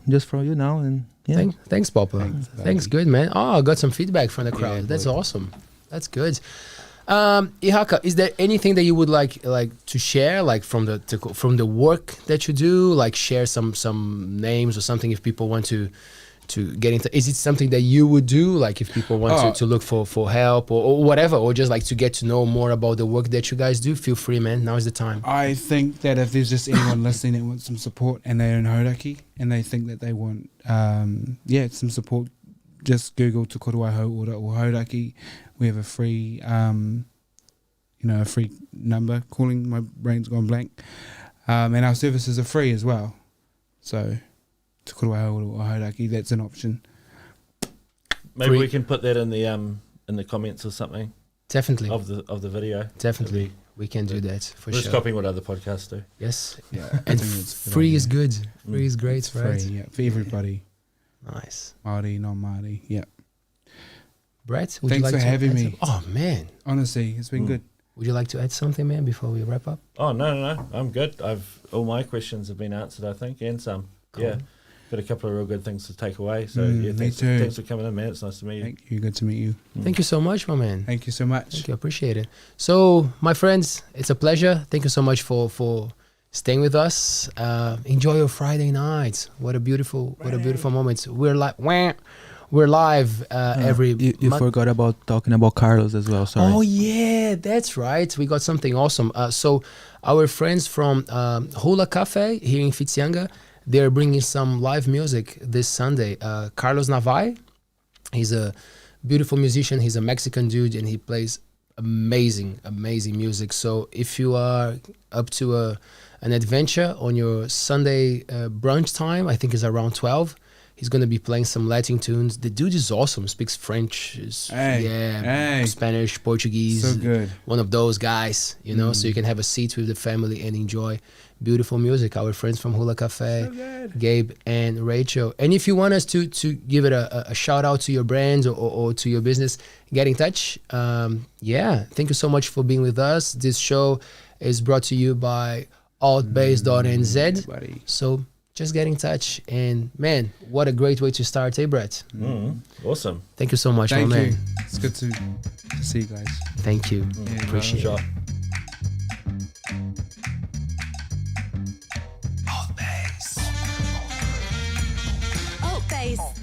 just for you now, and yeah. Thanks, Papa. Thanks, good man. Oh, I got some feedback from the crowd. Yeah, That's boy. awesome. That's good. Ihaka, is there anything that you would like to share, like from the work that you do? Like share some names or something if people want to get into. Is it something that you would do, like if people want to look for help or whatever, or just like to get to know more about the work that you guys do? Feel free, man. Now is the time. I think that if there's just anyone listening that wants some support and they're in Hauraki and they think that they want some support, just Google Te Korowai Hauora or Hauraki. We have a free a free number calling. My brain's gone blank. And our services are free as well. So Te Korowai Hauora or Hauraki, that's an option. Maybe Free. we can put that in the comments or something Definitely, of the video. definitely, we can do that for We're just sure. copying what other podcasts do. Yes, Yeah. and I think it's a good free idea. is good. Free is great, It's right? free, yeah, for everybody. Nice. Māori, non-Māori, yeah. Brett, would Thanks you like for to having add me. some- Oh man, Honestly, it's been good. would you like to add something, man, before we wrap up? Oh no, I'm good. All my questions have been answered, I think, and some. Cool. Yeah, got a couple of real good things to take away. So Me thanks too. for coming in, man. It's nice to meet you. Thank you. Good to meet you. Thank you so much, my man. Thank you so much. Thank you, appreciate it. So, my friends, it's a pleasure. Thank you so much for staying with us. Enjoy your Friday night. What a beautiful moment. We're live every. You month. forgot about talking about Carlos as well. Sorry. Oh yeah, that's right. We got something awesome. So our friends from Hula Cafe here in Fitsianga, they're bringing some live music this Sunday. Carlos Navai, he's a beautiful musician. He's a Mexican dude, and he plays amazing music. So if you are up to an adventure on your Sunday brunch time, I think it's around 12. He's going to be playing some Latin tunes. The dude is awesome. Speaks French, Spanish, Portuguese. So good. One of those guys, so you can have a seat with the family and enjoy beautiful music. Our friends from Hula Cafe, Gabe and Rachel. And if you want us to give it a shout out to your brand or to your business, get in touch. Thank you so much for being with us. This show is brought to you by ALTBAYS.nz. Buddy. So just get in touch. And man, what a great way to start, eh, Brett? Awesome. Thank you so much, Thank my you. man. It's good to see you guys. Thank you. Yeah, Appreciate it. Shot. ALTBAYS. ALTBAYS.